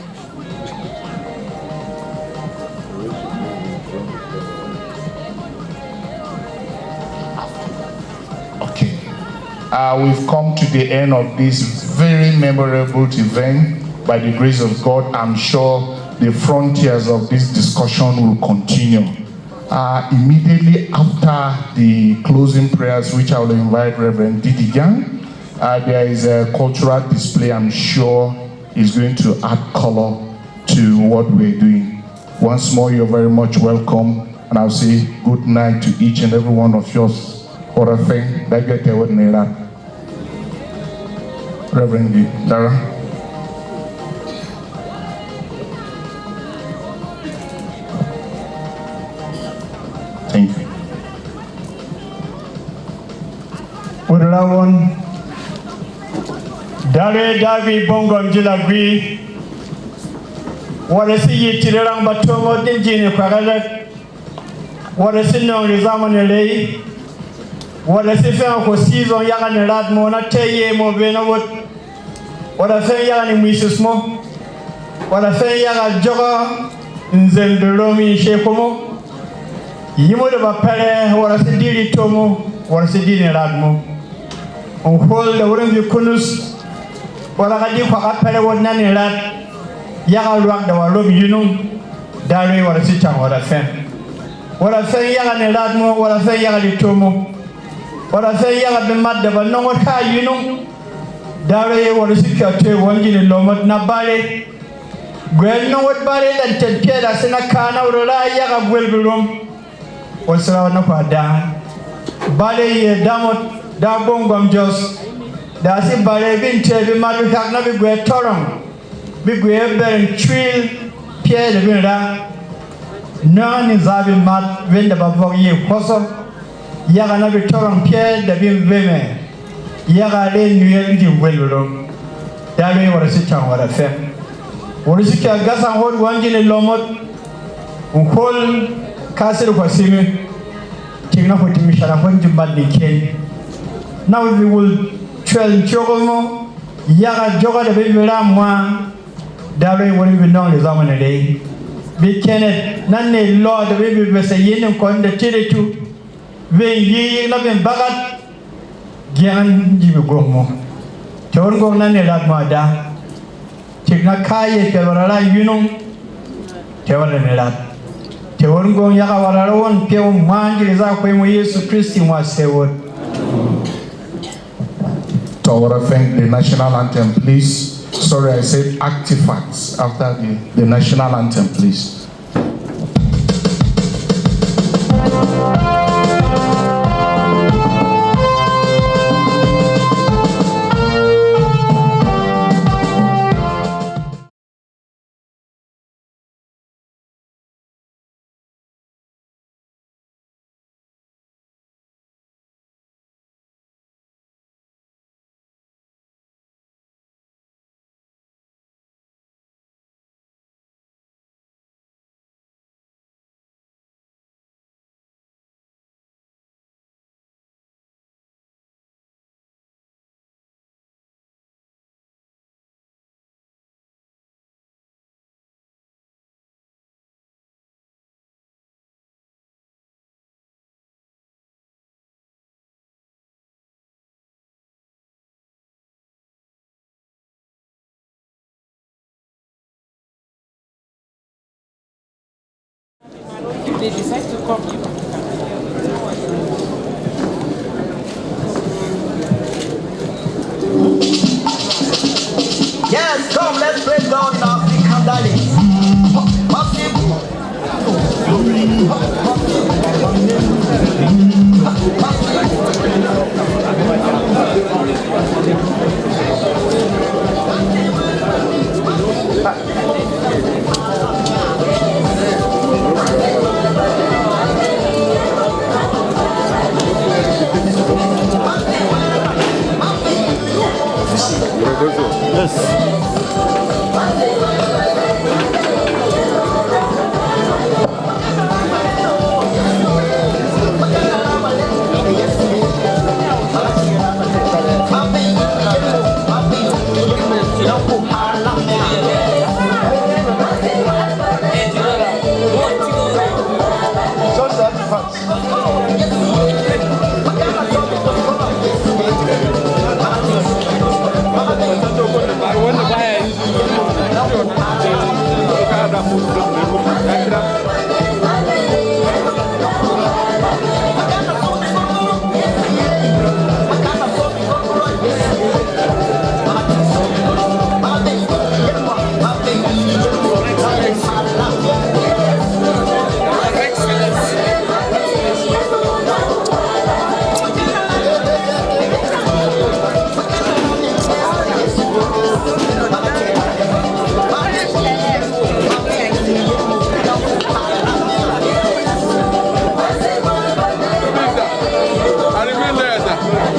[SPEAKER 2] we've come to the end of this very memorable event. By the grace of God, I'm sure the frontiers of this discussion will continue. Immediately after the closing prayers, which I will invite Reverend Didi Yang, there is a cultural display I'm sure is going to add color to what we're doing. Once more, you're very much welcome, and I'll say good night to each and every one of yours. What a thing. Reverend Dara. Thank you.
[SPEAKER 4] Udrawon Dare Davi Bongo Njilagwi Warasi Yitirang Batomo Dinjini Kwagala Warasi Nong Rizamanele Warasi Fan for season Yagan Radmona Teye Movenawot Warasi Yagan Misismo Warasi Yaga Joga Nzem Berom Shekomo Yimo de Bapere Warasi Diri Tomo Warasi Diri Radmo on hold the wooden Kunus Waragadi for Apere would none in that Yaga rock the Warum Yunum Dari Warasita or a fan. What I say Yaga Radmo, what I say Yaga Tomo, what I say Yaga the mad, but no one high you know. Dari Warasika, one in Lomot Nabare. Gwen no what body that take care as in a can or a Yaga will be room. What's around up a down? Body damot. Da bongom jos da si bare bin tebe madu hak na bi gwe torong bi gwe ben twil pie de bin ra na ni zabi mat wen da babo ye koso ya ga na bi torong pie de bin veme ya ga le nuye ndi welro da be wara si tan wara fe wori si ka gasa hol wangi ne lomot hol kasir ko simi tigna ko timi shara ko jumbat ni ken. Now we will tell Chogomo, Yaga Joga the baby Ramwa, Dawe will be known as Amanade. Be Kenneth, Nane Lord the baby was a yin con the Tiritu, Vay ye loving Bagat, Gian Jibugomo. Chongo Nane Ladmada, Tignakaye, Tevara Yunum, Tevaranela. Teongo Yagawarawan, Pio Mangi is out when we used to Christian was Seward.
[SPEAKER 2] To our thank the national anthem, please. Sorry, I said artifacts after the national anthem, please.
[SPEAKER 7] They decide to come.
[SPEAKER 14] Yes, come, let's break down in African dialects. Yes.
[SPEAKER 17] Metamorphosis.